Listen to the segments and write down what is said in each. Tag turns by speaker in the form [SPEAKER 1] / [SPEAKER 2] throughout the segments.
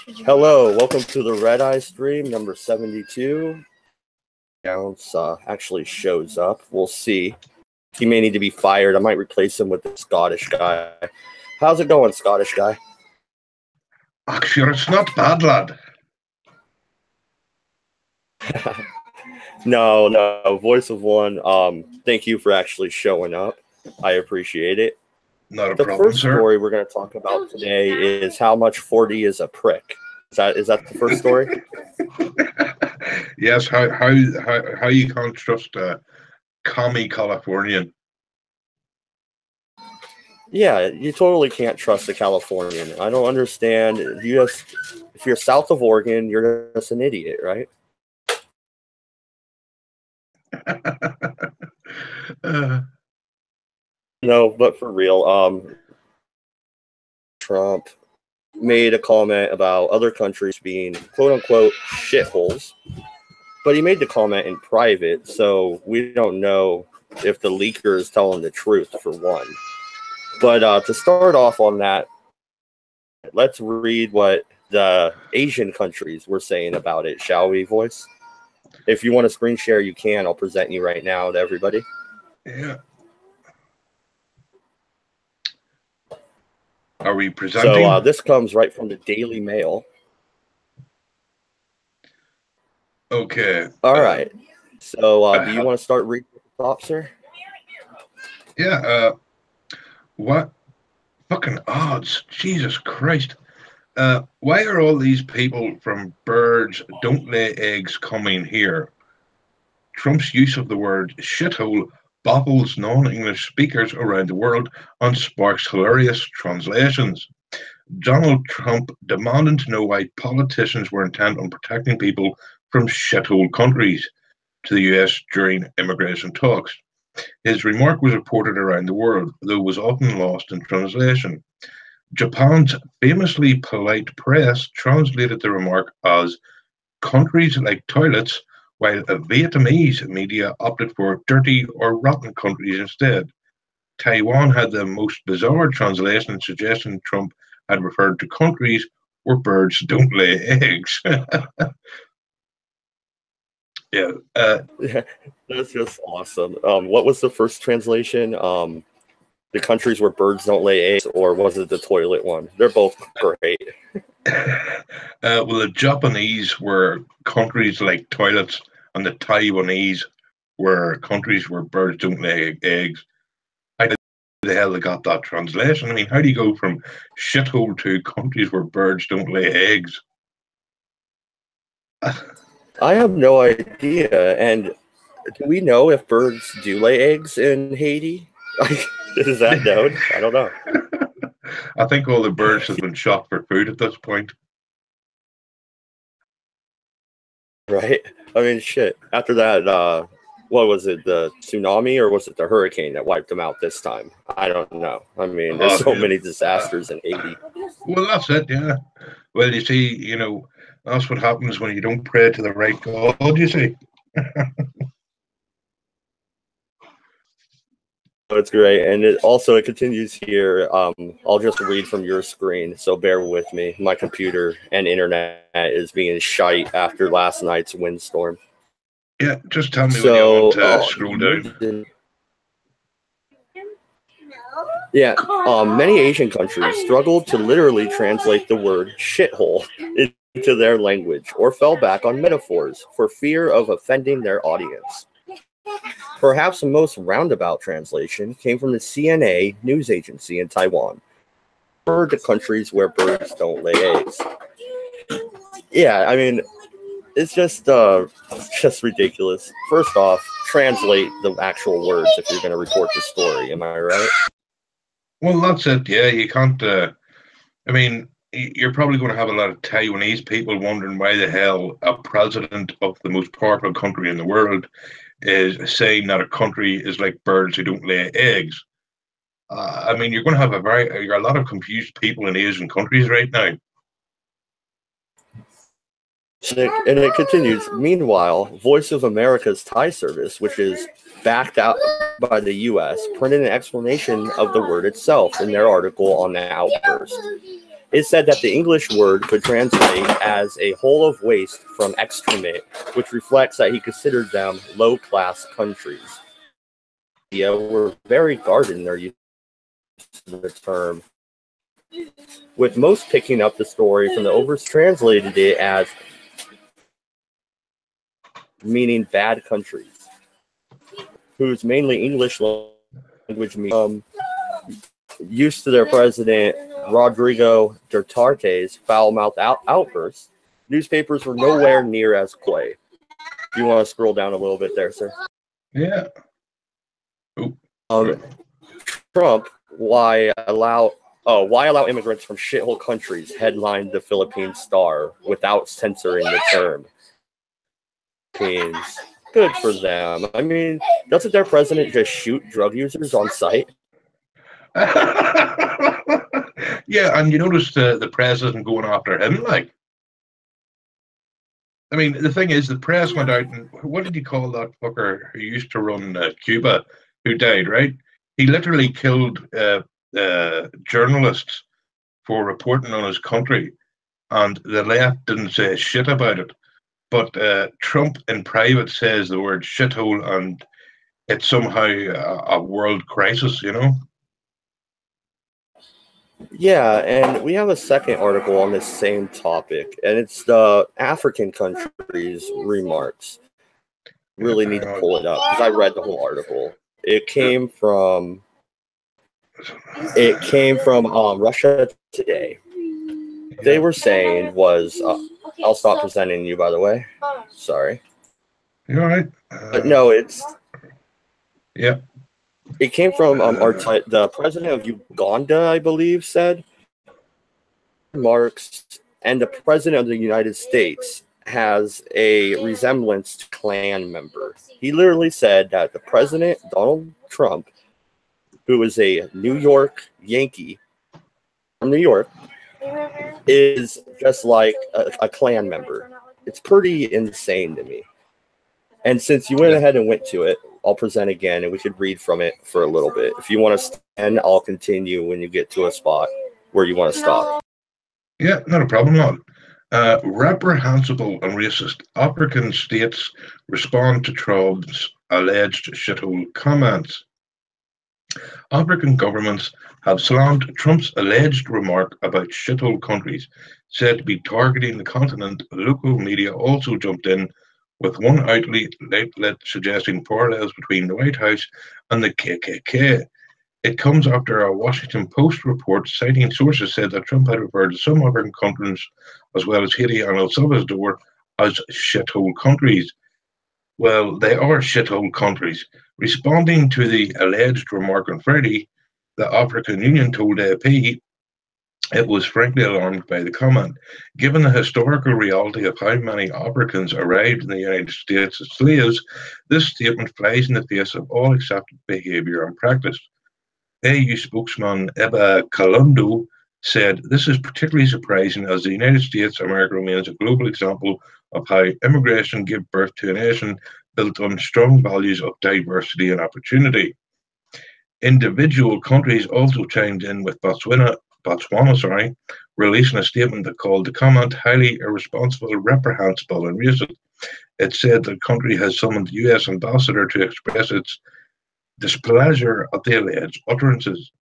[SPEAKER 1] Hello, welcome to the Redeye stream number 72. Bounce actually shows up. We'll see. He may need to be fired. I might replace him with the Scottish guy. How's it going, Scottish guy?
[SPEAKER 2] Actually, it's not bad, lad.
[SPEAKER 1] No, voice of one. Thank you for actually showing up. I appreciate it.
[SPEAKER 2] Not a
[SPEAKER 1] The
[SPEAKER 2] problem,
[SPEAKER 1] first
[SPEAKER 2] sir.
[SPEAKER 1] story we're going to talk about today is how much 40 is a prick. Is that the first story?
[SPEAKER 2] Yes, how you can't trust a commie Californian.
[SPEAKER 1] Yeah, you totally can't trust a Californian. I don't understand. If you're south of Oregon, you're just an idiot, right? No, but for real, Trump made a comment about other countries being quote-unquote shitholes, but he made the comment in private, so we don't know if the leaker is telling the truth, for one. But to start off on that, let's read what the Asian countries were saying about it, shall we, Voice? If you want to screen share, you can. I'll present you right now to everybody.
[SPEAKER 2] Yeah. Are we presenting?
[SPEAKER 1] So this comes right from the Daily Mail.
[SPEAKER 2] Okay.
[SPEAKER 1] All right. So do you want to start reading the top, sir?
[SPEAKER 2] Yeah. What? Fucking odds. Jesus Christ. Why are all these people from Birds Don't Lay Eggs coming here? Trump's use of the word shithole baffles non-English speakers around the world and sparks hilarious translations. Donald Trump demanded to know why politicians were intent on protecting people from shithole countries to the US during immigration talks. His remark was reported around the world, though was often lost in translation. Japan's famously polite press translated the remark as countries like toilets, while a Vietnamese media opted for dirty or rotten countries instead. Taiwan had the most bizarre translation, suggesting Trump had referred to countries where birds don't lay eggs. Yeah,
[SPEAKER 1] that's just awesome. What was the first translation? The countries where birds don't lay eggs, or was it the toilet one? They're both great.
[SPEAKER 2] Well, the Japanese were countries like toilets, and the Taiwanese were countries where birds don't lay eggs. How the hell they got that translation? I mean, how do you go from shithole to countries where birds don't lay eggs?
[SPEAKER 1] I have no idea. And do we know if birds do lay eggs in Haiti? Is that known? I don't know.
[SPEAKER 2] I think all the birds have been shot for food at this point.
[SPEAKER 1] Right? I mean, shit. After that, what was it? The tsunami, or was it the hurricane that wiped them out this time? I don't know. I mean, there's so many disasters in Haiti.
[SPEAKER 2] Well, that's it, yeah. Well, you see, that's what happens when you don't pray to the right God, you see.
[SPEAKER 1] It's great, and it continues here. I'll just read from your screen, so bear with me. My computer and internet is being shite after last night's windstorm.
[SPEAKER 2] Yeah, just tell me when you want to scroll down.
[SPEAKER 1] Yeah, many Asian countries struggled to literally translate the word shithole into their language, or fell back on metaphors for fear of offending their audience. Perhaps the most roundabout translation came from the CNA news agency in Taiwan, for the countries where birds don't lay eggs. Yeah, I mean, it's just ridiculous. First off, translate the actual words if you're going to report the story. Am I right?
[SPEAKER 2] Well, that's it. Yeah, you can't. I mean, you're probably going to have a lot of Taiwanese people wondering why the hell a president of the most powerful country in the world is saying that a country is like birds who don't lay eggs. I mean, you're going to have a lot of confused people in Asian countries right now.
[SPEAKER 1] And it continues. Meanwhile, Voice of America's Thai service, which is backed out by the U.S., printed an explanation of the word itself in their article on the outburst. It said that the English word could translate as a hole of waste from excrement, which reflects that he considered them low-class countries. Yeah, were very guarded in their use of the term, with most picking up the story from the overs translated it as meaning bad countries, whose mainly English language used to their president Rodrigo Duterte's foul-mouthed outbursts. Newspapers were nowhere near as coy. Do you want to scroll down a little bit there, sir?
[SPEAKER 2] Yeah.
[SPEAKER 1] Trump, why allow immigrants from shithole countries, headlined the Philippine Star without censoring the term. Good for them. I mean, doesn't their president just shoot drug users on sight?
[SPEAKER 2] Yeah, and you notice the press isn't going after him. Like, I mean, the thing is, the press went out and what did you call that fucker who used to run Cuba, who died? Right? He literally killed journalists for reporting on his country, and the left didn't say shit about it. But Trump in private says the word shithole, and it's somehow a world crisis, you know?
[SPEAKER 1] Yeah, and we have a second article on this same topic, and it's the African countries' remarks. Really need to pull it up because I read the whole article. It came from Russia Today. They were saying was I'll stop presenting you, by the way. Sorry.
[SPEAKER 2] You all right?
[SPEAKER 1] But no, it's
[SPEAKER 2] yeah.
[SPEAKER 1] It came from the president of Uganda, I believe, said Marx, and the president of the United States has a resemblance to Klan member. He literally said that the president, Donald Trump, who is a New York Yankee from New York, is just like a Klan member. It's pretty insane to me. And since you went ahead and went to it, I'll present again, and we could read from it for a little bit. If you want to stand, I'll continue when you get to a spot where you want to stop.
[SPEAKER 2] Yeah, not a problem, lad. Reprehensible and racist. African states respond to Trump's alleged shithole comments. African governments have slammed Trump's alleged remark about shithole countries, said to be targeting the continent. Local media also jumped in, with one outlet suggesting parallels between the White House and the KKK. It comes after a Washington Post report citing sources said that Trump had referred to some African countries, as well as Haiti and El Salvador, as shithole countries. Well, they are shithole countries. Responding to the alleged remark on Friday, the African Union told AP it was frankly alarmed by the comment. Given the historical reality of how many Africans arrived in the United States as slaves, this statement flies in the face of all accepted behaviour and practice. AU spokesman Eba Kalundo said, "This is particularly surprising as the United States of America remains a global example of how immigration gave birth to a nation built on strong values of diversity and opportunity." Individual countries also chimed in, with Botswana, releasing a statement that called the comment highly irresponsible, reprehensible, and racist. It said the country has summoned the US ambassador to express its displeasure at the alleged utterances.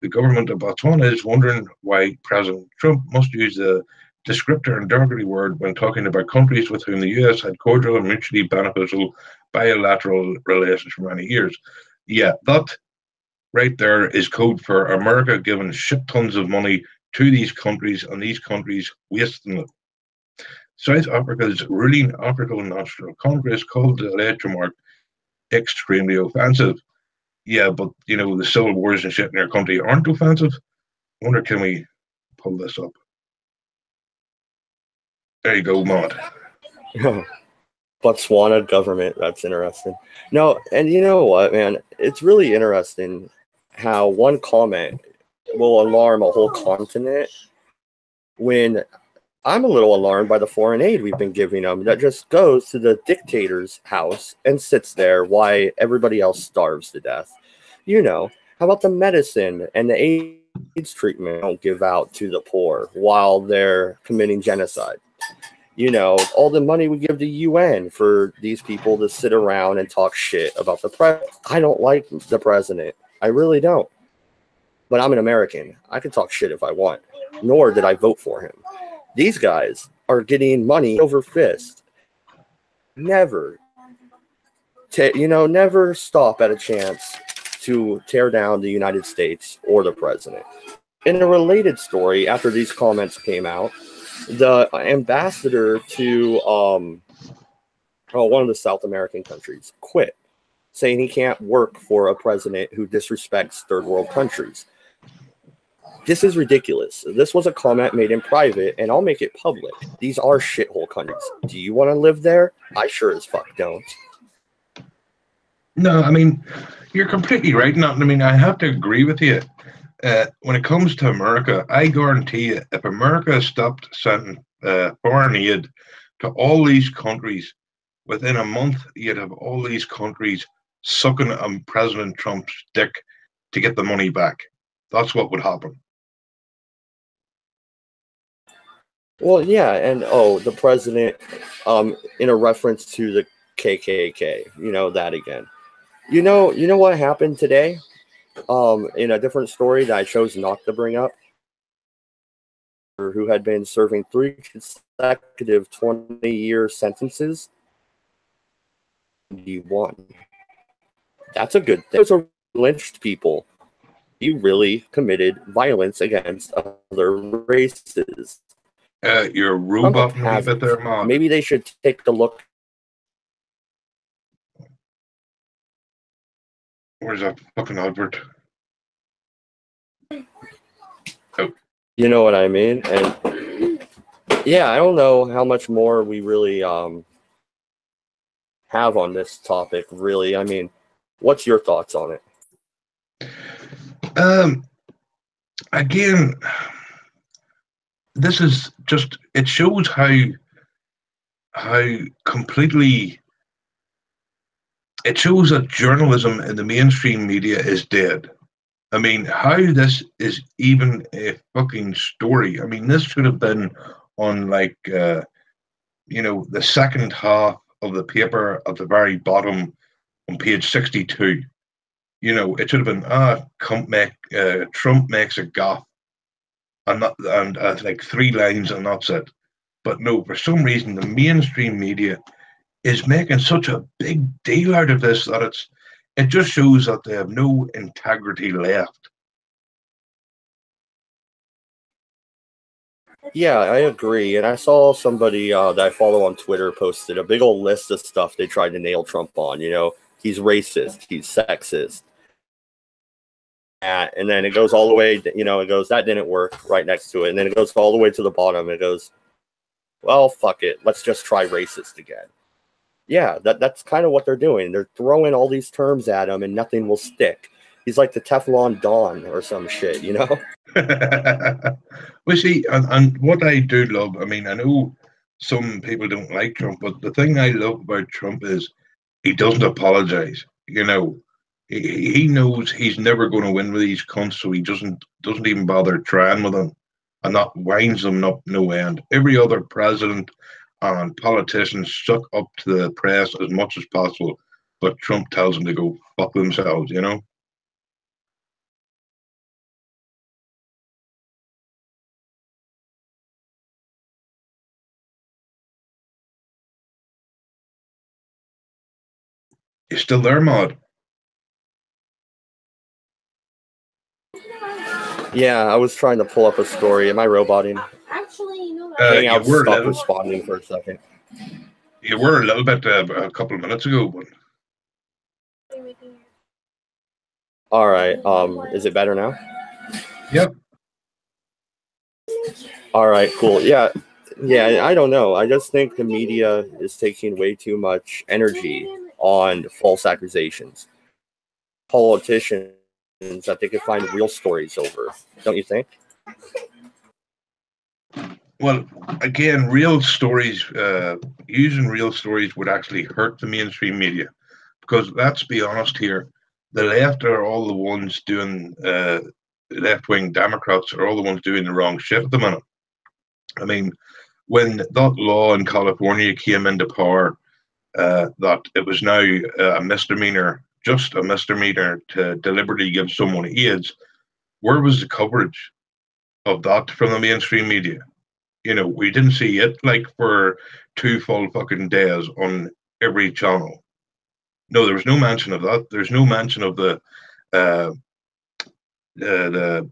[SPEAKER 2] The government of Botswana is wondering why President Trump must use the descriptor and derogatory word when talking about countries with whom the US had cordial and mutually beneficial bilateral relations for many years. Yeah, that right there is code for America giving shit tons of money to these countries and these countries wasting it. South Africa's ruling African National Congress called the alleged remark extremely offensive. Yeah, but you know, the civil wars and shit in your country aren't offensive. I wonder, can we pull this up? There you go, Matt.
[SPEAKER 1] Botswana government, that's interesting. No, and you know what, man? It's really interesting how one comment will alarm a whole continent when I'm a little alarmed by the foreign aid we've been giving them that just goes to the dictator's house and sits there while everybody else starves to death. You know, how about the medicine and the aid AIDS treatment don't give out to the poor while they're committing genocide. You know, all the money we give to UN for these people to sit around and talk shit about the president. I don't like the president. I really don't. But I'm an American. I can talk shit if I want. Nor did I vote for him. These guys are getting money over fist. Never, never stop at a chance to tear down the United States or the president. In a related story, after these comments came out, the ambassador to one of the South American countries quit, saying he can't work for a president who disrespects third world countries. This is ridiculous. This was a comment made in private, and I'll make it public. These are shithole countries. Do you want to live there? I sure as fuck don't.
[SPEAKER 2] No, I mean, you're completely right. I mean, I have to agree with you. When it comes to America, I guarantee you, if America stopped sending foreign aid to all these countries, within a month, you'd have all these countries sucking on President Trump's dick to get the money back. That's what would happen.
[SPEAKER 1] Well, yeah, and the president, in a reference to the KKK, that again. You know what happened today? In a different story that I chose not to bring up, who had been serving 3 consecutive 20-year sentences. 1. That's a good thing. Those are lynched people. He really committed violence against other races.
[SPEAKER 2] You're a robot a bit there, Mom.
[SPEAKER 1] Maybe they should take a look.
[SPEAKER 2] Where's that fucking Albert? Oh.
[SPEAKER 1] You know what I mean? And yeah, I don't know how much more we really have on this topic, really. I mean, what's your thoughts on it?
[SPEAKER 2] Again, this is just, it shows how completely, it shows that journalism in the mainstream media is dead. I mean, how this is even a fucking story. I mean, this should have been on the second half of the paper at the very bottom on page 62. It should have been, Trump makes a gaffe, and like 3 lines, and that's it. But no, for some reason, the mainstream media is making such a big deal out of this that it just shows that they have no integrity left.
[SPEAKER 1] Yeah, I agree. And I saw somebody that I follow on Twitter posted a big old list of stuff they tried to nail Trump on. He's racist, he's sexist. And then it goes all the way, it goes, that didn't work, right next to it. And then it goes all the way to the bottom. It goes, well, fuck it. Let's just try racist again. Yeah, that's kind of what they're doing. They're throwing all these terms at him and nothing will stick. He's like the Teflon Don or some shit,
[SPEAKER 2] Well, see, and what I do love, I mean, I know some people don't like Trump, but the thing I love about Trump is he doesn't apologize. He knows he's never going to win with these cunts, so he doesn't even bother trying with them, and that winds them up no end. Every other president and politicians suck up to the press as much as possible, but Trump tells them to go fuck themselves, You still there, Maud?
[SPEAKER 1] Yeah, I was trying to pull up a story. Am I roboting?
[SPEAKER 3] Actually,
[SPEAKER 1] Hangout stopped responding for a second.
[SPEAKER 2] You were a little bit a couple of minutes ago, but...
[SPEAKER 1] All right. Is it better now?
[SPEAKER 2] Yep.
[SPEAKER 1] All right. Cool. Yeah. I don't know. I just think the media is taking way too much energy on false accusations. Politicians that they could find real stories over. Don't you think?
[SPEAKER 2] Well, again, real stories, using real stories would actually hurt the mainstream media, because let's be honest here, the left are all the ones doing left-wing Democrats are all the ones doing the wrong shit at the minute. I mean, when that law in California came into power, that it was now a misdemeanor, just a misdemeanor to deliberately give someone AIDS, where was the coverage of that from the mainstream media? You know, we didn't see it like for 2 full fucking days on every channel. No, there was no mention of that. There's no mention of uh, the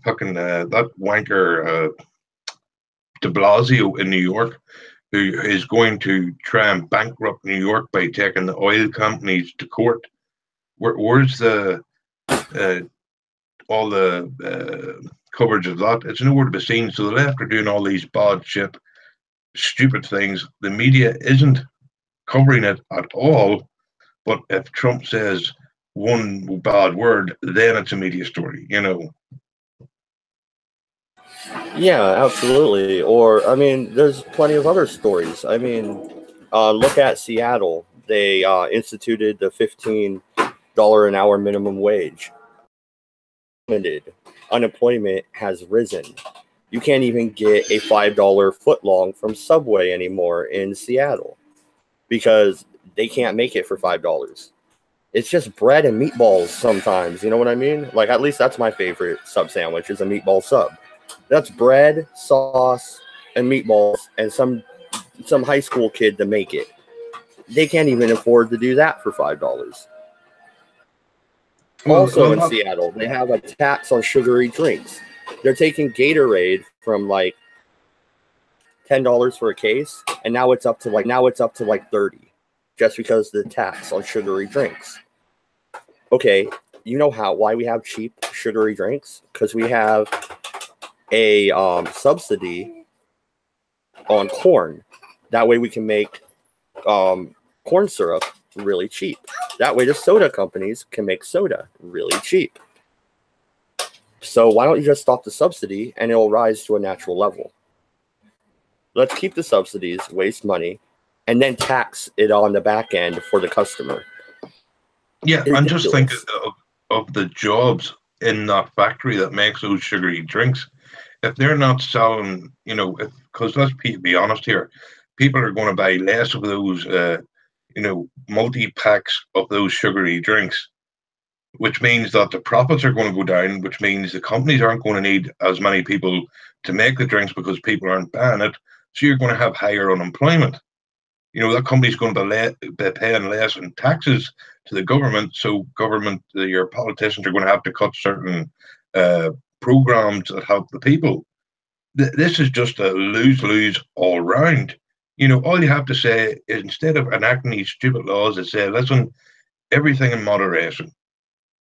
[SPEAKER 2] fucking that wanker De Blasio in New York, who is going to try and bankrupt New York by taking the oil companies to court. Where's the all the coverage of that? It's nowhere to be seen. So the left are doing all these bad shit, stupid things. The media isn't covering it at all. But if Trump says one bad word, then it's a media story, you know.
[SPEAKER 1] Yeah, absolutely. Or, I mean, there's plenty of other stories. I mean, look at Seattle. They instituted the $15 an hour minimum wage. Unemployment has risen. You can't even get a $5 footlong from Subway anymore in Seattle because they can't make it for $5. It's just bread and meatballs sometimes. You know what I mean? Like, at least that's my favorite sub sandwich is a meatball sub. That's bread, sauce, and meatballs, and some high school kid to make it. They can't even afford to do that for $5. Also in Seattle, they have a tax on sugary drinks. They're taking Gatorade from like $10 for a case, and now it's up to like 30, just because the tax on sugary drinks. Okay, you know why we have cheap sugary drinks? Because we have a subsidy on corn. That way we can make corn syrup really cheap. That way the soda companies can make soda really cheap. So why don't you just stop the subsidy and it'll rise to a natural level? Let's keep the subsidies, waste money, and then tax it on the back end for the customer.
[SPEAKER 2] Yeah, and just think of the jobs in that factory that makes those sugary drinks. If they're not selling, you know, because let's be honest here, people are going to buy less of those, you know, multi-packs of those sugary drinks, which means that the profits are going to go down, which means the companies aren't going to need as many people to make the drinks because people aren't buying it. So you're going to have higher unemployment. You know, that company's going to be paying less in taxes to the government. So your politicians are going to have to cut certain programs that help the people. This is just a lose-lose all round. You know, all you have to say is instead of enacting these stupid laws that say, listen, everything in moderation.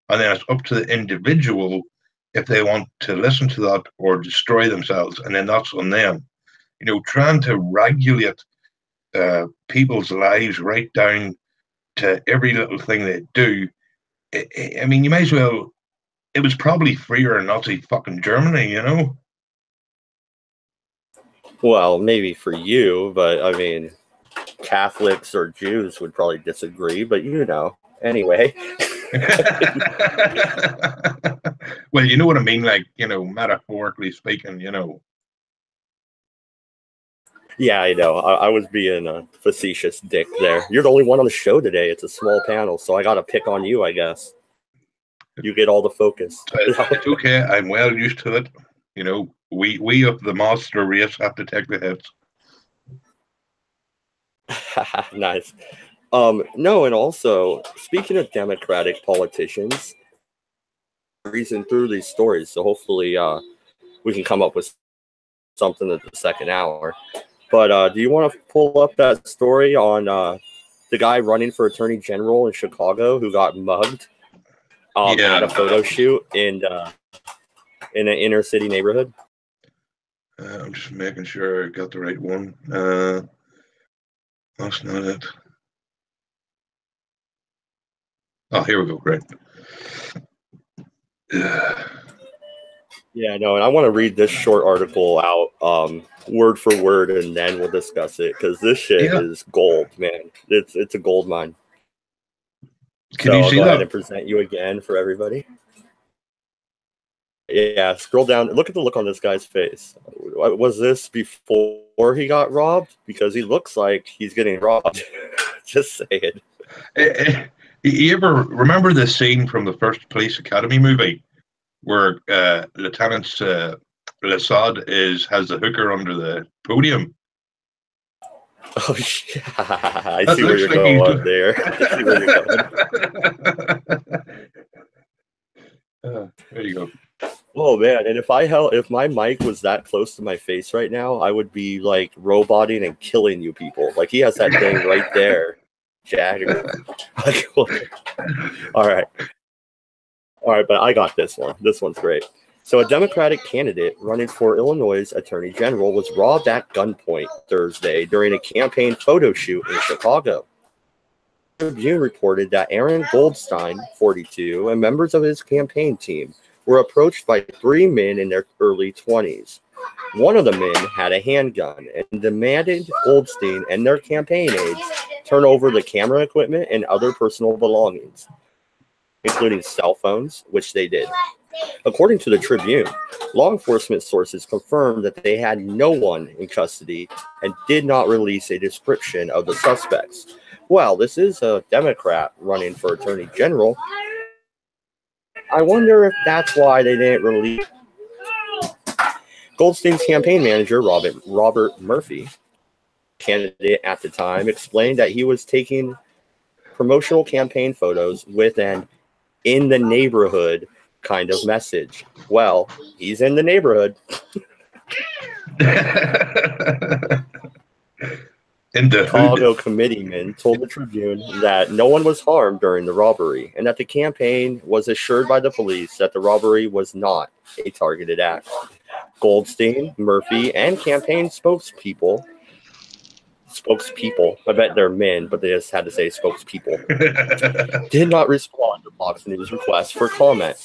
[SPEAKER 2] And then it's up to the individual if they want to listen to that or destroy themselves. And then that's on them. You know, trying to regulate people's lives right down to every little thing they do. I mean, you might as well. It was probably freer in Nazi fucking Germany, you know.
[SPEAKER 1] Well, maybe for you, but I mean, Catholics or Jews would probably disagree. But you know, anyway.
[SPEAKER 2] Well, you know what I mean, like, you know, metaphorically speaking, you know.
[SPEAKER 1] Yeah, I know. I was being a facetious dick there. You're the only one on the show today. It's a small panel, so I got to pick on you, I guess. You get all the focus.
[SPEAKER 2] It's okay. I'm well used to it. You know, we of the monster race have to take the hits.
[SPEAKER 1] Nice. No, and also, speaking of Democratic politicians, reason through these stories, so hopefully we can come up with something at the second hour. But do you want to pull up that story on the guy running for attorney general in Chicago who got mugged at a photo shoot in an inner city neighborhood?
[SPEAKER 2] I'm just making sure I got the right one. That's not it. Oh, here we go. Great.
[SPEAKER 1] Yeah, no, and I want to read this short article out word for word, and then we'll discuss it because this shit is gold, man. It's a gold mine.
[SPEAKER 2] Can you see
[SPEAKER 1] I'll go
[SPEAKER 2] that?
[SPEAKER 1] ahead and present you again for everybody. Yeah, scroll down. Look at the look on this guy's face. Was this before he got robbed? Because he looks like he's getting robbed. Just saying.
[SPEAKER 2] You ever remember the scene from the first Police Academy movie where Lieutenant Lassad has the hooker under the podium?
[SPEAKER 1] Oh, yeah. I
[SPEAKER 2] That
[SPEAKER 1] see where
[SPEAKER 2] looks
[SPEAKER 1] you're
[SPEAKER 2] like he's
[SPEAKER 1] going there. I see where you're going.
[SPEAKER 2] There you go.
[SPEAKER 1] Oh man, and if my mic was that close to my face right now, I would be like roboting and killing you people. Like he has that thing right there. Jagger. All right. All right, but I got this one. This one's great. So, a Democratic candidate running for Illinois' Attorney General was robbed at gunpoint Thursday during a campaign photo shoot in Chicago. The Tribune reported that Aaron Goldstein, 42, and members of his campaign team were approached by three men in their early 20s. One of the men had a handgun and demanded Goldstein and their campaign aides turn over the camera equipment and other personal belongings, including cell phones, which they did. According to the Tribune, law enforcement sources confirmed that they had no one in custody and did not release a description of the suspects. Well, this is a Democrat running for Attorney General. I wonder if that's why they didn't release. Goldstein's campaign manager, Robert Murphy, candidate at the time, explained that he was taking promotional campaign photos with an "in the neighborhood" kind of message. Well, he's in the neighborhood. Chicago committeemen told the Tribune that no one was harmed during the robbery and that the campaign was assured by the police that the robbery was not a targeted act. Goldstein, Murphy, and campaign spokespeople, I bet they're men, but they just had to say spokespeople, did not respond to Fox News requests for comment.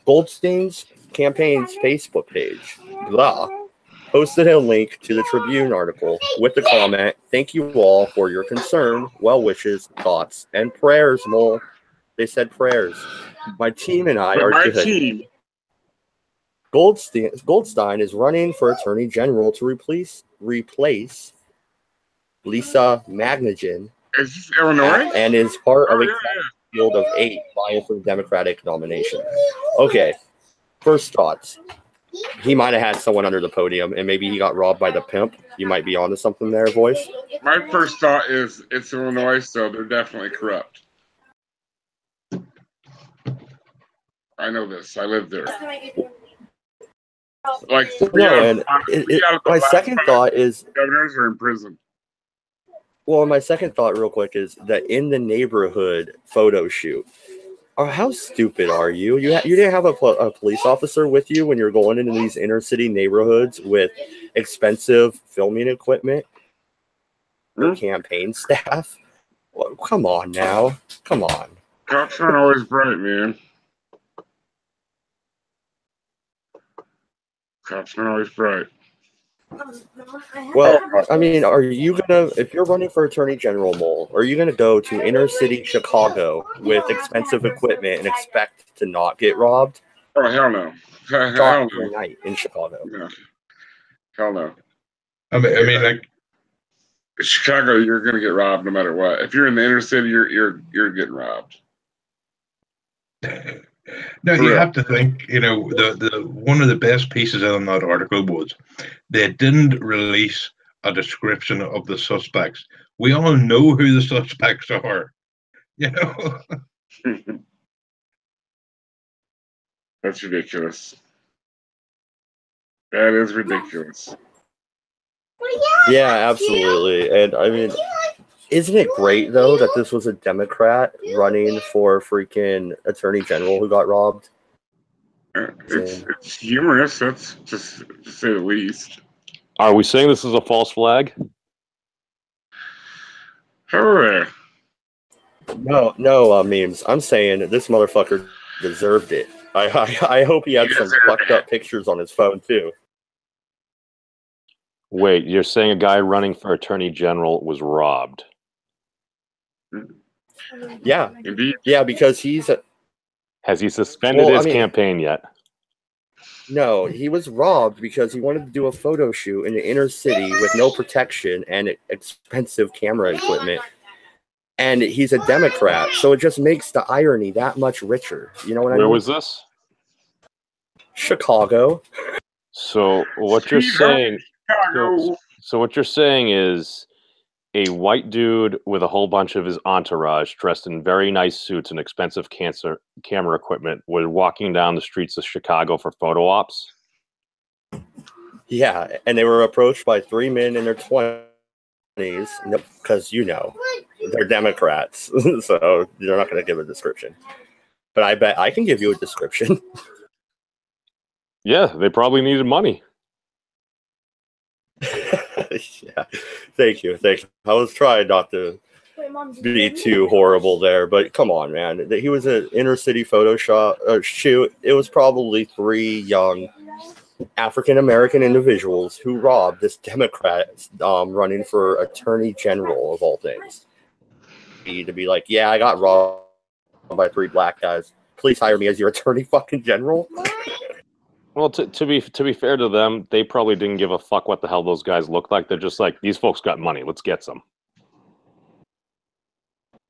[SPEAKER 1] Goldstein's campaign's Facebook page, posted a link to the Tribune article with the comment, "Thank you all for your concern, well wishes, thoughts, and prayers, Mole." They said prayers. My team and I are good. Goldstein is running for Attorney General to replace Lisa Magnagen.
[SPEAKER 3] Is this Illinois?
[SPEAKER 1] And is part of a field of 8 vying for the Democratic nomination. Okay, first thoughts. He might have had someone under the podium, and maybe he got robbed by the pimp. You might be onto something there, voice.
[SPEAKER 3] My first thought is it's Illinois, so they're definitely corrupt. I know this. I live there. Like
[SPEAKER 1] my second thought is
[SPEAKER 3] governors are in prison.
[SPEAKER 1] Well, my second thought, real quick, is that in the neighborhood photo shoot. How stupid are you? You didn't have a police officer with you when you're going into these inner city neighborhoods with expensive filming equipment. Your campaign staff. Well, come on now. Come on.
[SPEAKER 3] Cops aren't always bright, man. Cops aren't always bright.
[SPEAKER 1] Well, I mean, are you gonna, if you're running for Attorney General, Mole, are you gonna go to inner city Chicago with expensive equipment and expect to not get robbed?
[SPEAKER 3] Oh, hell no.
[SPEAKER 1] Hell no. Night in Chicago.
[SPEAKER 3] Yeah. Hell no.
[SPEAKER 2] I mean, like
[SPEAKER 3] Chicago, you're gonna get robbed no matter what. If you're in the inner city, you're getting robbed.
[SPEAKER 2] No, you have to think, the one of the best pieces in that article was they didn't release a description of the suspects. We all know who the suspects are,
[SPEAKER 3] That's ridiculous. That is ridiculous.
[SPEAKER 1] Yeah, absolutely. And I mean, isn't it great, though, that this was a Democrat running for freaking Attorney General who got robbed?
[SPEAKER 3] It's humorous, that's just to say the least.
[SPEAKER 4] Are we saying this is a false flag?
[SPEAKER 3] Hooray.
[SPEAKER 1] No, memes. I'm saying this motherfucker deserved it. I hope he had some fucked up pictures on his phone, too.
[SPEAKER 4] Wait, you're saying a guy running for Attorney General was robbed?
[SPEAKER 1] Yeah.
[SPEAKER 3] Indeed.
[SPEAKER 1] Yeah, because
[SPEAKER 4] Has he suspended his campaign yet?
[SPEAKER 1] No, he was robbed because he wanted to do a photo shoot in the inner city with no protection and expensive camera equipment. And he's a Democrat, so it just makes the irony that much richer. You know what I mean?
[SPEAKER 4] Where was this?
[SPEAKER 1] Chicago.
[SPEAKER 4] So what you're saying? So what you're saying is a white dude with a whole bunch of his entourage, dressed in very nice suits and expensive camera equipment, was walking down the streets of Chicago for photo ops.
[SPEAKER 1] Yeah, and they were approached by three men in their 20s, because they're Democrats, so they're not going to give a description. But I bet I can give you a description.
[SPEAKER 4] Yeah, they probably needed money.
[SPEAKER 1] Yeah, thank you. I was trying not to be too horrible there, but come on, man. He was an inner city photo shoot. It was probably three young African American individuals who robbed this Democrat running for attorney general of all things. To be like, yeah, I got robbed by three black guys. Please hire me as your attorney fucking general.
[SPEAKER 4] Well, to be fair to them, they probably didn't give a fuck what the hell those guys looked like. They're just like, these folks got money. Let's get some.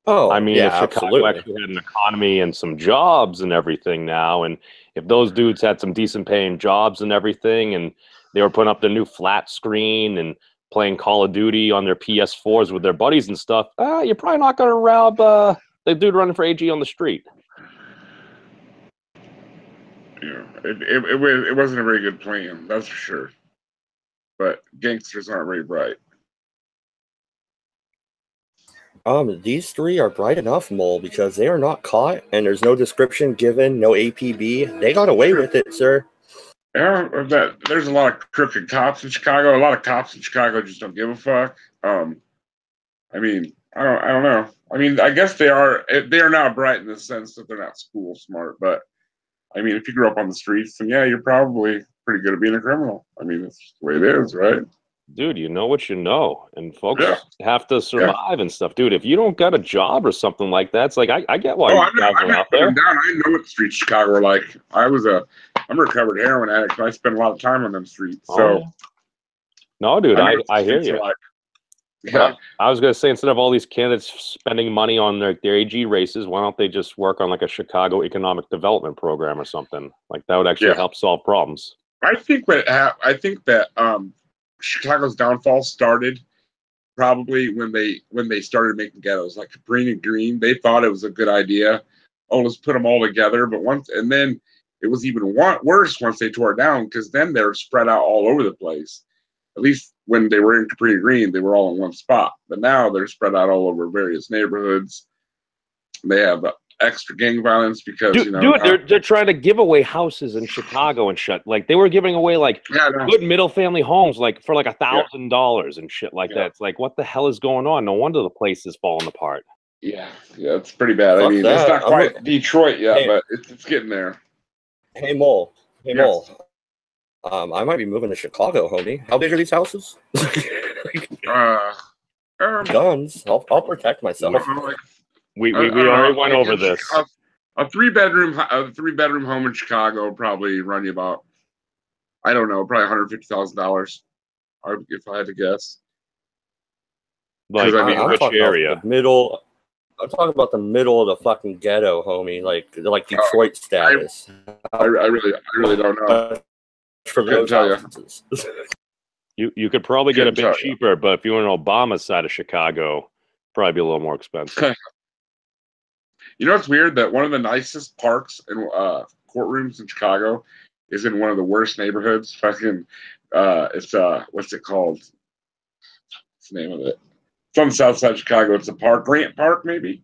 [SPEAKER 1] Oh,
[SPEAKER 4] I mean,
[SPEAKER 1] yeah,
[SPEAKER 4] if Chicago
[SPEAKER 1] absolutely.
[SPEAKER 4] actually had an economy and some jobs and everything now, and if those dudes had some decent paying jobs and everything, and they were putting up their new flat screen and playing Call of Duty on their PS4s with their buddies and stuff, you're probably not going to rob the dude running for AG on the street.
[SPEAKER 3] Yeah, it wasn't a very good plan, that's for sure. But gangsters aren't very bright.
[SPEAKER 1] These three are bright enough, Mole, because they are not caught, and there's no description given, no APB. They got away with it, sir.
[SPEAKER 3] Yeah, there's a lot of crooked cops in Chicago. A lot of cops in Chicago just don't give a fuck. I mean, I don't know. I mean, I guess they are now bright in the sense that they're not school smart. But I mean, if you grew up on the streets, then yeah, you're probably pretty good at being a criminal. I mean, that's just the way it is, right?
[SPEAKER 4] Dude, you know what you know, and folks have to survive and stuff. Dude, if you don't got a job or something like that, it's like I get why you guys are out there.
[SPEAKER 3] Down. I know what the streets of Chicago are like. I'm a recovered heroin addict, and I spent a lot of time on them streets. So,
[SPEAKER 4] no, dude, I hear you.
[SPEAKER 3] Like. Yeah,
[SPEAKER 4] I was gonna say, instead of all these candidates spending money on their AG races, why don't they just work on like a Chicago economic development program or something? Like that would actually help solve problems.
[SPEAKER 3] I think that Chicago's downfall started probably when they started making ghettos like Cabrini and Green. They thought it was a good idea. Oh, let's put them all together. But then it was even worse once they tore it down, because then they're spread out all over the place. At least when they were in Cabrini Green, they were all in one spot. But now they're spread out all over various neighborhoods. They have extra gang violence because
[SPEAKER 4] they're trying to give away houses in Chicago and shit. Like they were giving away good middle family homes like for like $1,000 and shit like that. It's like, what the hell is going on? No wonder the place is falling apart.
[SPEAKER 3] Yeah, it's pretty bad. I mean, it's not quite Detroit yet, but it's getting there.
[SPEAKER 1] Hey Mole. Mole. I might be moving to Chicago, homie. How big are these houses? Guns. I'll protect myself.
[SPEAKER 4] We already went over this.
[SPEAKER 3] A three bedroom home in Chicago will probably run you about, I don't know, probably $150,000. If I had to guess.
[SPEAKER 4] Like, which area?
[SPEAKER 1] I'm talking about the middle of the fucking ghetto, homie. Like Detroit status.
[SPEAKER 3] I really don't know.
[SPEAKER 1] For those houses.
[SPEAKER 4] You could probably get a bit cheaper, but if you were on Obama's side of Chicago, probably be a little more expensive.
[SPEAKER 3] You know what's weird? That one of the nicest parks and courtrooms in Chicago is in one of the worst neighborhoods. Fucking, it's what's it called? What's the name of it? It's on the south side of Chicago. It's a park, Grant Park, maybe.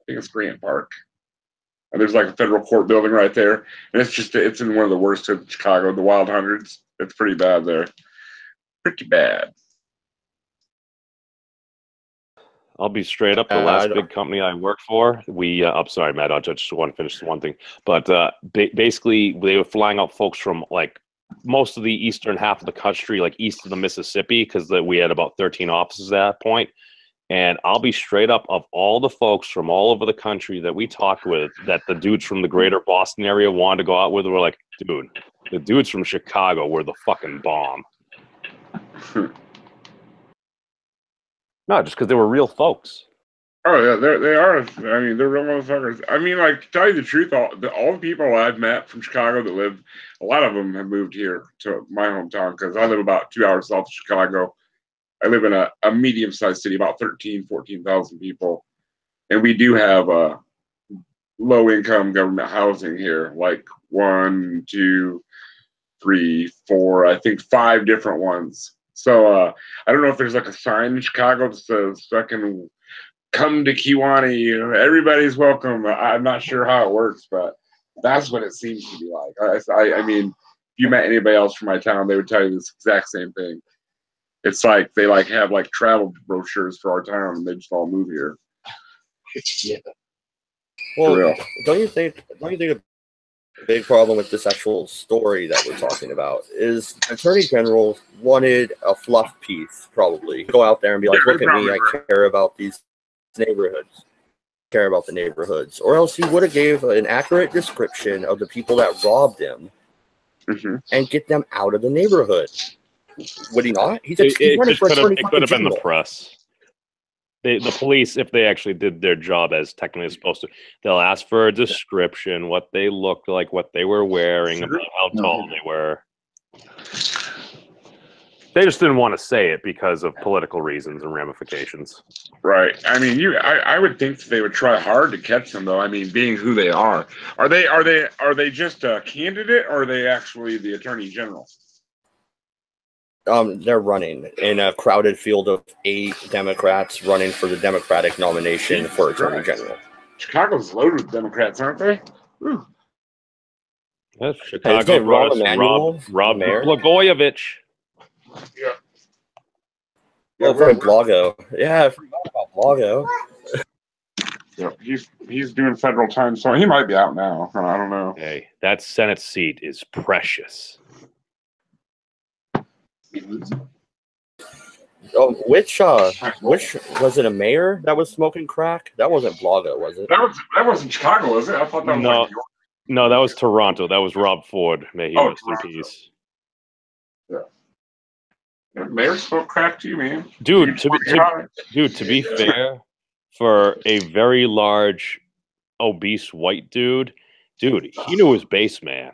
[SPEAKER 3] I think it's Grant Park. And there's like a federal court building right there, and it's in one of the worst hoods in Chicago, the Wild Hundreds. It's pretty bad there. Pretty bad.
[SPEAKER 4] I'll be straight up. The last big company I worked for, I'm sorry, Matt. I just want to finish one thing. But basically, they were flying out folks from like most of the eastern half of the country, like east of the Mississippi, because we had about 13 offices at that point. And I'll be straight up, of all the folks from all over the country that we talked with, that the dudes from the greater Boston area wanted to go out with, were like, dude, The dudes from Chicago were the fucking bomb. No, just because they were real folks.
[SPEAKER 3] Oh yeah, they are. I mean, they're real motherfuckers. I mean, like, to tell you the truth, all the people I've met from Chicago that live, a lot of them have moved here to my hometown because I live about 2 hours south of Chicago. I live in a medium-sized city, about 14,000 people, and we do have low-income government housing here, like 1, 2, 3, 4, I think 5 different ones. So I don't know if there's like a sign in Chicago that says "fucking come to Kiwani, everybody's welcome." I'm not sure how it works, but that's what it seems to be like. I mean, if you met anybody else from my town, they would tell you this exact same thing. It's like they like have like travel brochures for our town, and they just all move here.
[SPEAKER 1] Yeah. Well, don't you think a big problem with this actual story that we're talking about is Attorney General wanted a fluff piece, probably go out there and be like, "Look at me, I care about these neighborhoods, care about the neighborhoods," or else he would have gave an accurate description of the people that robbed him and get them out of the neighborhood. Would he not? He's running for Attorney General.
[SPEAKER 4] It could have been the press. The police, if they actually did their job as technically supposed to, they'll ask for a description, what they looked like, what they were wearing, about how tall they were. They just didn't want to say it because of political reasons and ramifications.
[SPEAKER 3] Right. I mean, I would think that they would try hard to catch them, though. I mean, being who they are, are they just a candidate, or are they actually the Attorney General?
[SPEAKER 1] They're running in a crowded field of 8 Democrats running for the Democratic nomination for Attorney General.
[SPEAKER 3] Chicago's loaded with Democrats, aren't they?
[SPEAKER 4] Ooh. That's Chicago. Rob Blagojevich.
[SPEAKER 3] Yeah.
[SPEAKER 1] Oh, from Blago. Yeah, I forgot about Blago.
[SPEAKER 3] Yeah, he's doing federal time, so he might be out now. I don't know.
[SPEAKER 4] Hey, that Senate seat is precious.
[SPEAKER 1] Oh, which was it? A mayor that was smoking crack? That wasn't Blago, was it?
[SPEAKER 3] That wasn't Chicago, was it? I thought that was like New York.
[SPEAKER 4] No, that was Toronto. That was Rob Ford. May he rest in peace.
[SPEAKER 3] Yeah. Mayor smoked crack too, man.
[SPEAKER 4] Dude, to be fair, for a very large, obese white dude, he knew his base, man.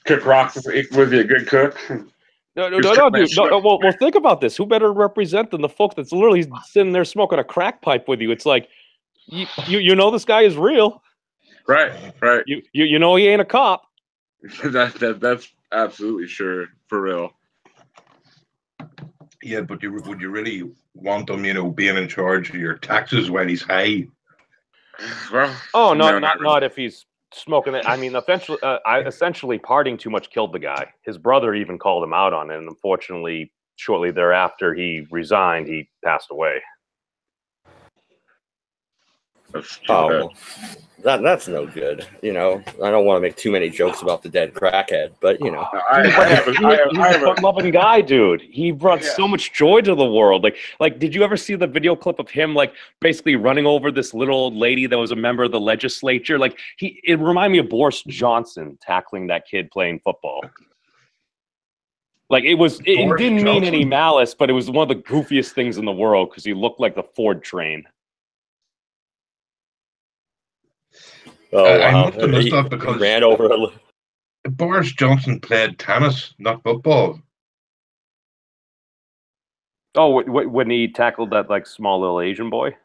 [SPEAKER 3] Cook rocks. Was he a good cook?
[SPEAKER 4] No, dude. No, well, think about this. Who better to represent than the folk that's literally sitting there smoking a crack pipe with you? It's like, you know this guy is real.
[SPEAKER 3] Right.
[SPEAKER 4] You know he ain't a cop.
[SPEAKER 3] That's absolutely sure, for real.
[SPEAKER 2] Yeah, but would you really want him, being in charge of your taxes when he's high?
[SPEAKER 3] Well,
[SPEAKER 4] not if he's smoking it. I mean, essentially partying too much killed the guy. His brother even called him out on it, and unfortunately, shortly thereafter he resigned, he passed away.
[SPEAKER 1] That's no good. I don't want to make too many jokes about the dead crackhead, but
[SPEAKER 4] he's a fun-loving guy, dude. He brought so much joy to the world. Like, did you ever see the video clip of him basically running over this little old lady that was a member of the legislature? It reminded me of Boris Johnson tackling that kid playing football. It didn't mean any malice, but it was one of the goofiest things in the world because he looked like the Ford train.
[SPEAKER 1] Oh, wow.
[SPEAKER 2] I must have missed that because
[SPEAKER 1] he ran over
[SPEAKER 2] Boris Johnson played tennis, not football.
[SPEAKER 4] Oh, when he tackled that small little Asian boy?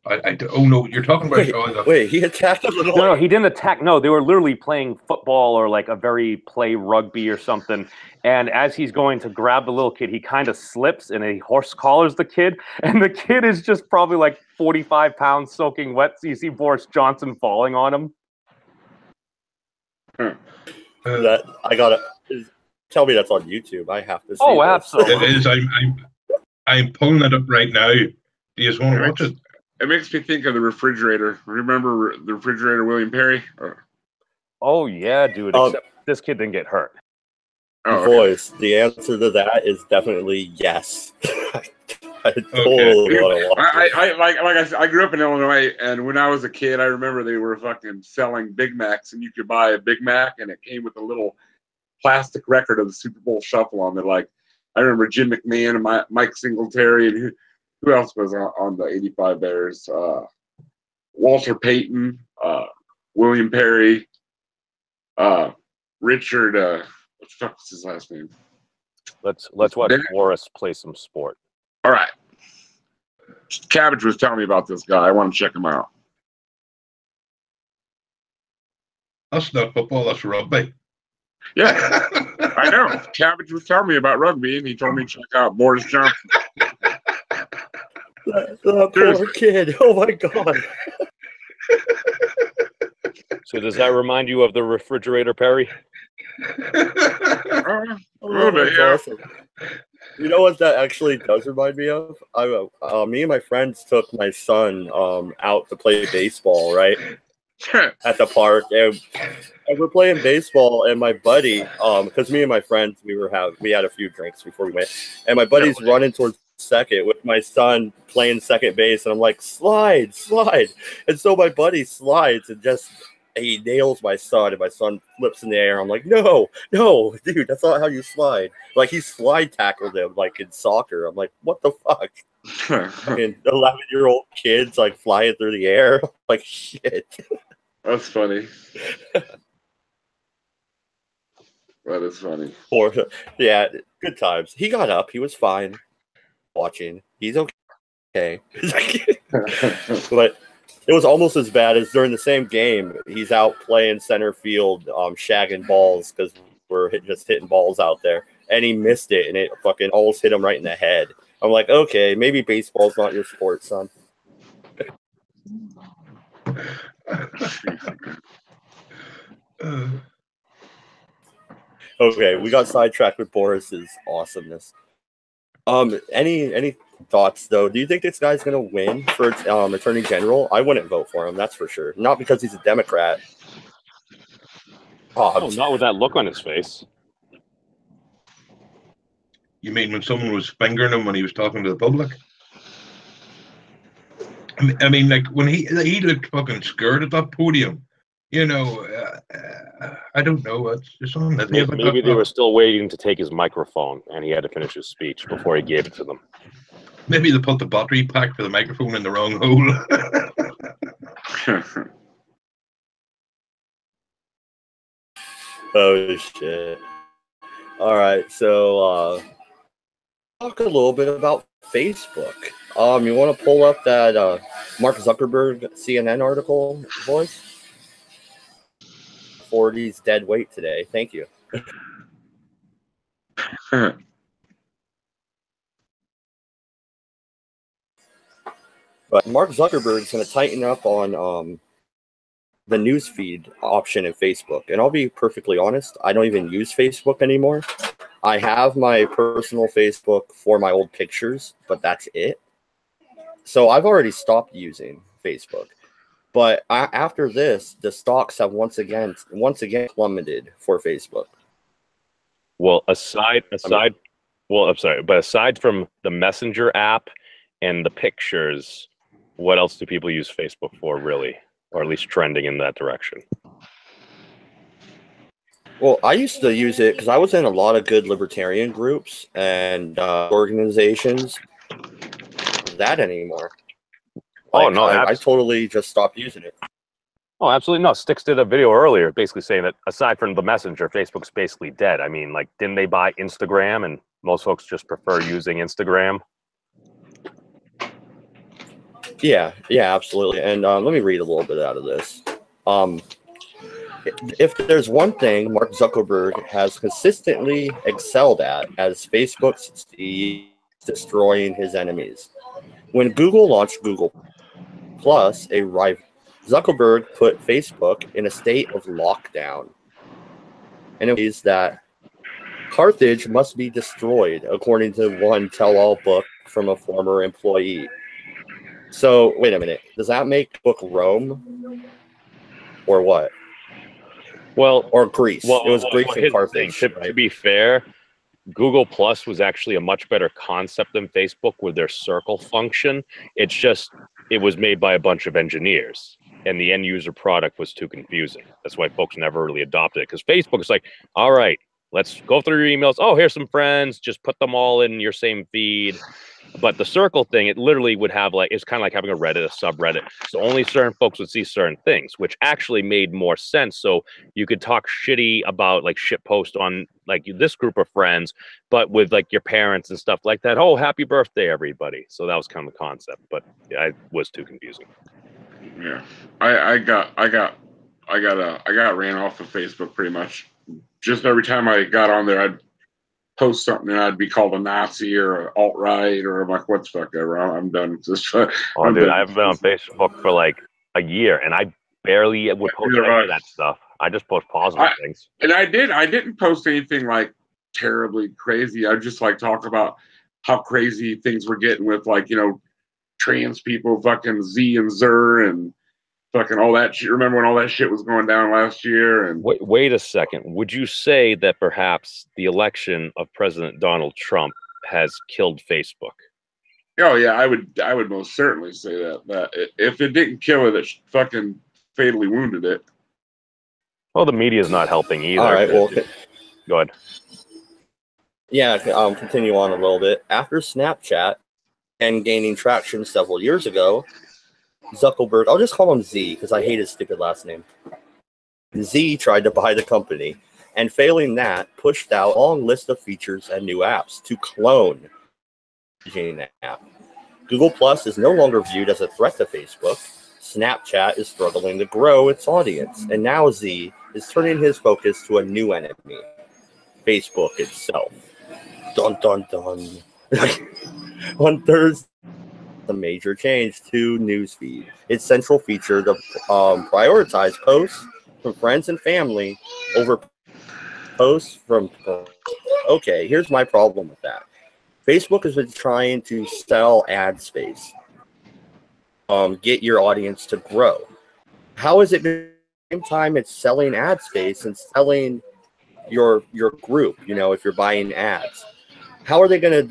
[SPEAKER 2] Oh no, you're talking about
[SPEAKER 1] wait, he attacked a little.
[SPEAKER 4] No, he didn't attack. No, they were literally playing football or a very play rugby or something. And as he's going to grab the little kid, he kind of slips and he horse collars the kid. And the kid is just probably 45 pounds soaking wet. So you see Boris Johnson falling on him.
[SPEAKER 1] Tell me that's on YouTube. I have to see.
[SPEAKER 4] Oh, absolutely.
[SPEAKER 2] It is. I'm pulling it up right now. Do you just want to watch it?
[SPEAKER 3] It makes me think of the refrigerator. Remember the refrigerator, William Perry?
[SPEAKER 4] Oh, yeah, dude. Except this kid didn't get hurt.
[SPEAKER 1] Oh, okay. Voice. The answer to that is definitely yes. I totally
[SPEAKER 3] Dude,
[SPEAKER 1] want to watch it.
[SPEAKER 3] like I said, I grew up in Illinois, and when I was a kid, I remember they were fucking selling Big Macs, and you could buy a Big Mac, and it came with a little plastic record of the Super Bowl Shuffle on it. Like, I remember Jim McMahon and Mike Singletary, and who else was on the '85 Bears? Walter Payton, William Perry, Richard. What the fuck was his last name?
[SPEAKER 4] Let's watch Boris play some sport.
[SPEAKER 3] All right. Cabbage was telling me about this guy. I want to check him out.
[SPEAKER 2] That's not football, that's rugby.
[SPEAKER 3] Yeah, I know. Cabbage was telling me about rugby, and he told me to check out Boris Johnson.
[SPEAKER 1] That poor kid. Oh, my God.
[SPEAKER 4] So does that remind you of the refrigerator, Perry?
[SPEAKER 3] A little bit, yeah.
[SPEAKER 1] Awesome. You know what that actually does remind me of? Me and my friends took my son out to play baseball, right? At the park, and we're playing baseball, and my buddy, because me and my friends, we had a few drinks before we went, and my buddy's running towards second with my son playing second base, and I'm like, slide, and so my buddy slides and just he nails my son, and my son flips in the air. I'm like, no, dude, that's not how you slide. Like, he slide tackled him like in soccer. I'm like, what the fuck? Fucking 11-year-old kids like flying through the air. Like, shit.
[SPEAKER 3] That's funny. That is funny.
[SPEAKER 1] Or yeah, good times. He got up. He was fine. Watching. He's okay. But it was almost as bad as during the same game. He's out playing center field, shagging balls because we're just hitting balls out there, and he missed it, and it fucking almost hit him right in the head. I'm like, okay, maybe baseball's not your sport, son. Okay, we got sidetracked with Boris's awesomeness. Any thoughts though? Do you think this guy's gonna win for attorney general? I wouldn't vote for him, that's for sure. Not because he's a Democrat.
[SPEAKER 4] Oh, not with that look on his face.
[SPEAKER 2] You mean when someone was fingering him when he was talking to the public? I mean, like when he looked fucking scared at that podium. You know, I don't know. It's on that.
[SPEAKER 4] Maybe they were still waiting to take his microphone, and he had to finish his speech before he gave it to them.
[SPEAKER 2] Maybe they put the battery pack for the microphone in the wrong hole.
[SPEAKER 1] Oh shit! All right, so talk a little bit about Facebook. You want to pull up that Mark Zuckerberg CNN article, boys? 40's dead weight today. Thank you. But Mark Zuckerberg's going to tighten up on the newsfeed option in Facebook. And I'll be perfectly honest, I don't even use Facebook anymore. I have my personal Facebook for my old pictures, but that's it. So I've already stopped using Facebook. But after this, the stocks have once again plummeted for Facebook.
[SPEAKER 4] Well, aside from the Messenger app and the pictures, what else do people use Facebook for, really, or at least trending in that direction?
[SPEAKER 1] Well, I used to use it because I was in a lot of good libertarian groups and organizations. That anymore. Like, I totally just stopped using it.
[SPEAKER 4] Oh, absolutely no. Styx did a video earlier basically saying that aside from the Messenger, Facebook's basically dead. I mean, like, didn't they buy Instagram, and most folks just prefer using Instagram?
[SPEAKER 1] Yeah, absolutely. And let me read a little bit out of this. If there's one thing Mark Zuckerberg has consistently excelled at, as Facebook's destroying his enemies. When Google launched Google Plus, a rival, Zuckerberg put Facebook in a state of lockdown. And it means that Carthage must be destroyed, according to one tell-all book from a former employee. So, wait a minute. Does that make book Rome? Or what?
[SPEAKER 4] Well,
[SPEAKER 1] or Greece. It was Greece and Carthage.
[SPEAKER 4] To be fair, Google Plus was actually a much better concept than Facebook with their circle function. It's just, it was made by a bunch of engineers, and the end user product was too confusing. That's why folks never really adopted it, because Facebook is like, all right, let's go through your emails. Oh, here's some friends. Just put them all in your same feed. But the circle thing, it literally would have like, it's kind of like having a Reddit, a subreddit. So only certain folks would see certain things, which actually made more sense. So you could talk shitty about like shit post on like this group of friends, but with like your parents and stuff like that. Oh, happy birthday, everybody. So that was kind of the concept, but yeah, it was too confusing.
[SPEAKER 3] Yeah, I got ran off of Facebook pretty much. Just every time I got on there, I'd post something and I'd be called a Nazi or an alt-right, or I'm like, what the fuck ever. I'm done with this.
[SPEAKER 4] Oh, dude, I haven't been on Facebook for like a year, and I barely would post any of that stuff. I just post positive things.
[SPEAKER 3] And I didn't post anything like terribly crazy. I just like talk about how crazy things were getting with, like, you know, trans people, fucking Z and Zer and fucking all that shit. Remember when all that shit was going down last year? And
[SPEAKER 4] wait a second. Would you say that perhaps the election of President Donald Trump has killed Facebook?
[SPEAKER 3] Oh yeah, I would most certainly say that. That if it didn't kill it, it fucking fatally wounded it.
[SPEAKER 4] Well, the media is not helping either.
[SPEAKER 1] All right, well,
[SPEAKER 4] go ahead.
[SPEAKER 1] Yeah, continue on a little bit. After Snapchat and gaining traction several years ago, Zuckerberg, I'll just call him Z because I hate his stupid last name. Z tried to buy the company, and failing that, pushed out a long list of features and new apps to clone the app. Google Plus is no longer viewed as a threat to Facebook. Snapchat is struggling to grow its audience, and now Z is turning his focus to a new enemy, Facebook itself. Dun dun dun. On Thursday, a major change to Newsfeed. Its central feature to prioritize posts from friends and family over posts from. Okay, here's my problem with that. Facebook has been trying to sell ad space, get your audience to grow. How is it at the same time it's selling ad space and selling your group? You know, if you're buying ads, how are they going to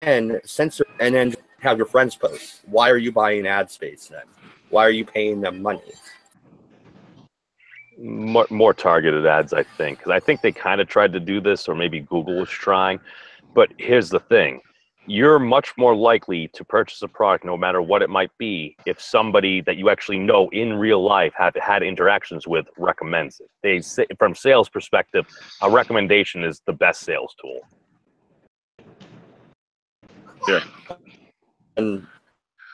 [SPEAKER 1] then censor and then have your friends post? Why are you buying ad space then? Why are you paying them money?
[SPEAKER 4] More targeted ads, I think, because I think they kind of tried to do this, or maybe Google was trying. But here's the thing. You're much more likely to purchase a product, no matter what it might be, if somebody that you actually know in real life have had interactions with recommends it. They say, from sales perspective, a recommendation is the best sales tool.
[SPEAKER 3] Yeah.
[SPEAKER 1] And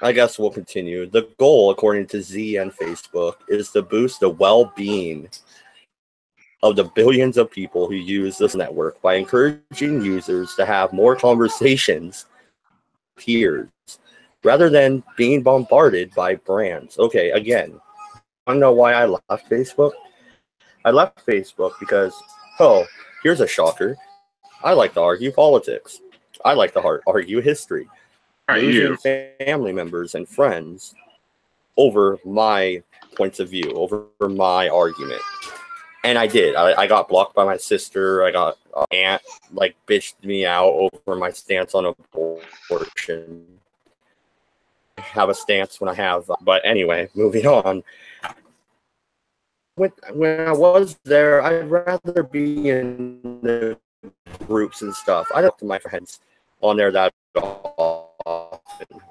[SPEAKER 1] I guess we'll continue. The goal, according to Z and Facebook, is to boost the well-being of the billions of people who use this network by encouraging users to have more conversations with peers rather than being bombarded by brands. Okay, again, I don't know why I left Facebook. I left Facebook because, oh, here's a shocker. I like to argue politics. I like to argue history. Losing family members and friends over my points of view, over my argument. And I did. I got blocked by my sister. I got aunt like bitched me out over my stance on abortion. I have a stance when I have. But anyway, moving on. When I was there, I'd rather be in the groups and stuff. I don't talk to my friends on there that often.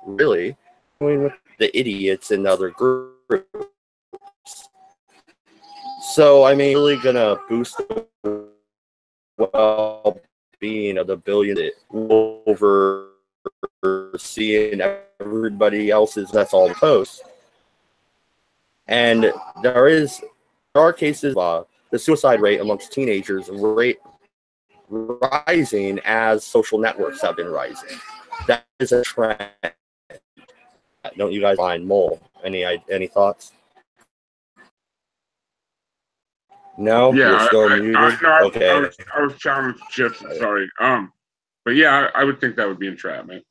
[SPEAKER 1] Really, I mean, with the idiots in other groups. So, I mean, really gonna boost the well-being of the billions over seeing everybody else's. That's all the posts. And there are cases of the suicide rate amongst teenagers rising as social networks have been rising. That is a trend. Don't you guys find Mole? Any thoughts? No,
[SPEAKER 3] yeah,
[SPEAKER 1] you're still muted. Okay,
[SPEAKER 3] I was chatting with Chips. Sorry. But yeah, I would think that would be entrapment.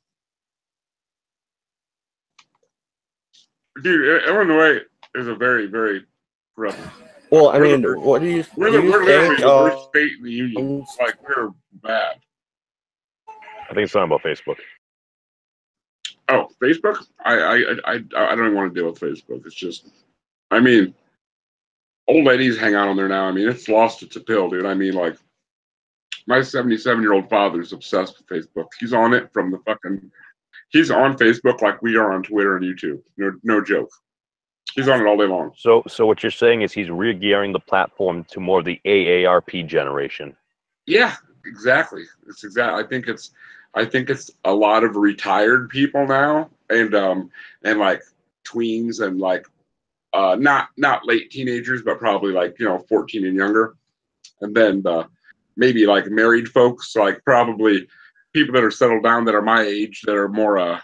[SPEAKER 3] Dude, Illinois is a very, very rough
[SPEAKER 1] Well, I mean, what do you
[SPEAKER 3] we're
[SPEAKER 1] think?
[SPEAKER 3] literally the worst state in the union. Like, we're bad.
[SPEAKER 4] I think it's something about Facebook.
[SPEAKER 3] Oh, Facebook? I don't even want to deal with Facebook. It's just, I mean, old ladies hang out on there now. I mean, it's lost its appeal, dude. I mean, like, my 77-year-old father's obsessed with Facebook. He's on it from the fucking. He's on Facebook like we are on Twitter and YouTube. No joke. He's on it all day long.
[SPEAKER 4] So what you're saying is he's re-gearing the platform to more of the AARP generation.
[SPEAKER 3] Yeah, exactly. It's exactly. I think it's a lot of retired people now, and like tweens and like not late teenagers, but probably like 14 and younger, and then maybe like married folks, like probably people that are settled down that are my age that are more I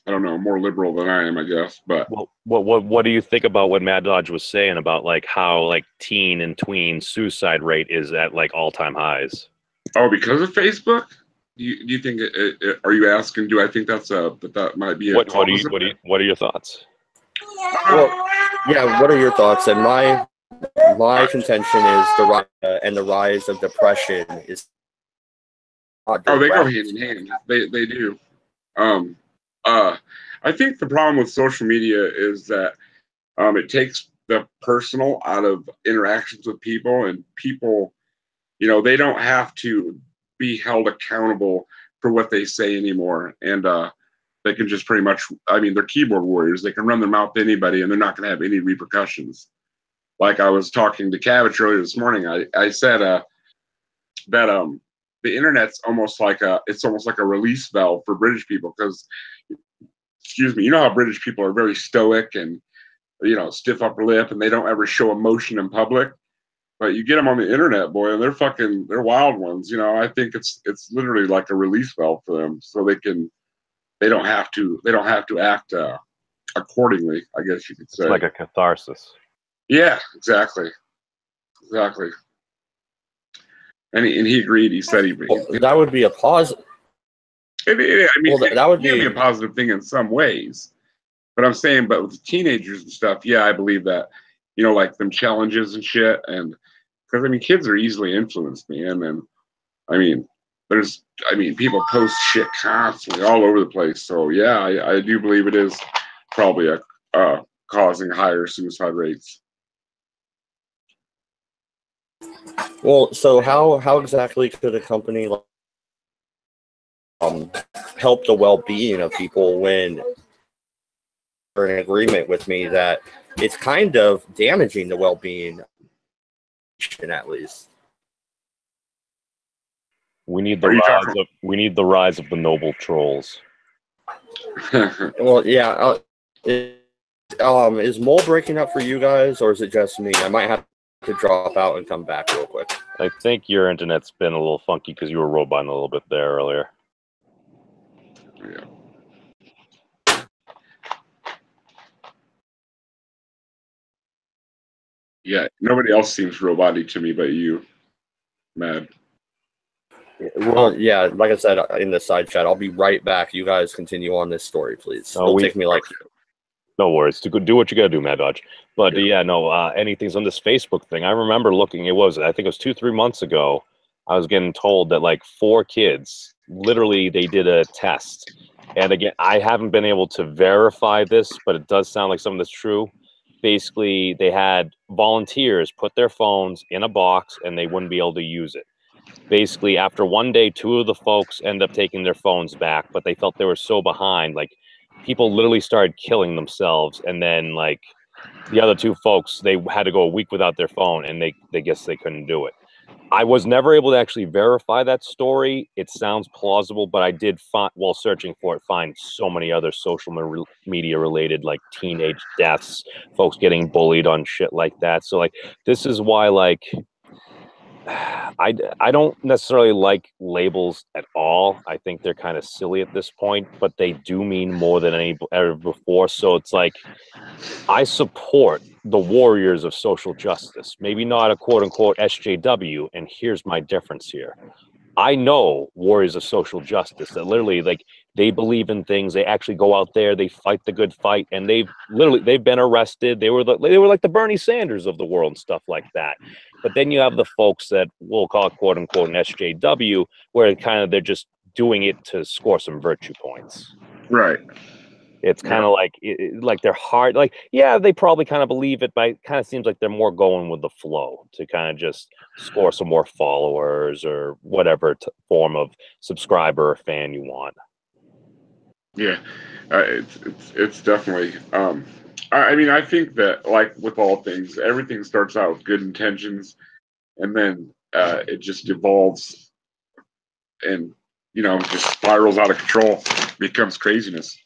[SPEAKER 3] don't know, more liberal than I am, I guess. But
[SPEAKER 4] what do you think about what Mad Dodge was saying about like how like teen and tween suicide rate is at like all-time highs?
[SPEAKER 3] Oh, because of Facebook? Do you think? Are you asking? Do I think that might be a
[SPEAKER 4] what are your thoughts?
[SPEAKER 1] Well, yeah. What are your thoughts? And my contention is the rise of depression is.
[SPEAKER 3] Oh, they go hand in hand. They do. I think the problem with social media is that it takes the personal out of interactions with people, and people, they don't have to be held accountable for what they say anymore, and they can just pretty much, I mean, they're keyboard warriors. They can run their mouth to anybody, and they're not going to have any repercussions. Like I was talking to Cabbage earlier this morning, I said that the internet's almost like a release valve for British people, because, excuse me, you know how British people are very stoic and stiff upper lip, and they don't ever show emotion in public. But you get them on the internet, boy, and they're wild ones. I think it's literally like a release valve for them, so they don't have to act accordingly, I guess you could say.
[SPEAKER 4] It's like a catharsis.
[SPEAKER 3] Yeah, exactly. And he agreed. He said
[SPEAKER 1] that would be a positive.
[SPEAKER 3] I mean,
[SPEAKER 1] well, that would
[SPEAKER 3] be a positive thing in some ways. But I'm saying, but with teenagers and stuff, yeah, I believe that, like them challenges and shit, and because I mean, kids are easily influenced, man, and I mean, people post shit constantly all over the place. So yeah, I do believe it is probably causing higher suicide rates.
[SPEAKER 1] Well, so how exactly could a company help the well-being of people when they're in agreement with me that it's kind of damaging the well-being, at least?
[SPEAKER 4] We need the rise of the noble trolls.
[SPEAKER 1] Well, yeah. Is Mole breaking up for you guys, or is it just me? I might have to drop out and come back real quick.
[SPEAKER 4] I think your internet's been a little funky because you were roboting a little bit there earlier.
[SPEAKER 3] Yeah, nobody else seems robotic to me but you, Mad.
[SPEAKER 1] Well, yeah, like I said in the side chat, I'll be right back. You guys continue on this story, please. It'll take me like...
[SPEAKER 4] No worries. Do what you gotta do, Mad Dodge. But anything's on this Facebook thing. I remember looking, I think it was 2-3 months ago, I was getting told that like 4 kids, literally they did a test. And again, I haven't been able to verify this, but it does sound like some of this true. Basically, they had volunteers put their phones in a box and they wouldn't be able to use it. Basically, after one day, 2 of the folks end up taking their phones back, but they felt they were so behind, like people literally started killing themselves. And then like the other 2 folks, they had to go a week without their phone, and they guess they couldn't do it. I was never able to actually verify that story. It sounds plausible, but I did find, while searching for it, find so many other social media related, like teenage deaths, folks getting bullied on shit like that. So like, this is why, like, I don't necessarily like labels at all. I think they're kind of silly at this point, but they do mean more than any ever before. So it's like, I support the warriors of social justice, maybe not a quote unquote SJW. And here's my difference here. I know warriors of social justice that literally, like, They believe in things. They actually go out there. They fight the good fight, and they've been arrested. They were like the Bernie Sanders of the world and stuff like that. But then you have the folks that we'll call quote unquote an SJW, where they're just doing it to score some virtue points.
[SPEAKER 3] Right.
[SPEAKER 4] It's kind of like they're hard. Like, yeah, they probably kind of believe it, but it kind of seems like they're more going with the flow to kind of just score some more followers or whatever form of subscriber or fan you want.
[SPEAKER 3] Yeah, it's definitely. I mean, I think that like with all things, everything starts out with good intentions, and then it just evolves, and just spirals out of control, becomes craziness.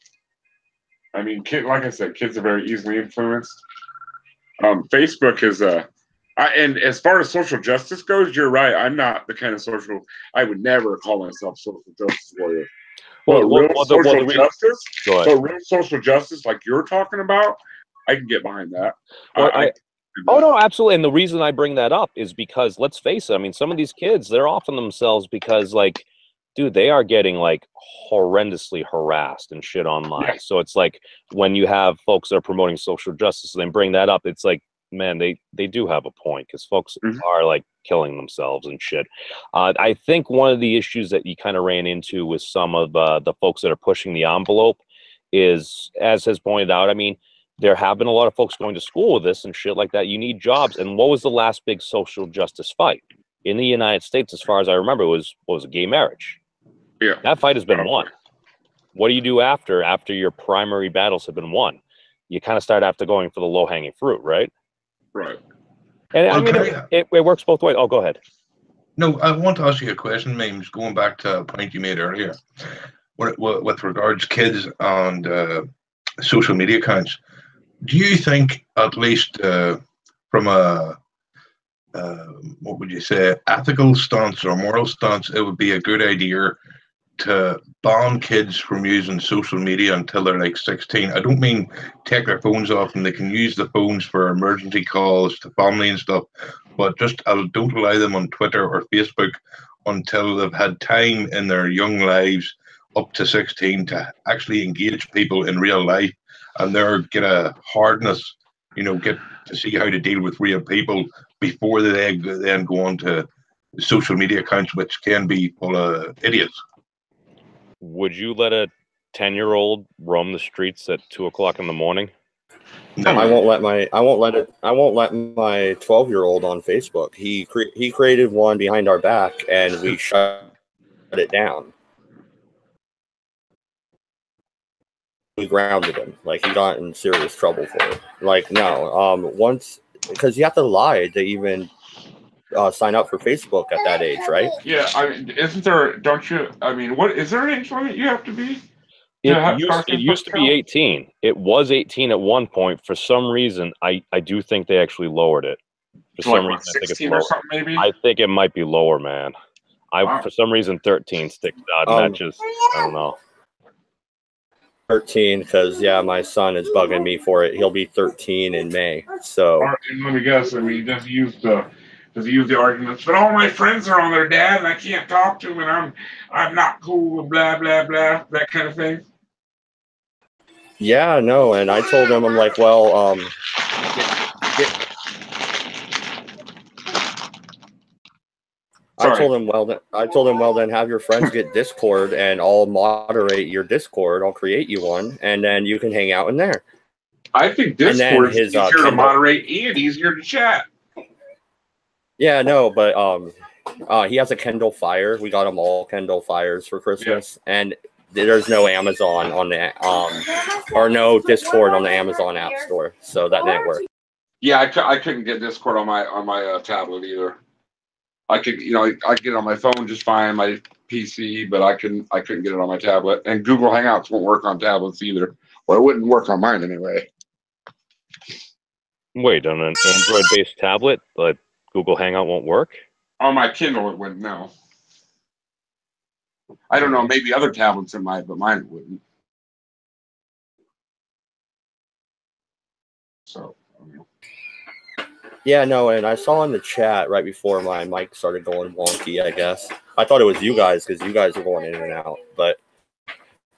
[SPEAKER 3] I mean, like I said, kids are very easily influenced. Facebook is and as far as social justice goes, you're right. I'm not the kind of I would never call myself social justice warrior. But real social justice, like you're talking about, I can get behind that.
[SPEAKER 4] Well, oh no, absolutely. And the reason I bring that up is because let's face it. I mean, some of these kids, they're offing themselves because, like, dude, they are getting like horrendously harassed and shit online. Yeah. So it's like when you have folks that are promoting social justice and then bring that up, it's like, man, they do have a point because folks are like killing themselves and shit. I think one of the issues that you kind of ran into with some of the folks that are pushing the envelope is, as has pointed out, I mean, there have been a lot of folks going to school with this and shit like that. You need jobs. And what was the last big social justice fight in the United States? As far as I remember, was gay marriage.
[SPEAKER 3] Yeah,
[SPEAKER 4] that fight has been won. What do you do after your primary battles have been won? You kind of start after going for the low hanging fruit, right?
[SPEAKER 3] Right.
[SPEAKER 4] And I mean, it works both ways. Oh, go ahead.
[SPEAKER 2] No, I want to ask you a question, Mims, going back to a point you made earlier with regards kids and social media accounts. Do you think, at least from a what would you say, ethical stance or moral stance, it would be a good idea to ban kids from using social media until they're like 16? I don't mean take their phones off and they can use the phones for emergency calls to family and stuff, but just don't allow them on Twitter or Facebook until they've had time in their young lives up to 16 to actually engage people in real life and get a hardness, get to see how to deal with real people before they then go on to social media accounts, which can be full of idiots.
[SPEAKER 4] Would you let a 10-year-old roam the streets at 2 o'clock in the morning?
[SPEAKER 2] No,
[SPEAKER 1] I won't let my 12-year-old on Facebook. He created one behind our back, and we shut it down. We grounded him. Like, he got in serious trouble for it. Like, no, once, because you have to lie to even sign up for Facebook at that age, right?
[SPEAKER 3] Yeah, I mean, isn't there? Don't you? I mean, what is there an age limit you have to be?
[SPEAKER 4] It used to be 18. It was 18 at one point. For some reason, I do think they actually lowered it. For some reason, I think it's lower.
[SPEAKER 3] Or something, maybe?
[SPEAKER 4] I think it might be lower, man.
[SPEAKER 3] Wow.
[SPEAKER 4] For some reason 13 sticks out, and that just, I don't know.
[SPEAKER 1] 13, because my son is bugging me for it. He'll be 13 in May. So
[SPEAKER 3] let me guess. I mean, does he use the arguments? But all my friends are on their dad, and I can't talk to him, and I'm not cool, and blah blah blah, that kind of thing.
[SPEAKER 1] Yeah, no, and I told him, I'm like, well, I told him, well, then have your friends get Discord, and I'll moderate your Discord. I'll create you one, and then you can hang out in there.
[SPEAKER 3] I think Discord is easier to moderate and easier to chat.
[SPEAKER 1] Yeah, no, but he has a Kindle Fire. We got him all Kindle Fires for Christmas, and there's no Amazon on the or no Discord on the Amazon App Store, so that didn't work.
[SPEAKER 3] Yeah, I couldn't get Discord on my tablet either. I could I get it on my phone just fine, my PC, but I couldn't get it on my tablet. And Google Hangouts won't work on tablets either. Well, it wouldn't work on mine anyway.
[SPEAKER 4] Wait, on an Android-based tablet, but Google Hangout won't work?
[SPEAKER 3] On my Kindle, it wouldn't. No. I don't know. Maybe other tablets it might, but mine wouldn't. So.
[SPEAKER 1] Yeah, no, and I saw in the chat right before my mic started going wonky, I guess. I thought it was you guys because you guys are going in and out. But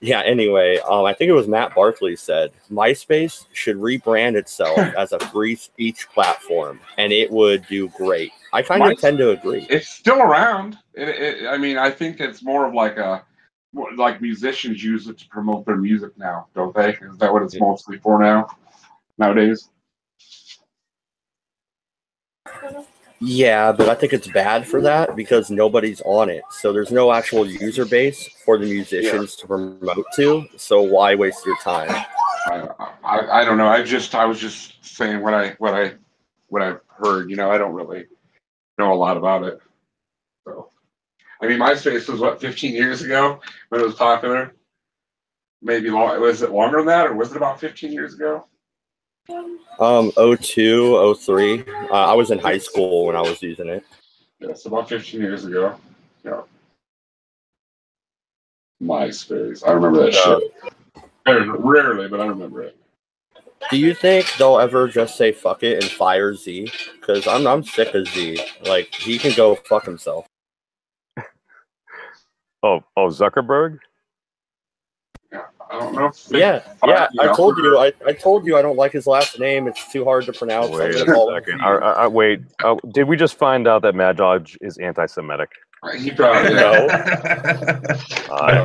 [SPEAKER 1] Yeah, anyway, I think it was Matt Barkley said MySpace should rebrand itself as a free speech platform, and it would do great. I kind of tend to agree.
[SPEAKER 3] It's still around. I mean, I think it's more of like musicians use it to promote their music now, don't they? Is that what it's mostly for nowadays?
[SPEAKER 1] Yeah, but I think it's bad for that because nobody's on it. So there's no actual user base for the musicians to promote to. So why waste your time?
[SPEAKER 3] I don't know. I was just saying what I've heard. You know, I don't really know a lot about it. So, I mean, MySpace was what 15 years ago when it was popular. Maybe was it longer than that, or was it about 15 years ago?
[SPEAKER 1] 02, 03. I was in high school when I was using it.
[SPEAKER 3] Yeah, it's about 15 years ago. Yeah. MySpace. I remember that shit. Rarely, but I remember it.
[SPEAKER 1] Do you think they'll ever just say fuck it and fire Z? Because I'm sick of Z. Like, he can go fuck himself.
[SPEAKER 4] Oh, Zuckerberg?
[SPEAKER 3] I don't know.
[SPEAKER 1] Yeah. I told you. I told you I don't like his last name. It's too hard to pronounce.
[SPEAKER 4] Wait a second. Wait. Did we just find out that Mad Dodge is anti-Semitic?
[SPEAKER 3] He probably
[SPEAKER 1] no.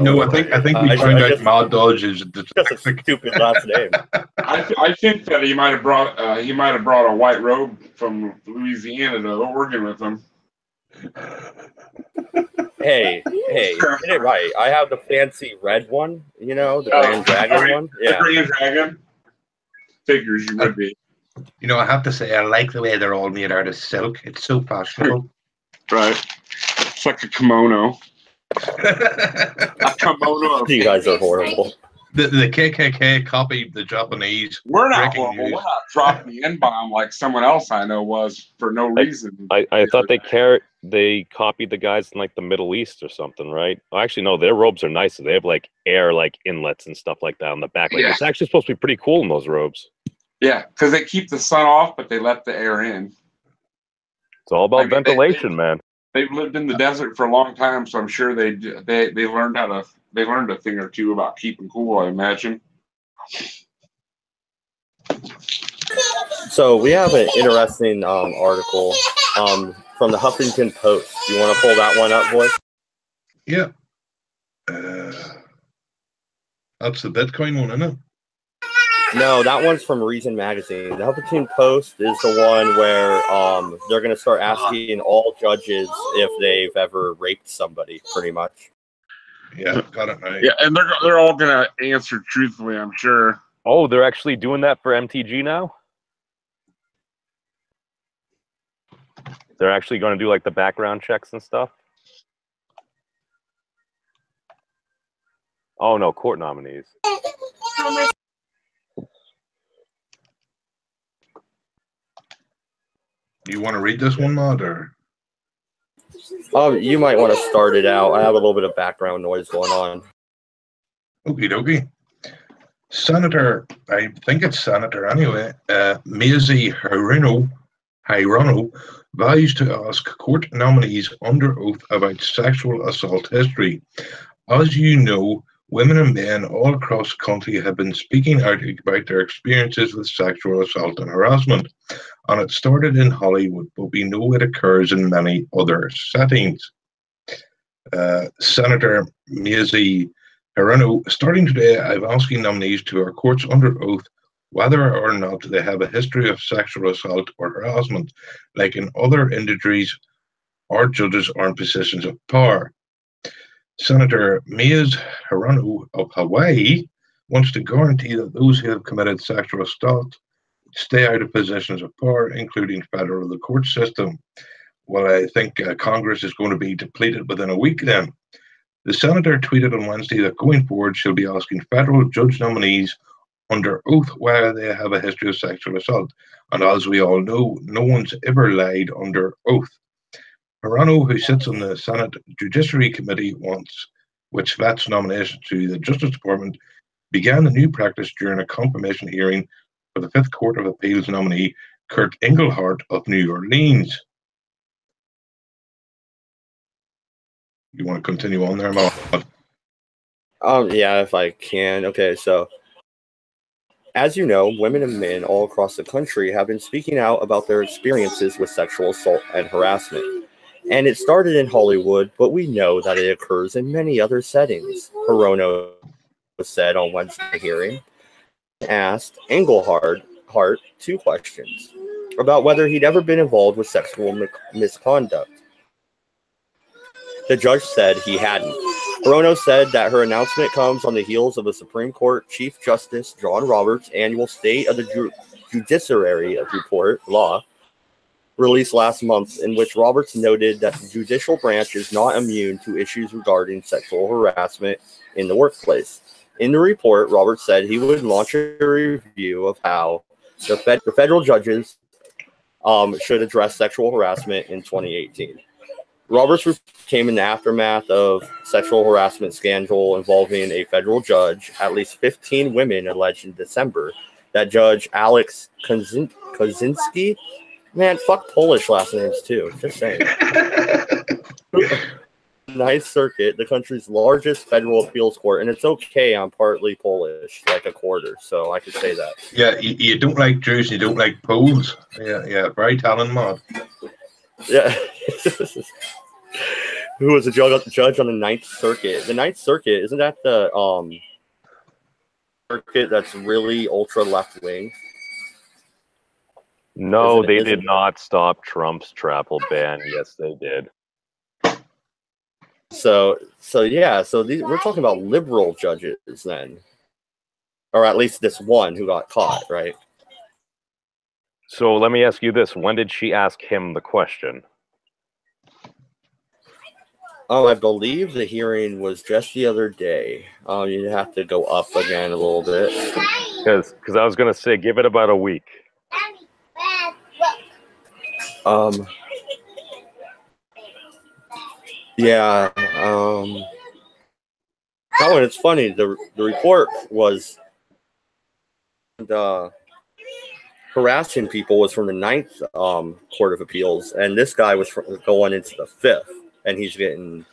[SPEAKER 2] No, I think we found out Mad Dodge is
[SPEAKER 1] just a stupid last name.
[SPEAKER 3] I think that he might have brought a white robe from Louisiana to Oregon with him.
[SPEAKER 1] Hey, get it right. I have the fancy red one, you know, the Grand Dragon one. Yeah.
[SPEAKER 3] The Grand Dragon. Figures you would be.
[SPEAKER 2] You know, I have to say, I like the way they're all made out of silk. It's so fashionable.
[SPEAKER 3] Right. It's like a kimono. A kimono.
[SPEAKER 1] You guys are horrible.
[SPEAKER 2] The KKK copied the Japanese.
[SPEAKER 3] We're not horrible. We're not dropping the N-bomb like someone else I know was for no reason.
[SPEAKER 4] I thought they copied the guys in like the Middle East or something, right? Well, actually, no, their robes are nice. They have like air like inlets and stuff like that on the back. Like, it's actually supposed to be pretty cool in those robes.
[SPEAKER 3] Yeah, because they keep the sun off, but they let the air in.
[SPEAKER 4] It's all about ventilation, man.
[SPEAKER 3] They've lived in the desert for a long time, so I'm sure they learned a thing or two about keeping cool, I imagine.
[SPEAKER 1] So we have an interesting article from the Huffington Post. Do you want to pull that one up, boy?
[SPEAKER 2] Yeah. That's the Bitcoin one, isn't it?
[SPEAKER 1] No, that one's from Reason Magazine. The Huffington Post is the one where they're going to start asking all judges if they've ever raped somebody, pretty much.
[SPEAKER 2] Yeah, got it right.
[SPEAKER 3] Yeah, and they're all going to answer truthfully, I'm sure.
[SPEAKER 4] Oh, they're actually doing that for MTG now? They're actually going to do like the background checks and stuff? Oh, no, court nominees.
[SPEAKER 2] Do you want to read this one, Maud, or?
[SPEAKER 1] You might want to start it out. I have a little bit of background noise going on.
[SPEAKER 2] Okie dokie. Senator, I think it's Senator anyway, Mazie Hirono vows to ask court nominees under oath about sexual assault history. As you know, women and men all across the country have been speaking out about their experiences with sexual assault and harassment. And it started in Hollywood, but we know it occurs in many other settings. Senator Mazie Hirono, starting today, I'm asking nominees to our courts under oath whether or not they have a history of sexual assault or harassment, like in other industries or judges are in positions of power. Senator Mazie Hirono of Hawaii wants to guarantee that those who have committed sexual assault stay out of positions of power, including the court system. Well, I think Congress is going to be depleted within a week then. The senator tweeted on Wednesday that going forward, she'll be asking federal judge nominees under oath whether they have a history of sexual assault. And as we all know, no one's ever lied under oath. Hirono, who sits on the Senate Judiciary Committee which vets nominations to the Justice Department, began the new practice during a confirmation hearing for the Fifth Court of Appeals nominee, Kurt Engelhardt of New Orleans. You want to continue on there, Maud?
[SPEAKER 1] Yeah, if I can. Okay, so as you know, women and men all across the country have been speaking out about their experiences with sexual assault and harassment. And it started in Hollywood, but we know that it occurs in many other settings, Hirono said on Wednesday hearing. Asked Engelhard Hart 2 questions about whether he'd ever been involved with sexual misconduct. The judge said he hadn't. Hirono said that her announcement comes on the heels of the Supreme Court Chief Justice John Roberts' annual State of the Judiciary Report law released last month, in which Roberts noted that the judicial branch is not immune to issues regarding sexual harassment in the workplace. In the report, Roberts said he would launch a review of how the federal judges should address sexual harassment in 2018. Roberts came in the aftermath of sexual harassment scandal involving a federal judge. At least 15 women alleged in December that Judge Alex Kozinski, man, fuck Polish last names too, just saying. Ninth Circuit, the country's largest federal appeals court, and it's okay, I'm partly Polish, like a quarter, so I could say that.
[SPEAKER 2] Yeah, you don't like Jews, you don't like Poles. Yeah, very talented mod.
[SPEAKER 1] Yeah. Who was a judge on the Ninth Circuit? The Ninth Circuit, isn't that the circuit that's really ultra left wing?
[SPEAKER 4] No, they did not stop Trump's travel ban. Yes, they did.
[SPEAKER 1] So we're talking about liberal judges then, or at least this one who got caught, right?
[SPEAKER 4] So let me ask you this: when did she ask him the question?
[SPEAKER 1] I believe the hearing was just the other day. You'd have to go up again a little bit.
[SPEAKER 4] Because I was going to say, give it about a week.
[SPEAKER 1] Yeah. Oh, and it's funny. The report was harassing people was from the Ninth Court of Appeals, and this guy was going into the Fifth, and he's getting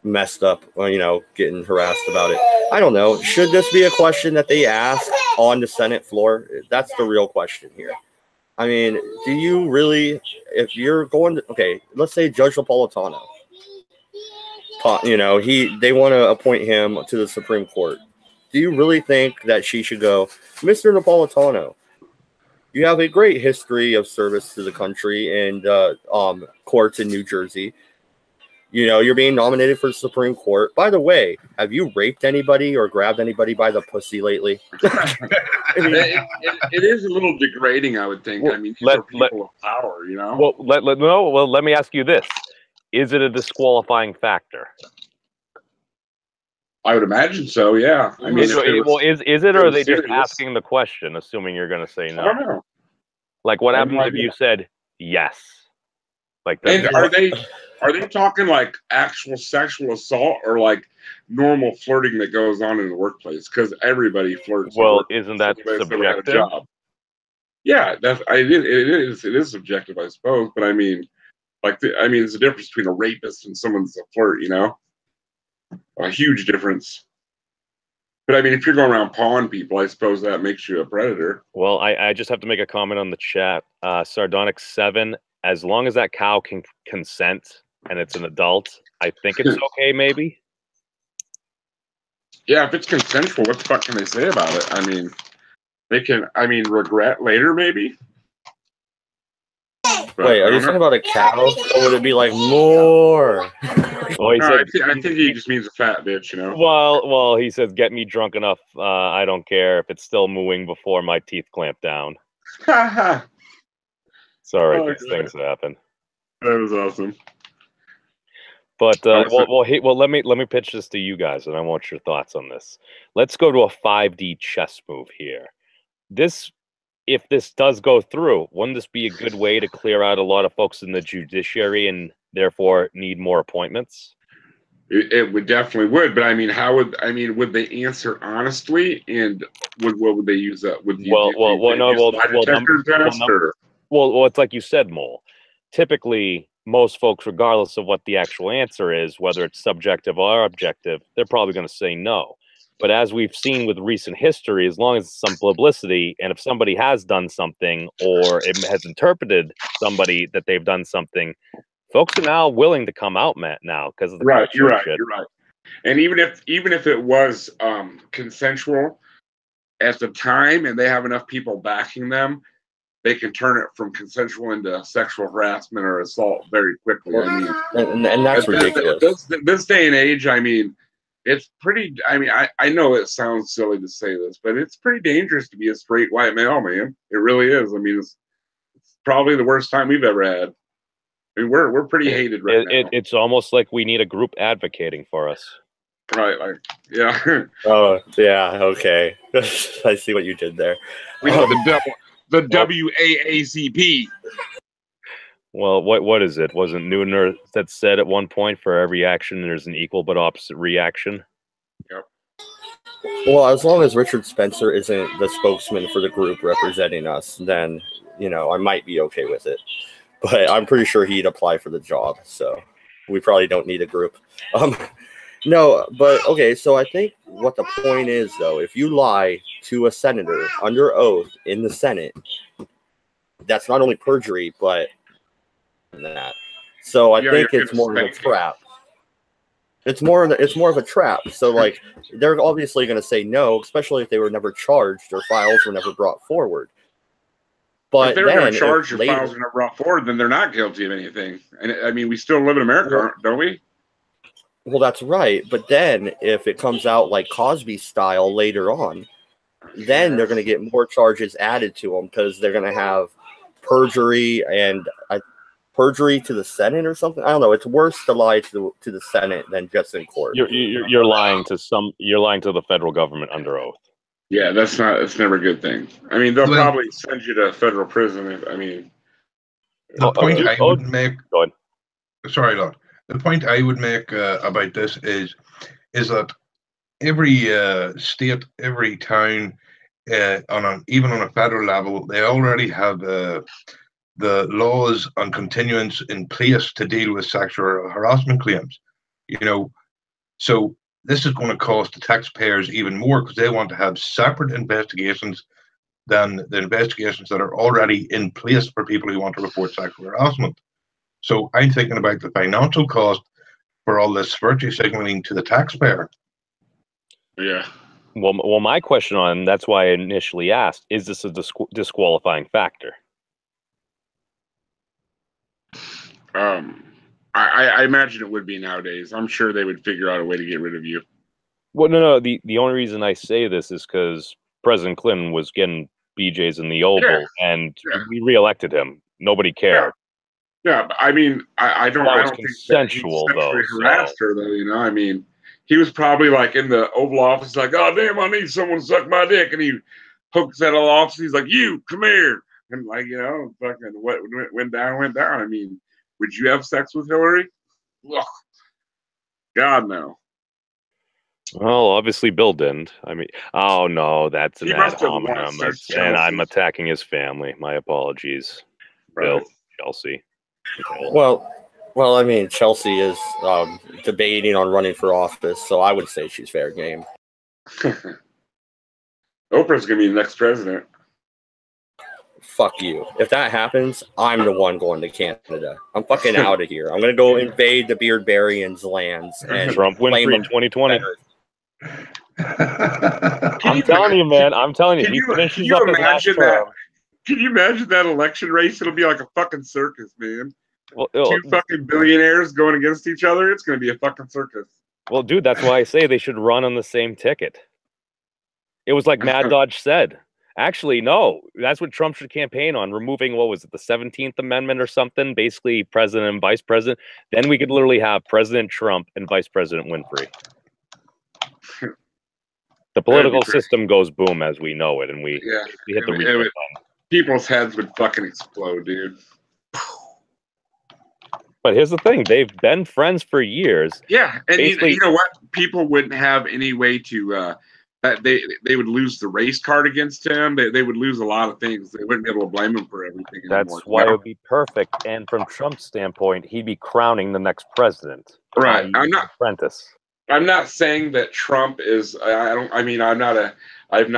[SPEAKER 1] messed up, getting harassed about it. I don't know. Should this be a question that they ask on the Senate floor? That's the real question here. I mean, do you really, if you're going to, okay, let's say Judge Napolitano, they want to appoint him to the Supreme Court. Do you really think that she should go, Mr. Napolitano, you have a great history of service to the country and courts in New Jersey. You're being nominated for the Supreme Court. By the way, have you raped anybody or grabbed anybody by the pussy lately?
[SPEAKER 3] It is a little degrading, I would think.
[SPEAKER 4] Well,
[SPEAKER 3] I mean, these are people of power,
[SPEAKER 4] Well, let me ask you this. Is it a disqualifying factor?
[SPEAKER 3] I would imagine so, yeah. I mean,
[SPEAKER 4] is it, or are they just asking the question, assuming you're going to say no?
[SPEAKER 3] I don't know.
[SPEAKER 4] Like, what happens if you said yes? Like,
[SPEAKER 3] and are they talking like actual sexual assault or like normal flirting that goes on in the workplace? Because everybody flirts.
[SPEAKER 4] Well, isn't that subjective?
[SPEAKER 3] Yeah, it is subjective, I suppose. But I mean, there's a difference between a rapist and someone that's a flirt. A huge difference. But I mean, if you're going around pawing people, I suppose that makes you a predator.
[SPEAKER 4] Well, I just have to make a comment on the chat. Sardonic 7. As long as that cow can consent and it's an adult, I think it's okay, maybe.
[SPEAKER 3] Yeah, if it's consensual, what the fuck can they say about it? I mean, they can, regret later, maybe.
[SPEAKER 1] But wait, are you talking about a cow? Or would it be like more?
[SPEAKER 4] Well,
[SPEAKER 3] I think he just means a fat bitch,
[SPEAKER 4] Well, he says, get me drunk enough. I don't care if it's still mooing before my teeth clamp down. Sorry, these things happen.
[SPEAKER 3] That was awesome.
[SPEAKER 4] But let me pitch this to you guys, and I want your thoughts on this. Let's go to a 5D chess move here. If this does go through, wouldn't this be a good way to clear out a lot of folks in the judiciary and therefore need more appointments?
[SPEAKER 3] It would definitely would, but I mean, would they answer honestly, and what would they use that? Well, it's like you said, Mole.
[SPEAKER 4] Typically, most folks, regardless of what the actual answer is, whether it's subjective or objective, they're probably going to say no. But as we've seen with recent history, as long as it's some publicity, and if somebody has done something or it has interpreted somebody that they've done something, folks are now willing to come out, Matt, now because of the
[SPEAKER 3] Right, you're right,
[SPEAKER 4] shit.
[SPEAKER 3] you're right. And even if it was consensual at the time, and they have enough people backing them, they can turn it from consensual into sexual harassment or assault very quickly. I mean,
[SPEAKER 1] and that's ridiculous.
[SPEAKER 3] This day and age, I mean, it's pretty. I mean, I know it sounds silly to say this, but it's pretty dangerous to be a straight white male, man. It really is. I mean, it's probably the worst time we've ever had. I mean, we're pretty hated right now.
[SPEAKER 4] It's almost like we need a group advocating for us.
[SPEAKER 3] Right, like, yeah.
[SPEAKER 1] Oh, yeah, okay. I see what you did there.
[SPEAKER 3] We know the WAACP.
[SPEAKER 4] Well, what is it? Wasn't Newton that said at one point, for every action there's an equal but opposite reaction?
[SPEAKER 3] Yep.
[SPEAKER 1] Well, as long as Richard Spencer isn't the spokesman for the group representing us, then, you know, I might be okay with it. But I'm pretty sure he'd apply for the job, so we probably don't need a group. No, but okay, so I think what the point is, though, if you lie to a senator under oath in the Senate, that's not only perjury, but that. So I think it's more of a trap. It's more of a trap. So like they're obviously going to say no, especially if they were never charged or files were never brought forward. But
[SPEAKER 3] if they're never charged or files were never brought forward, then they're not guilty of anything. And I mean, we still live in America, don't we?
[SPEAKER 1] Well, that's right. But then if it comes out like Cosby style later on, then they're going to get more charges added to them because they're going to have perjury and perjury to the Senate or something. I don't know. It's worse to lie to the Senate than just in court.
[SPEAKER 4] You're lying to the federal government under oath.
[SPEAKER 3] Yeah, that's never a good thing. I mean, they'll probably send you to federal prison.
[SPEAKER 2] The point I would make.
[SPEAKER 4] Go ahead.
[SPEAKER 2] Sorry, Lord. The point I would make about this is that every state, every town, even on a federal level, they already have the laws on continuance in place to deal with sexual harassment claims. You know, so this is going to cost the taxpayers even more because they want to have separate investigations than the investigations that are already in place for people who want to report sexual harassment. So I'm thinking about the financial cost for all this virtue signaling to the taxpayer.
[SPEAKER 3] Yeah.
[SPEAKER 4] Well, my question on that's why I initially asked: is this a disqualifying factor?
[SPEAKER 3] I imagine it would be nowadays. I'm sure they would figure out a way to get rid of you.
[SPEAKER 4] Well, no. The only reason I say this is because President Clinton was getting BJs in the Oval, and we reelected him. Nobody cared.
[SPEAKER 3] Yeah, but I mean, I don't think
[SPEAKER 4] consensual
[SPEAKER 3] that he harassed her though. You know, I mean, he was probably like in the Oval Office, like, "Oh damn, I need someone to suck my dick," and he hooks that little office. He's like, "You come here," and like, you know, fucking what went down. I mean, would you have sex with Hillary? Ugh. God no.
[SPEAKER 4] Well, obviously Bill didn't. I mean, oh no, that's an ad hominem, and I'm attacking his family. My apologies, Bill, Chelsea.
[SPEAKER 1] Well, I mean, Chelsea is debating on running for office, so I would say she's fair game.
[SPEAKER 3] Oprah's gonna be the next president.
[SPEAKER 1] Fuck you. If that happens, I'm the one going to Canada. I'm fucking out of here. I'm gonna go invade the Beardbarians' lands and
[SPEAKER 4] Trump win free 2020. I'm telling you, man. I'm telling you.
[SPEAKER 3] Can you imagine that? Can you imagine that election race? It'll be like a fucking circus, man.
[SPEAKER 4] Well,
[SPEAKER 3] two fucking billionaires going against each other. It's going to be a fucking circus.
[SPEAKER 4] Well, dude, that's why I say they should run on the same ticket. It was like Mad Dodge said. Actually, no. That's what Trump should campaign on, removing, what was it, the 17th Amendment or something? Basically, president and vice president. Then we could literally have President Trump and Vice President Winfrey. The political system goes boom as we know it, and we hit the reset button.
[SPEAKER 3] People's heads would fucking explode, dude.
[SPEAKER 4] But here's the thing. They've been friends for years.
[SPEAKER 3] Yeah, and you know what? People wouldn't have any way to that they would lose the race card against him. They would lose a lot of things. They wouldn't be able to blame him for everything anymore.
[SPEAKER 4] That's why it would be perfect. And from Trump's standpoint, he'd be crowning the next president.
[SPEAKER 3] Right.
[SPEAKER 4] Apprentice.
[SPEAKER 3] I'm not saying that Trump is. I'm not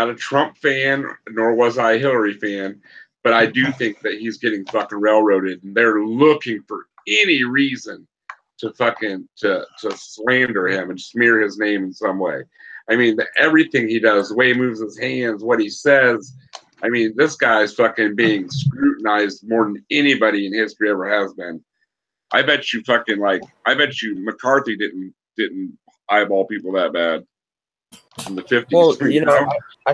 [SPEAKER 3] a Trump fan, nor was I a Hillary fan. But I do think that he's getting fucking railroaded, and they're looking for any reason to slander him and smear his name in some way. I mean, everything he does, the way he moves his hands, what he says. I mean, this guy's fucking being scrutinized more than anybody in history ever has been. I bet you McCarthy didn't eyeball people that bad in the 50s.
[SPEAKER 1] Well, I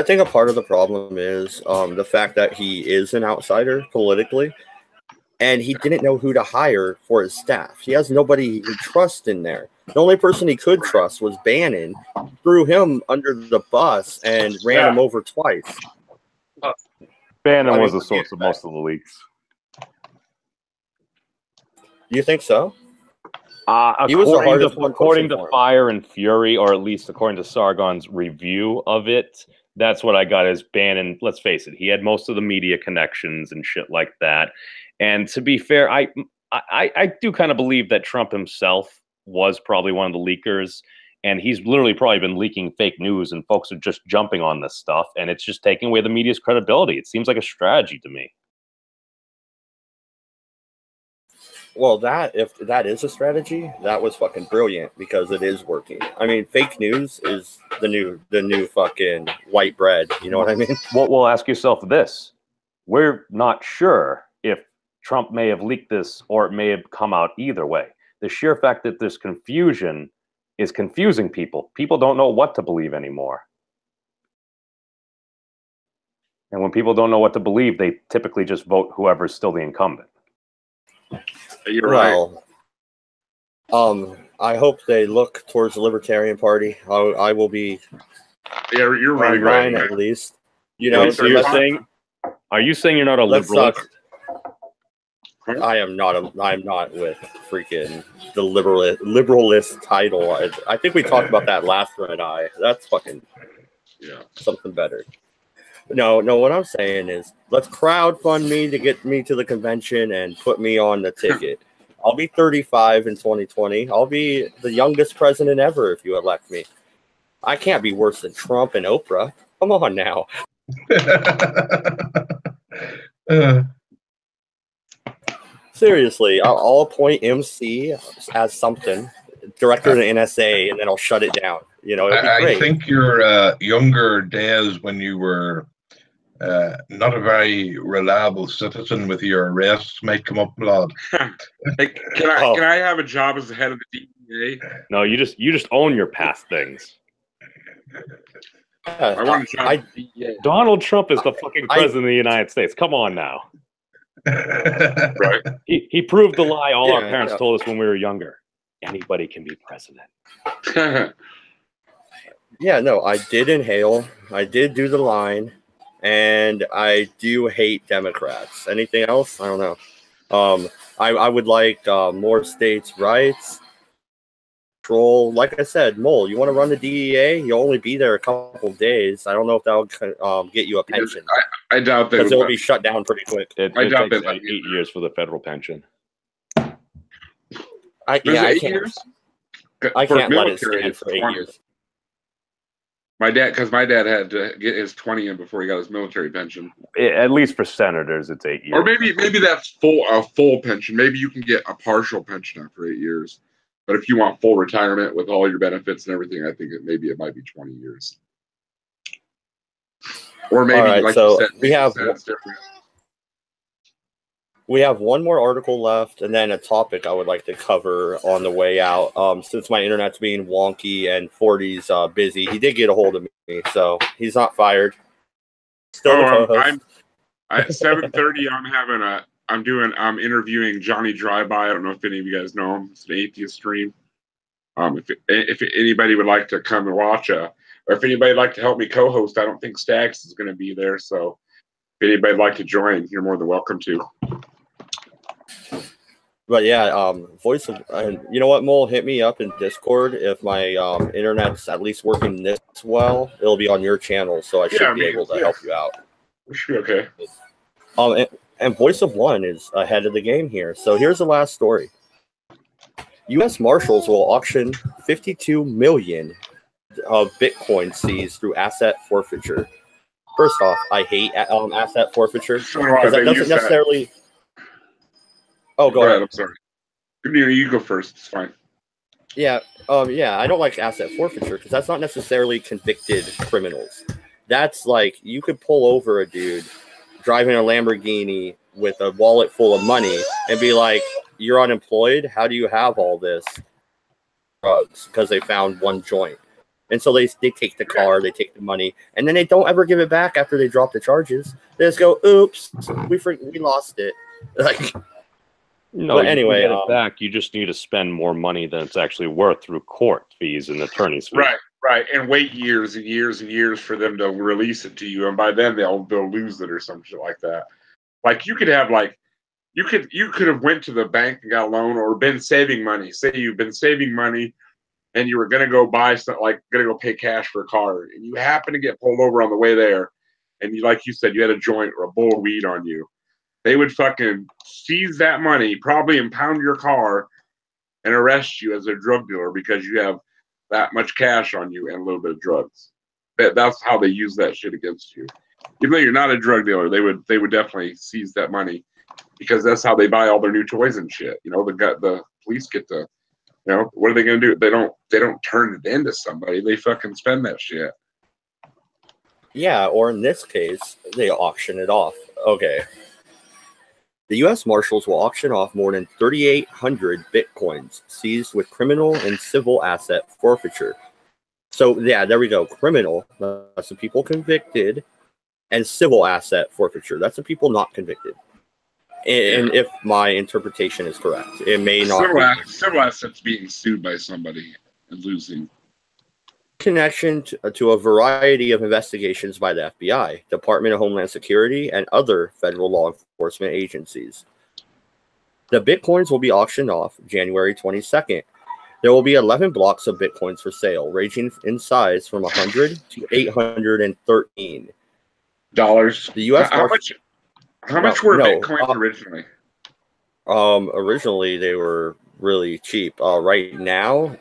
[SPEAKER 1] think a part of the problem is the fact that he is an outsider politically, and he didn't know who to hire for his staff. He has nobody he trusts in there. The only person he could trust was Bannon. Threw him under the bus and ran him over twice.
[SPEAKER 4] Bannon was the source of most of the leaks.
[SPEAKER 1] You think so?
[SPEAKER 4] He was according to Fire and Fury, or at least according to Sargon's review of it, that's what I got as Bannon. Let's face it, he had most of the media connections and shit like that. And to be fair, I do kind of believe that Trump himself was probably one of the leakers, and he's literally probably been leaking fake news, and folks are just jumping on this stuff, and it's just taking away the media's credibility. It seems like a strategy to me.
[SPEAKER 1] Well, if that is a strategy, that was fucking brilliant because it is working. I mean, fake news is the new fucking white bread. You know what I mean?
[SPEAKER 4] Well, ask yourself this: we're not sure if Trump may have leaked this or it may have come out either way. The sheer fact that there's confusion is confusing people. People don't know what to believe anymore. And when people don't know what to believe, they typically just vote whoever's still the incumbent.
[SPEAKER 3] You're right.
[SPEAKER 1] I hope they look towards the Libertarian Party. I will be.
[SPEAKER 3] Yeah, you're right.
[SPEAKER 1] At least, you know.
[SPEAKER 4] So are you saying you're not a liberal?
[SPEAKER 1] I am not. I'm not with freaking the liberalist title. I think we talked about that last Redeye. That's fucking something better. No. What I'm saying is, let's crowdfund me to get me to the convention and put me on the ticket. I'll be 35 in 2020. I'll be the youngest president ever if you elect me. I can't be worse than Trump and Oprah. Come on now. Seriously, I'll appoint MC as something, director of the NSA, and then I'll shut it down. You know, it'll be great.
[SPEAKER 2] I think your younger days when you were not a very reliable citizen with your arrests might come up, lad.
[SPEAKER 3] Hey, can I have a job as the head of the DEA?
[SPEAKER 4] No, you just own your past things.
[SPEAKER 3] I want a job at the DEA.
[SPEAKER 4] Donald Trump is the fucking president of the United States. Come on now.
[SPEAKER 3] Right.
[SPEAKER 4] He proved the lie all our parents told us when we were younger. Anybody can be president.
[SPEAKER 1] Yeah, no, I did inhale. I did do the line. And I do hate Democrats. Anything else? I don't know. I would like more states' rights. Control. Like I said, Mole, you want to run the DEA? You'll only be there a couple of days. I don't know if that'll get you a pension.
[SPEAKER 3] I doubt that.
[SPEAKER 1] Because it will be shut down pretty quick.
[SPEAKER 4] It
[SPEAKER 3] doubt
[SPEAKER 4] takes
[SPEAKER 3] that
[SPEAKER 4] 8 years for the federal pension.
[SPEAKER 1] I can't let it stand for 8 years.
[SPEAKER 3] My dad had to get his 20 in before he got his military pension.
[SPEAKER 4] At least for senators, it's 8 years.
[SPEAKER 3] Or maybe that's a full pension. Maybe you can get a partial pension after 8 years. But if you want full retirement with all your benefits and everything, I think it might be 20 years. Or maybe,
[SPEAKER 1] right,
[SPEAKER 3] like
[SPEAKER 1] so
[SPEAKER 3] you said,
[SPEAKER 1] we have one more article left, and then a topic I would like to cover on the way out. Since my internet's being wonky and 40's busy, he did get a hold of me, so he's not fired. Still the co-host.
[SPEAKER 3] At 7:30, I'm interviewing Johnny Dryby. I don't know if any of you guys know him. It's an atheist stream. If anybody would like to come and watch, or if anybody would like to help me co-host, I don't think Stags is going to be there. So if anybody would like to join, you're more than welcome to.
[SPEAKER 1] But yeah, voice of, you know what, Mole, hit me up in Discord if my internet's at least working this well. It'll be on your channel, so I should be able to help you out.
[SPEAKER 3] We should be okay.
[SPEAKER 1] And Voice of One is ahead of the game here. So here's the last story. U.S. Marshals will auction 52 million of Bitcoin seized through asset forfeiture. First off, I hate asset forfeiture because that doesn't necessarily. Oh, go ahead.
[SPEAKER 3] I'm sorry. You go first. It's fine.
[SPEAKER 1] Yeah, I don't like asset forfeiture because that's not necessarily convicted criminals. That's like you could pull over a dude driving a Lamborghini with a wallet full of money and be like, "You're unemployed. How do you have all this drugs?" Because they found one joint, and so they take the car, they take the money, and then they don't ever give it back after they drop the charges. They just go, "Oops, we lost it." Like.
[SPEAKER 4] No, but anyway, you get it back. You just need to spend more money than it's actually worth through court fees and attorney's fees.
[SPEAKER 3] Right, and wait years and years and years for them to release it to you, and by then they'll lose it or some shit like that. Like you could have you could have went to the bank and got a loan or been saving money. Say you've been saving money and you were gonna go buy something, like gonna go pay cash for a car, and you happen to get pulled over on the way there, and you, like you said, you had a joint or a bowl of weed on you. They would fucking seize that money, probably impound your car, and arrest you as a drug dealer because you have that much cash on you and a little bit of drugs. That's how they use that shit against you. Even though you're not a drug dealer, they would definitely seize that money because that's how they buy all their new toys and shit. You know, the police get to, you know, what are they gonna do? They don't turn it into somebody. They fucking spend that shit.
[SPEAKER 1] Yeah, or in this case, they auction it off. Okay. The U.S. Marshals will auction off more than 3,800 Bitcoins seized with criminal and civil asset forfeiture. So, yeah, there we go. Criminal, that's the people convicted, and civil asset forfeiture, that's the people not convicted. And if my interpretation is correct, it may not.
[SPEAKER 3] Civil assets being sued by somebody and losing.
[SPEAKER 1] Connection to a variety of investigations by the FBI, Department of Homeland Security, and other federal law enforcement agencies. The Bitcoins will be auctioned off January 22nd. There will be 11 blocks of Bitcoins for sale, ranging in size from $100 to $813. The U.S.
[SPEAKER 3] How much were Bitcoins originally?
[SPEAKER 1] Originally they were really cheap. Right now,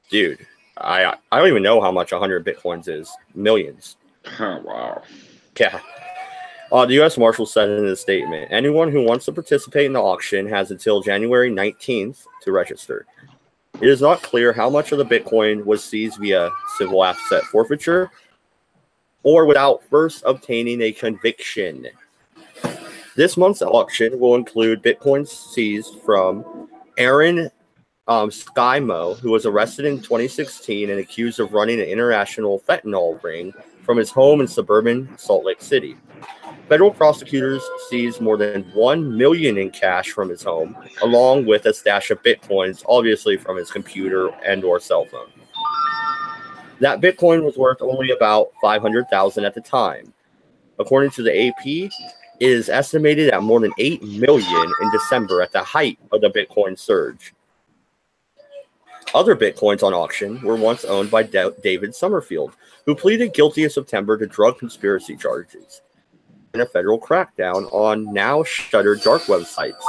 [SPEAKER 1] dude, I don't even know how much 100 Bitcoins is. Millions.
[SPEAKER 3] Oh, wow.
[SPEAKER 1] Yeah. The U.S. Marshals said in a statement, anyone who wants to participate in the auction has until January 19th to register. It is not clear how much of the Bitcoin was seized via civil asset forfeiture or without first obtaining a conviction. This month's auction will include Bitcoins seized from Aaron Skymo, who was arrested in 2016 and accused of running an international fentanyl ring from his home in suburban Salt Lake City. Federal prosecutors seized more than $1 million in cash from his home, along with a stash of Bitcoins, obviously from his computer and/or cell phone. That Bitcoin was worth only about $500,000 at the time. According to the AP, it is estimated at more than $8 million in December at the height of the Bitcoin surge. Other Bitcoins on auction were once owned by David Summerfield, who pleaded guilty in September to drug conspiracy charges in a federal crackdown on now shuttered dark websites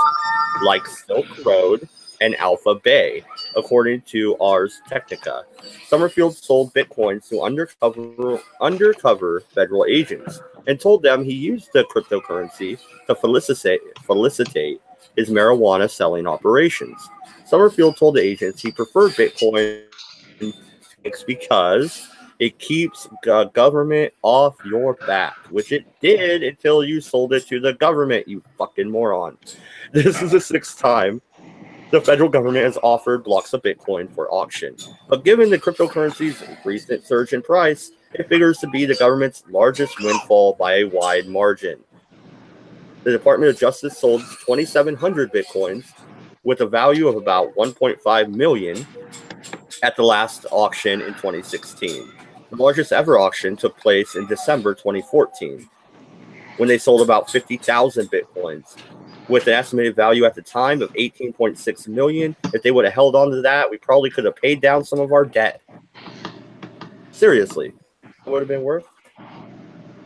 [SPEAKER 1] like Silk Road and Alpha Bay, according to Ars Technica. Summerfield sold Bitcoins to undercover federal agents and told them he used the cryptocurrency to felicitate his marijuana selling operations. Summerfield told the agents he preferred Bitcoin because it keeps government off your back, which it did until you sold it to the government, you fucking moron. This is the 6th time the federal government has offered blocks of Bitcoin for auction. But given the cryptocurrency's recent surge in price, it figures to be the government's largest windfall by a wide margin. The Department of Justice sold 2,700 Bitcoins with a value of about $1.5 million at the last auction in 2016. The largest ever auction took place in December 2014, when they sold about 50,000 Bitcoins. with an estimated value at the time of $18.6 million. If they would have held on to that, we probably could have paid down some of our debt. Seriously, it would have been worth.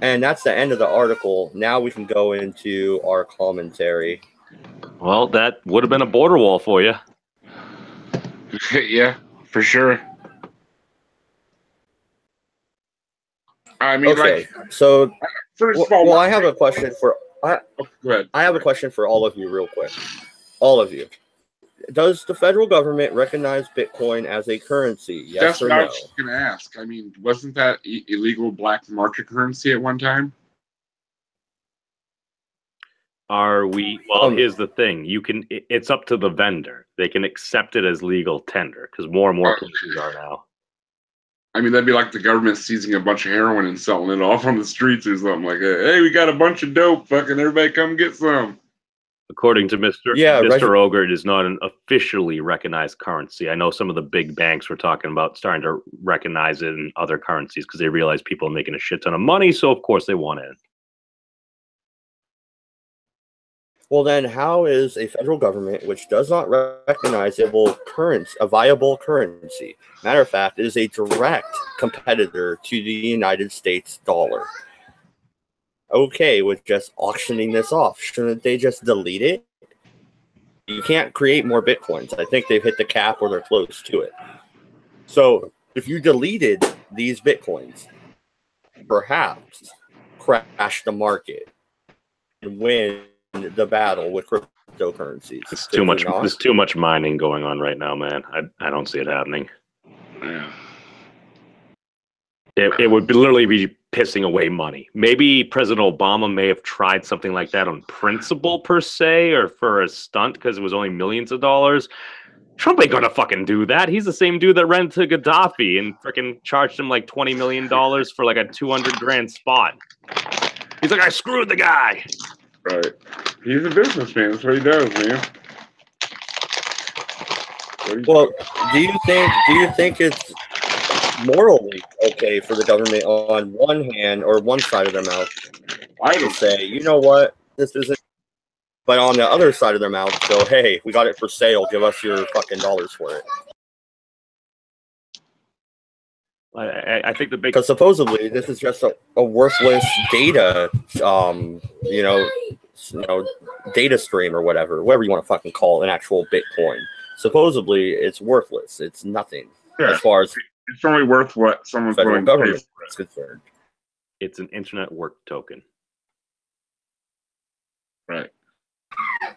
[SPEAKER 1] And that's the end of the article. Now we can go into our commentary.
[SPEAKER 4] Well, that would have been a border wall for you.
[SPEAKER 3] Yeah, for sure. I mean,
[SPEAKER 1] okay, so
[SPEAKER 3] first of all,
[SPEAKER 1] I have a question for.
[SPEAKER 3] Go ahead.
[SPEAKER 1] I have a question for all of you, real quick. All of you. Does the federal government recognize Bitcoin as a currency? Yes
[SPEAKER 3] That's
[SPEAKER 1] or
[SPEAKER 3] what I
[SPEAKER 1] no?
[SPEAKER 3] was just going to ask. I mean, wasn't that illegal black market currency at one time?
[SPEAKER 4] Are we? Well, here's the thing. It's up to the vendor. They can accept it as legal tender because more and more places are now.
[SPEAKER 3] I mean, that'd be like the government seizing a bunch of heroin and selling it off on the streets or something like that. Hey, we got a bunch of dope. Fucking everybody come get some.
[SPEAKER 4] According to Mr. Ogre, it is not an officially recognized currency. I know some of the big banks were talking about starting to recognize it in other currencies because they realize people are making a shit ton of money, so of course they want in.
[SPEAKER 1] Well, then how is a federal government which does not recognize a viable currency? Matter of fact, it is a direct competitor to the United States dollar. Okay, with just auctioning this off, shouldn't they just delete it? You can't create more Bitcoins. I think they've hit the cap or they're close to it. So if you deleted these Bitcoins, perhaps crash the market and win the battle with cryptocurrencies.
[SPEAKER 4] It's too much. There's too much mining going on right now, man. I don't see it happening.
[SPEAKER 3] Yeah.
[SPEAKER 4] It would literally be pissing away money. Maybe President Obama may have tried something like that on principle per se, or for a stunt because it was only millions of dollars. Trump ain't gonna fucking do that. He's the same dude that ran to Gaddafi and freaking charged him like $20 million for like a 200 grand spot. He's like, I screwed the guy.
[SPEAKER 3] Right. He's a businessman. That's what he does, man.
[SPEAKER 1] Well, do you think it's morally okay for the government on one hand or one side of their mouth to say, you know what, this isn't, but on the other side of their mouth go, hey, we got it for sale, give us your fucking dollars for it?
[SPEAKER 4] I think the big,
[SPEAKER 1] because supposedly this is just a worthless data, data stream or whatever you want to fucking call an actual Bitcoin. Supposedly it's worthless. It's nothing as far as
[SPEAKER 3] it's only worth what someone's
[SPEAKER 1] federal government is concerned.
[SPEAKER 4] It's an internet work token.
[SPEAKER 3] Right.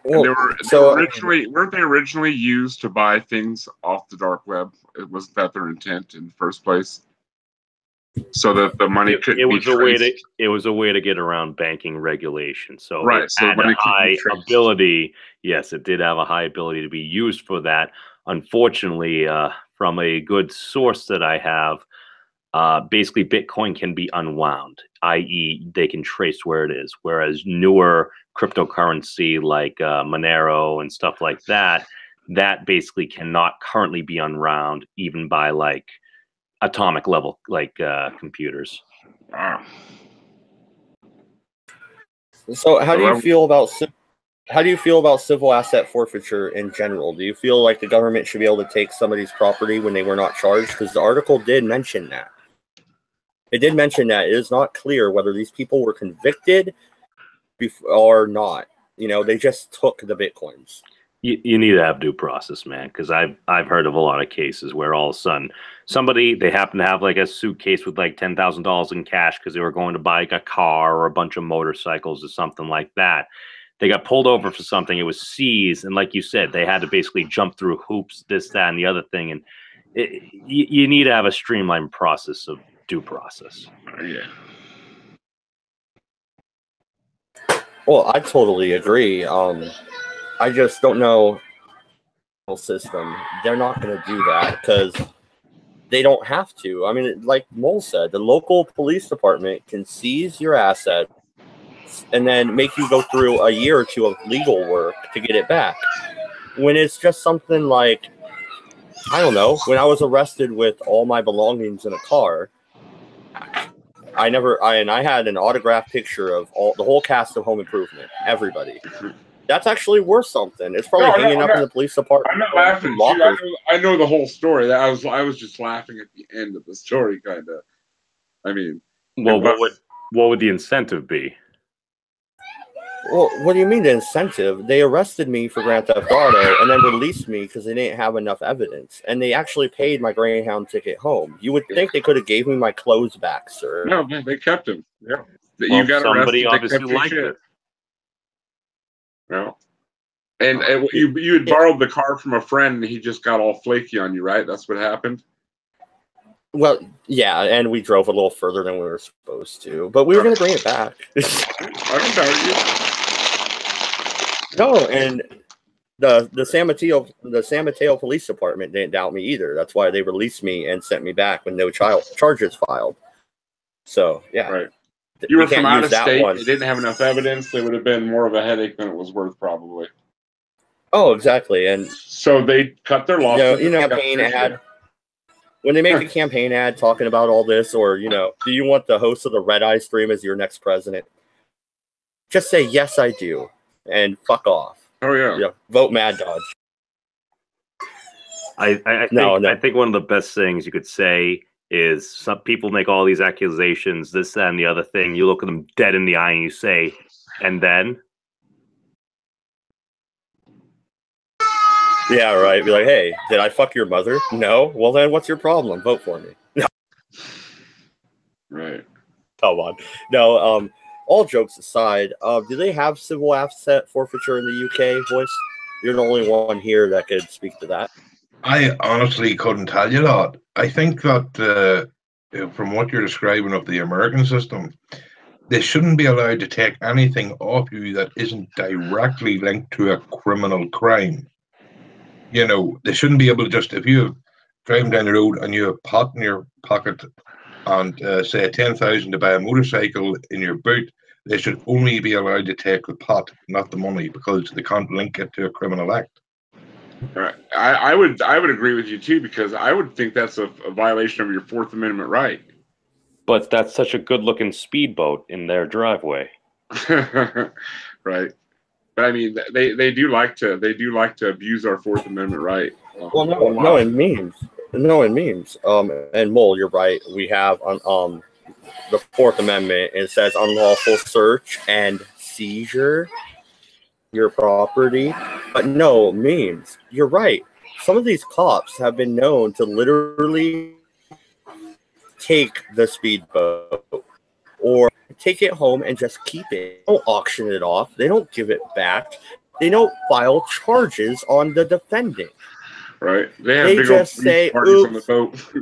[SPEAKER 1] Well,
[SPEAKER 3] weren't they originally used to buy things off the dark web? It wasn't that their intent in the first place, so that the money could be traced.
[SPEAKER 4] It was a way to get around banking regulation. So
[SPEAKER 3] right,
[SPEAKER 4] it
[SPEAKER 3] so
[SPEAKER 4] had a high ability. Yes, it did have a high ability to be used for that. Unfortunately, from a good source that I have, basically Bitcoin can be unwound, i.e., they can trace where it is. Whereas newer cryptocurrency like Monero and stuff like that, that basically cannot currently be unwound even by like atomic level like computers.
[SPEAKER 1] So how do you feel about civil asset forfeiture in general? Do you feel like the government should be able to take somebody's property when they were not charged? Because the article did mention that. It did mention that it is not clear whether these people were convicted or not. You know, they just took the Bitcoins.
[SPEAKER 4] You need to have due process, man, because I've heard of a lot of cases where all of a sudden they happen to have like a suitcase with like $10,000 in cash because they were going to buy like a car or a bunch of motorcycles or something like that. They got pulled over for something. It was seized, and like you said, they had to basically jump through hoops, this, that, and the other thing. And you need to have a streamlined process of due process.
[SPEAKER 3] Yeah.
[SPEAKER 1] Well, I totally agree. I just don't know the system. They're not going to do that because they don't have to. I mean, like Mole said, the local police department can seize your asset and then make you go through a year or two of legal work to get it back. When it's just something like, I don't know, when I was arrested with all my belongings in a car, I had an autographed picture of the whole cast of Home Improvement, everybody. That's actually worth something. It's probably hanging up in the police department.
[SPEAKER 3] I'm not laughing. I know the whole story. I was just laughing at the end of the story, kind of. I mean,
[SPEAKER 4] well, what would the incentive be?
[SPEAKER 1] Well, what do you mean the incentive? They arrested me for Grand Theft Auto and then released me because they didn't have enough evidence. And they actually paid my Greyhound ticket home. You would think they could have gave me my clothes back, sir.
[SPEAKER 3] No, man, they kept him. Yeah,
[SPEAKER 4] well, you got somebody arrested. Obviously liked it.
[SPEAKER 3] No, and you had borrowed the car from a friend, and he just got all flaky on you, right? That's what happened.
[SPEAKER 1] Well, yeah, and we drove a little further than we were supposed to, but we were going to bring it back.
[SPEAKER 3] I don't doubt you.
[SPEAKER 1] No, and the San Mateo Police Department didn't doubt me either. That's why they released me and sent me back with no charges filed. So yeah,
[SPEAKER 3] right. You were from out of state. They didn't have enough evidence. They would have been more of a headache than it was worth, probably.
[SPEAKER 1] Oh, exactly. And
[SPEAKER 3] so they cut their losses.
[SPEAKER 1] You know, campaign ad. When they make a campaign ad talking about all this, or do you want the host of the Redeye stream as your next president? Just say yes, I do. And fuck off.
[SPEAKER 3] Oh yeah.
[SPEAKER 1] Vote Mad Dodge.
[SPEAKER 4] I think one of the best things you could say is some people make all these accusations, this, that, and the other thing. You look at them dead in the eye and you say, and then?
[SPEAKER 1] Yeah, right. Be like, hey, did I fuck your mother? No? Well then what's your problem? Vote for me. No.
[SPEAKER 3] Right.
[SPEAKER 1] Come on. No, all jokes aside, do they have civil asset forfeiture in the UK, voice? You're the only one here that could speak to that.
[SPEAKER 2] I honestly couldn't tell you that. I think that from what you're describing of the American system, they shouldn't be allowed to take anything off you that isn't directly linked to a criminal crime. They shouldn't be able to just, if you drive down the road and you have pot in your pocket and say 10,000 to buy a motorcycle in your boot, they should only be allowed to take the pot, not the money, because they can't link it to a criminal act.
[SPEAKER 3] Right. I would agree with you too, because I would think that's a violation of your Fourth Amendment right.
[SPEAKER 4] But that's such a good-looking speedboat in their driveway.
[SPEAKER 3] Right. But I mean, they do like to abuse our Fourth Amendment right.
[SPEAKER 1] Well, no, in memes. And Mole, you're right. We have on the Fourth Amendment. It says unlawful search and seizure your property. But no, memes. You're right. Some of these cops have been known to literally take the speedboat or take it home and just keep it. They don't auction it off. They don't give it back. They don't file charges on the defendant.
[SPEAKER 3] Right. They have big
[SPEAKER 1] just
[SPEAKER 3] old police parties on the boat.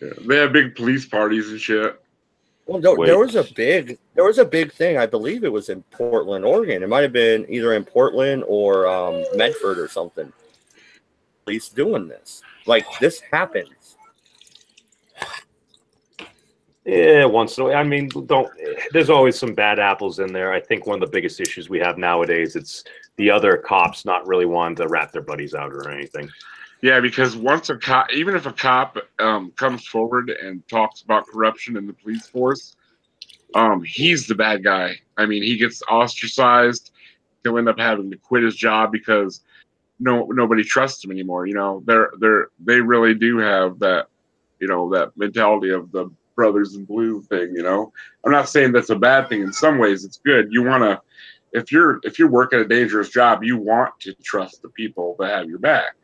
[SPEAKER 3] Yeah. They have big police parties and shit.
[SPEAKER 1] Well, no, there was a big thing. I believe it was in Portland, Oregon. It might have been either in Portland or Medford or something. Police doing this. Like, this happens.
[SPEAKER 4] Yeah, once in a while. I mean, there's always some bad apples in there. I think one of the biggest issues we have nowadays, it's the other cops not really wanting to rat their buddies out or anything.
[SPEAKER 3] Yeah, because once a cop, even if a cop comes forward and talks about corruption in the police force, he's the bad guy. I mean, he gets ostracized. He'll end up having to quit his job because nobody trusts him anymore. They really do have that, that mentality of the brothers in blue thing. I'm not saying that's a bad thing. In some ways, it's good. You want to, if you're working a dangerous job, you want to trust the people that have your back.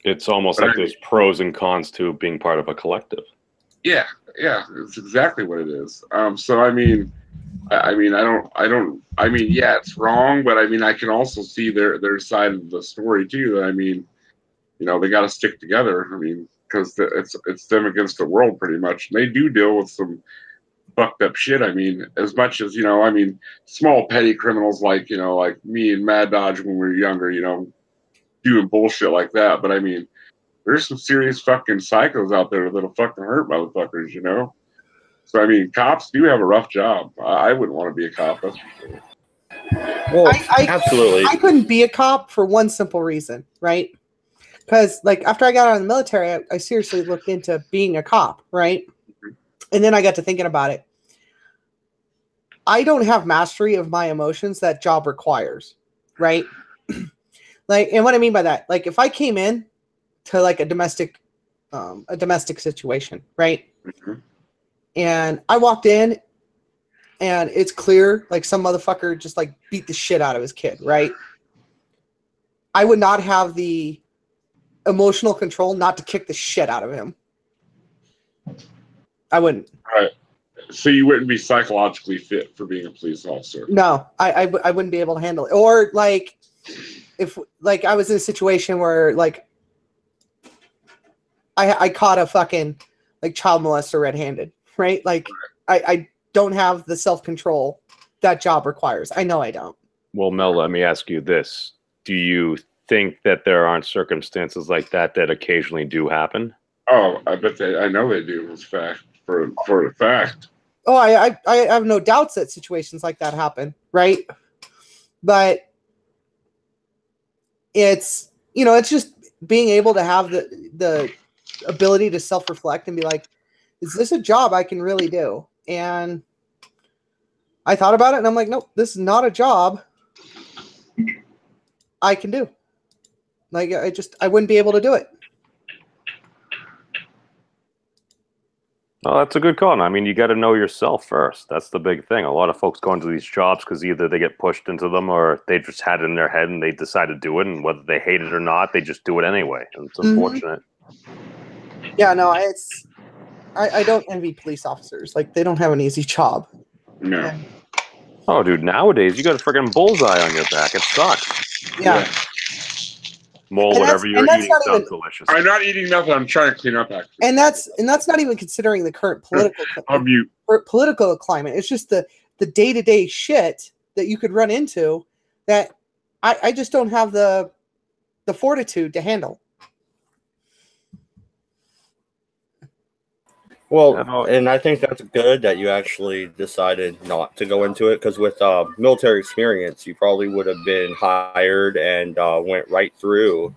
[SPEAKER 4] It's almost like there's pros and cons to being part of a collective.
[SPEAKER 3] Yeah, it's exactly what it is. So I mean, yeah, it's wrong, but I mean, I can also see their side of the story too. I mean, they got to stick together. I mean, because it's them against the world pretty much. And they do deal with some fucked up shit. I mean, as much as small petty criminals like me and Mad Dodge when we were younger, doing bullshit like that. But I mean, there's some serious fucking psychos out there that'll fucking hurt motherfuckers, So I mean, cops do have a rough job. I wouldn't want to be a cop. That's for sure.
[SPEAKER 1] Well, absolutely.
[SPEAKER 5] I couldn't be a cop for one simple reason, right? Because after I got out of the military, I seriously looked into being a cop, right? And then I got to thinking about it. I don't have mastery of my emotions that job requires. right? Like, and what I mean by that, like if I came in to like a domestic situation, right?
[SPEAKER 3] Mm-hmm.
[SPEAKER 5] And I walked in and it's clear like some motherfucker just like beat the shit out of his kid, right? I would not have the emotional control not to kick the shit out of him. I wouldn't.
[SPEAKER 3] All right. So you wouldn't be psychologically fit for being a police officer?
[SPEAKER 5] No, I wouldn't be able to handle it. Or like if like I was in a situation where like I caught a fucking like child molester red-handed, right? Like I don't have the self-control that job requires. I know I don't.
[SPEAKER 4] Well, Mel, let me ask you this. Do you think that there aren't circumstances like that that occasionally do happen?
[SPEAKER 3] Oh, I bet I know they do. It's fact for a fact.
[SPEAKER 5] Oh, I have no doubts that situations like that happen, right? But it's, you know, it's just being able to have the ability to self-reflect and be like, is this a job I can really do? And I thought about it and I'm like, nope, this is not a job I can do. Like, I wouldn't be able to do it.
[SPEAKER 4] Oh, that's a good call. I mean, you got to know yourself first. That's the big thing. A lot of folks go into these jobs because either they get pushed into them or they just had it in their head and they decide to do it. And whether they hate it or not, they just do it anyway. And it's unfortunate.
[SPEAKER 5] Yeah, no, I don't envy police officers. Like, they don't have an easy job.
[SPEAKER 3] No.
[SPEAKER 5] Yeah.
[SPEAKER 4] Oh, dude, nowadays you got a freaking bullseye on your back. It sucks.
[SPEAKER 5] Yeah.
[SPEAKER 4] Well,
[SPEAKER 5] And
[SPEAKER 4] whatever you're eating sounds delicious.
[SPEAKER 3] I'm not eating nothing. I'm trying to clean up, actually.
[SPEAKER 5] And that's not even considering the current political climate. It's just the day-to-day shit that you could run into that I just don't have the fortitude to handle.
[SPEAKER 1] Well, and I think that's good that you actually decided not to go into it, because with military experience, you probably would have been hired and went right through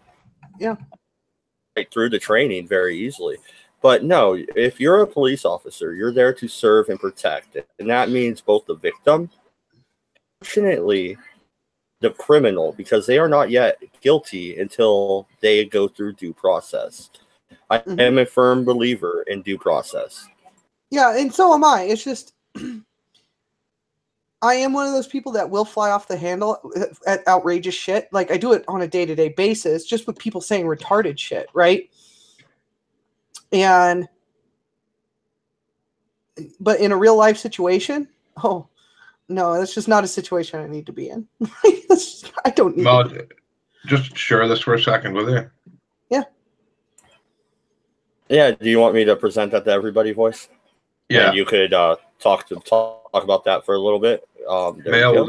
[SPEAKER 1] the training very easily. But no, if you're a police officer, you're there to serve and protect. And that means both the victim, fortunately, the criminal, because they are not yet guilty until they go through due process. I am a firm believer in due process.
[SPEAKER 5] Yeah, and so am I. It's just I am one of those people that will fly off the handle at outrageous shit. Like, I do it on a day-to-day basis, just with people saying retarded shit, right? But in a real life situation, oh no, that's just not a situation I need to be in. I don't need to.
[SPEAKER 2] Just share this for a second, will you?
[SPEAKER 1] Yeah, do you want me to present that to everybody, Voice?
[SPEAKER 2] Yeah.
[SPEAKER 1] And you could talk about that for a little bit.
[SPEAKER 5] You
[SPEAKER 2] Mel, want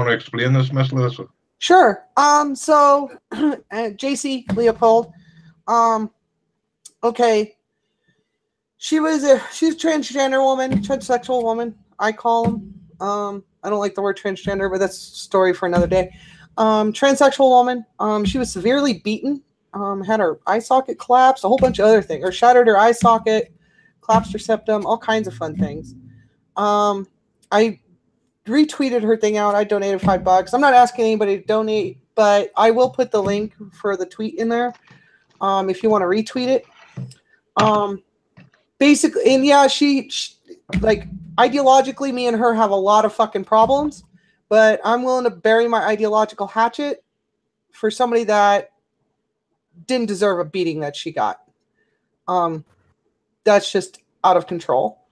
[SPEAKER 2] to explain this, Miss Melissa?
[SPEAKER 5] Sure. So JC Leopold, okay. She's a transgender woman, transsexual woman, I call them. I don't like the word transgender, but that's a story for another day. Transsexual woman. She was severely beaten. Had her eye socket collapsed, a whole bunch of other things, or shattered her eye socket, collapsed her septum, all kinds of fun things. I retweeted her thing out. I donated $5. I'm not asking anybody to donate, but I will put the link for the tweet in there if you want to retweet it. Basically, and yeah, she like ideologically, me and her have a lot of fucking problems, but I'm willing to bury my ideological hatchet for somebody that didn't deserve a beating that she got. That's just out of control.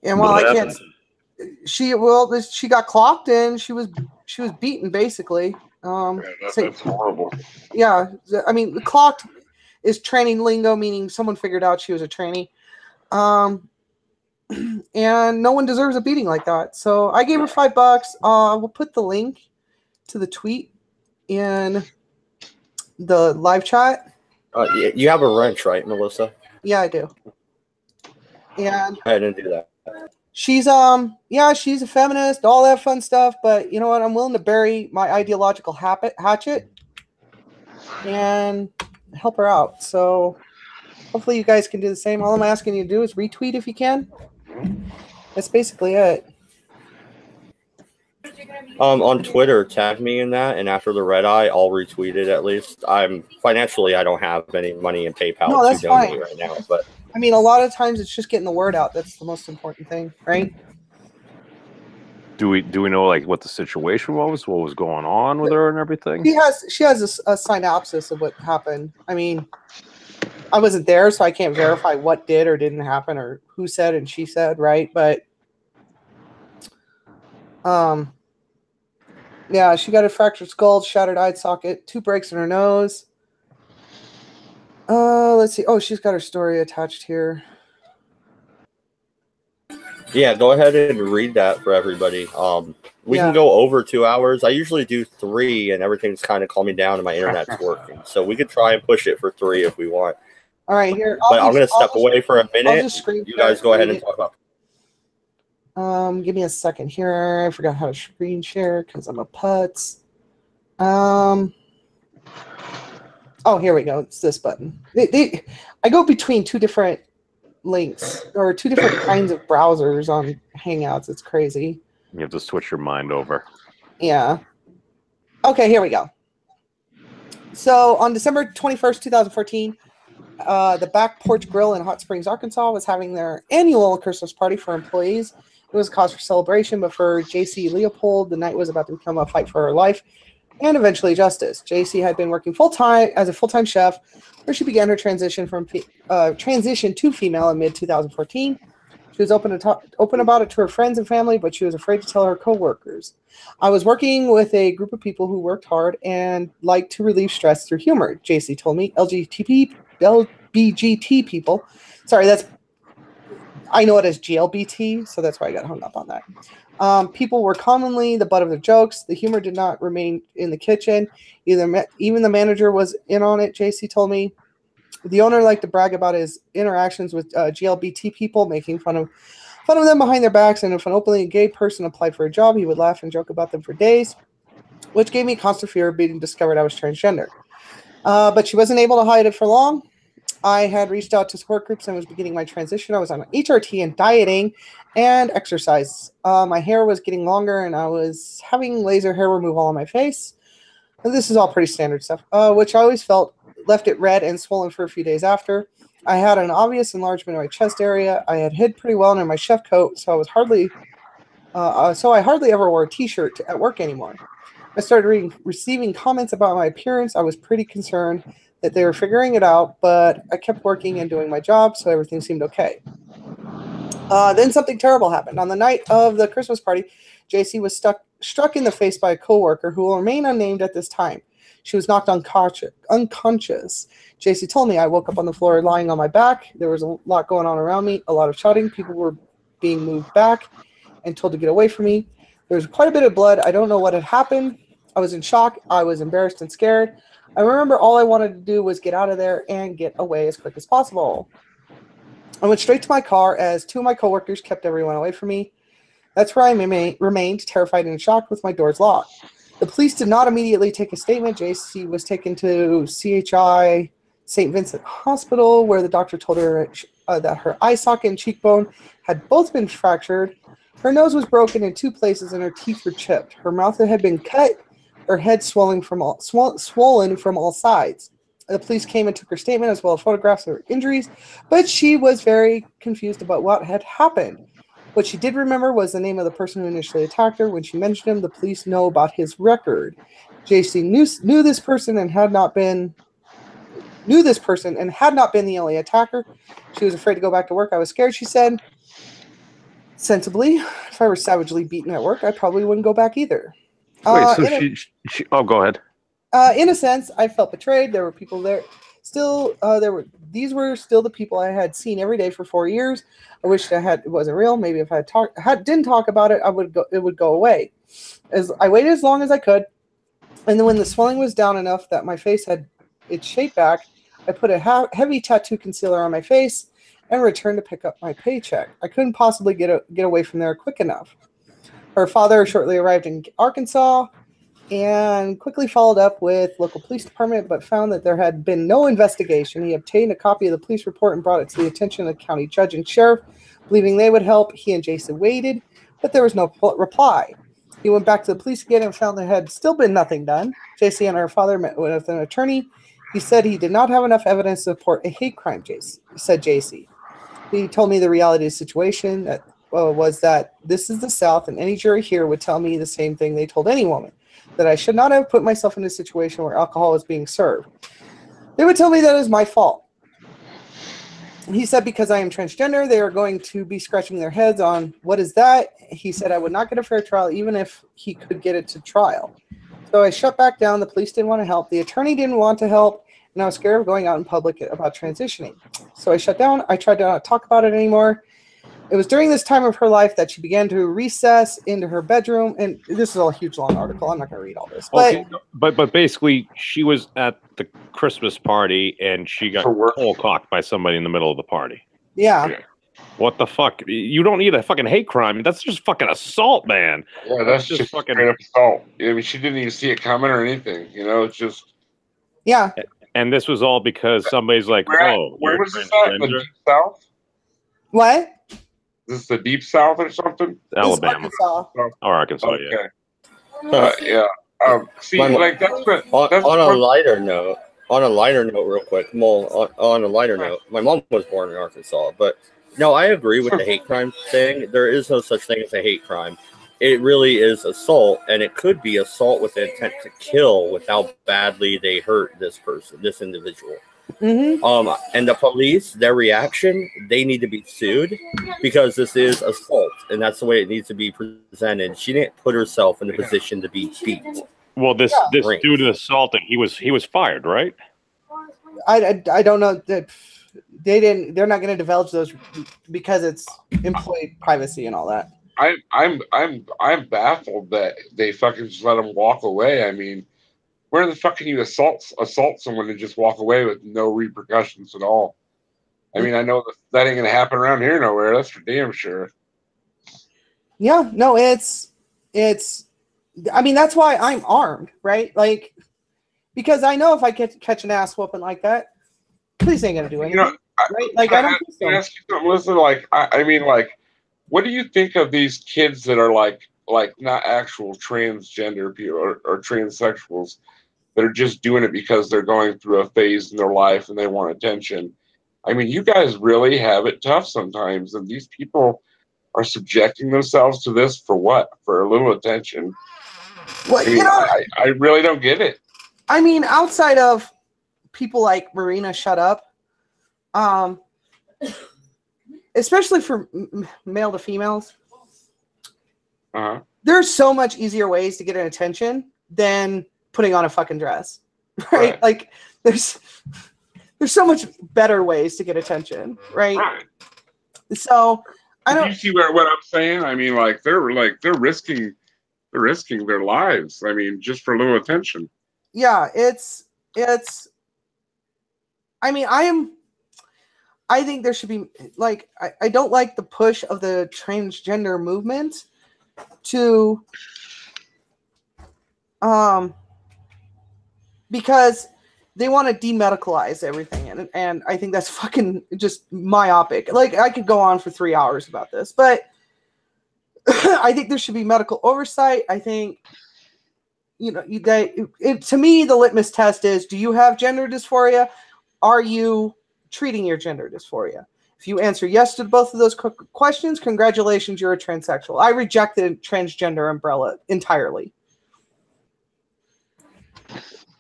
[SPEAKER 5] And while I can't, she got clocked and she was beaten basically.
[SPEAKER 3] That's horrible.
[SPEAKER 5] Yeah, I mean, clocked is training lingo, meaning someone figured out she was a trainee. And no one deserves a beating like that. So I gave her $5. We'll put the link to the tweet in the live chat.
[SPEAKER 1] You have a wrench, right, Melissa?
[SPEAKER 5] Yeah, I do. And
[SPEAKER 1] I didn't do that.
[SPEAKER 5] She's she's a feminist, all that fun stuff, but you know what? I'm willing to bury my ideological hatchet and help her out. So hopefully you guys can do the same. All I'm asking you to do is retweet if you can. That's basically it.
[SPEAKER 1] On Twitter, tag me in that, and after the Redeye, I'll retweet it at least. I don't have any money in PayPal
[SPEAKER 5] No,
[SPEAKER 1] to
[SPEAKER 5] that's
[SPEAKER 1] donate
[SPEAKER 5] fine.
[SPEAKER 1] right now, but
[SPEAKER 5] I mean, a lot of times it's just getting the word out. That's the most important thing, right?
[SPEAKER 4] Do we know like what the situation was, what was going on with her and everything?
[SPEAKER 5] She has a synopsis of what happened. I mean, I wasn't there, so I can't verify what did or didn't happen or who said and she said, right? But yeah, she got a fractured skull, shattered eye socket, 2 breaks in her nose. Let's see. Oh, she's got her story attached here.
[SPEAKER 1] yeah, go ahead and read that for everybody. We can go over 2 hours. I usually do 3, and everything's kind of calming down, and my internet's working. So we could try and push it for 3 if we want.
[SPEAKER 5] All right, here.
[SPEAKER 1] I'm going to step away for a minute. You guys go ahead and talk about.
[SPEAKER 5] Give me a second here. I forgot how to screen share because I'm a putz. Oh, here we go. It's this button. I go between 2 different links or 2 different kinds of browsers on Hangouts. It's crazy.
[SPEAKER 4] You have to switch your mind over.
[SPEAKER 5] Yeah. Okay, here we go. So on December 21st, 2014, the Back Porch Grill in Hot Springs, Arkansas was having their annual Christmas party for employees. It was a cause for celebration, but for J.C. Leopold, the night was about to become a fight for her life and eventually justice. J.C. had been working full-time as a full-time chef, where she began her transition to female in mid-2014. She was open about it to her friends and family, but she was afraid to tell her coworkers. I was working with a group of people who worked hard and liked to relieve stress through humor, J.C. told me. LBGT people. Sorry, I know it as GLBT, so that's why I got hung up on that. People were commonly the butt of their jokes. The humor did not remain in the kitchen. Even the manager was in on it, JC told me. The owner liked to brag about his interactions with GLBT people, making fun of them behind their backs, and if an openly gay person applied for a job, he would laugh and joke about them for days, which gave me constant fear of being discovered I was transgender. But she wasn't able to hide it for long. I had reached out to support groups and was beginning my transition. I was on HRT and dieting and exercise. My hair was getting longer and I was having laser hair removal on my face. And this is all pretty standard stuff, which I always felt left it red and swollen for a few days after. I had an obvious enlargement in my chest area. I had hid pretty well in my chef coat, so I hardly ever wore a t-shirt at work anymore. I started receiving comments about my appearance. I was pretty concerned that they were figuring it out, but I kept working and doing my job, so everything seemed okay. Then something terrible happened. On the night of the Christmas party, JC was struck in the face by a coworker who will remain unnamed at this time. She was knocked unconscious. JC told me I woke up on the floor lying on my back. There was a lot going on around me, a lot of shouting. People were being moved back and told to get away from me. There was quite a bit of blood. I don't know what had happened. I was in shock. I was embarrassed and scared. I remember all I wanted to do was get out of there and get away as quick as possible. I went straight to my car as 2 of my coworkers kept everyone away from me. That's where I remained, terrified and shocked with my doors locked. The police did not immediately take a statement. JC was taken to CHI St. Vincent Hospital, where the doctor told her that her eye socket and cheekbone had both been fractured. Her nose was broken in 2 places and her teeth were chipped. Her mouth had been cut. Her head swollen from all sides. The police came and took her statement as well as photographs of her injuries, but she was very confused about what had happened. What she did remember was the name of the person who initially attacked her. When she mentioned him, the police know about his record. JC knew this person and had not been the only attacker. She was afraid to go back to work. I was scared, she said. Sensibly, if I were savagely beaten at work, I probably wouldn't go back either.
[SPEAKER 4] Wait, so she go ahead.
[SPEAKER 5] In a sense, I felt betrayed. There were people there. These were still the people I had seen every day for 4 years. I wished it wasn't real. Maybe if I didn't talk about it, it would go away. As I waited as long as I could, and then when the swelling was down enough that my face had its shape back, I put a heavy tattoo concealer on my face and returned to pick up my paycheck. I couldn't possibly get away from there quick enough. Her father shortly arrived in Arkansas and quickly followed up with local police department, but found that there had been no investigation. He obtained a copy of the police report and brought it to the attention of the county judge and sheriff. Believing they would help, he and Jason waited, but there was no reply. He went back to the police again and found there had still been nothing done. JC and her father met with an attorney. He said he did not have enough evidence to support a hate crime, said JC. He told me the reality of the situation was that this is the South, and any jury here would tell me the same thing they told any woman, that I should not have put myself in a situation where alcohol was being served. They would tell me that it was my fault. He said because I am transgender, they are going to be scratching their heads on what is that. He said I would not get a fair trial even if he could get it to trial. So I shut back down. The police didn't want to help. The attorney didn't want to help, and I was scared of going out in public about transitioning. So I shut down. I tried to not talk about it anymore. It was during this time of her life that she began to recess into her bedroom. And this is a huge, long article. I'm not going to read all this.
[SPEAKER 4] But basically, she was at the Christmas party, and she got cold-cocked by somebody in the middle of the party.
[SPEAKER 5] Yeah.
[SPEAKER 4] What the fuck? You don't need a fucking hate crime. That's just fucking assault, man.
[SPEAKER 3] Yeah, that's just fucking assault. I mean, she didn't even see it coming or anything. You know, it's just...
[SPEAKER 5] Yeah.
[SPEAKER 4] And this was all because somebody's like,
[SPEAKER 3] where was this at? The Deep South?
[SPEAKER 5] What?
[SPEAKER 3] Is this the Deep South or something?
[SPEAKER 4] Alabama. Arkansas,
[SPEAKER 3] okay. See, like, that's what...
[SPEAKER 1] On a lighter note, real quick, on a lighter note, my mom was born in Arkansas, but no, I agree with the hate crime thing. There is no such thing as a hate crime. It really is assault, and it could be assault with the intent to kill with how badly they hurt this person, this individual.
[SPEAKER 5] Mm-hmm.
[SPEAKER 1] And the police, their reaction, they need to be sued because this is assault, and that's the way it needs to be presented. She didn't put herself in a position to be beat.
[SPEAKER 4] Well, this dude assaulted. He was fired, right?
[SPEAKER 5] I don't know that they're not going to divulge those because it's employee privacy and all that.
[SPEAKER 3] I'm baffled that they fucking just let him walk away. I mean, where the fuck can you assault someone and just walk away with no repercussions at all? I mean, I know that ain't gonna happen around here nowhere. That's for damn sure.
[SPEAKER 5] Yeah, no, it's. I mean, that's why I'm armed, right? Like, because I know if I catch an ass whooping like that, police ain't gonna do anything, right? Like, I don't think so.
[SPEAKER 3] Ask you something, listen, like, I mean, like, what do you think of these kids that are like not actual transgender people or transsexuals that are just doing it because they're going through a phase in their life and they want attention? I mean, you guys really have it tough sometimes, and these people are subjecting themselves to this for what? For a little attention.
[SPEAKER 5] Well,
[SPEAKER 3] I mean, I really don't get it.
[SPEAKER 5] I mean, outside of people like Marina, shut up. Especially for male to females, there's so much easier ways to get an attention than putting on a fucking dress, right? Like, there's so much better ways to get attention, right? So I don't.
[SPEAKER 3] You see what I'm saying? I mean, like they're risking their lives. I mean, just for a little attention.
[SPEAKER 5] Yeah, it's. I mean, I think there should be, like, I don't like the push of the transgender movement to, because they want to demedicalize everything, and I think that's fucking just myopic. Like, I could go on for 3 hours about this, but I think there should be medical oversight. I think, to me, the litmus test is, do you have gender dysphoria? Are you treating your gender dysphoria? If you answer yes to both of those questions, congratulations, you're a transsexual. I reject the transgender umbrella entirely.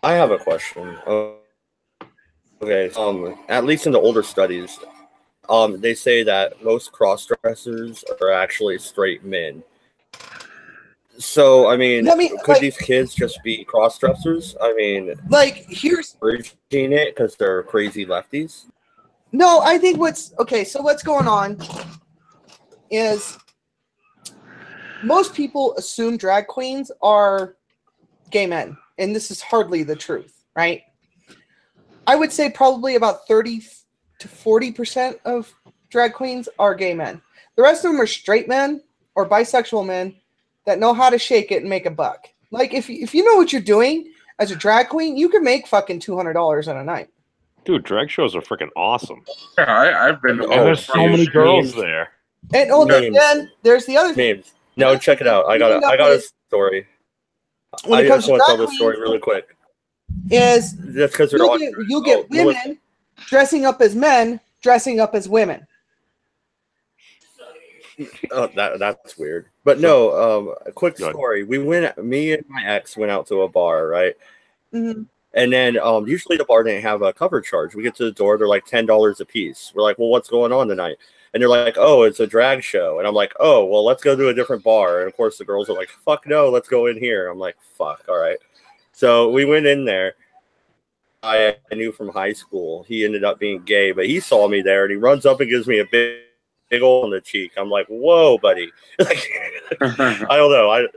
[SPEAKER 1] I have a question. Okay, at least in the older studies, they say that most cross-dressers are actually straight men. So, I mean, could these kids just be cross-dressers? I mean,
[SPEAKER 5] like, here's
[SPEAKER 1] urging it because they're crazy lefties.
[SPEAKER 5] No, I think what's going on is most people assume drag queens are gay men, and this is hardly the truth, right? I would say probably about 30 to 40% of drag queens are gay men. The rest of them are straight men or bisexual men that know how to shake it and make a buck. Like, if you know what you're doing as a drag queen, you can make fucking $200 in a night.
[SPEAKER 4] Dude, drag shows are freaking awesome.
[SPEAKER 3] Yeah, I've been.
[SPEAKER 4] And there's so many girls there.
[SPEAKER 5] And then there's the other thing.
[SPEAKER 1] No, check it out. I got a story.
[SPEAKER 5] When it
[SPEAKER 1] I
[SPEAKER 5] comes
[SPEAKER 1] just
[SPEAKER 5] to
[SPEAKER 1] want to
[SPEAKER 5] drag
[SPEAKER 1] tell the story really quick.
[SPEAKER 5] is
[SPEAKER 1] That's because they're
[SPEAKER 5] you'll get women dressing up as men, dressing up as women.
[SPEAKER 1] Oh, that's weird. But no, a quick story. Me and my ex went out to a bar, right?
[SPEAKER 5] Mm-hmm.
[SPEAKER 1] And then usually the bar didn't have a cover charge. We get to the door, they're like $10 a piece. We're like, well, what's going on tonight? And they're like, oh, it's a drag show. And I'm like, oh, well, let's go to a different bar. And of course the girls are like, fuck no, let's go in here. I'm like, fuck, all right. So we went in there. I knew from high school. He ended up being gay, but he saw me there and he runs up and gives me a big hole in the cheek. I'm like, whoa, buddy. Like, I don't know.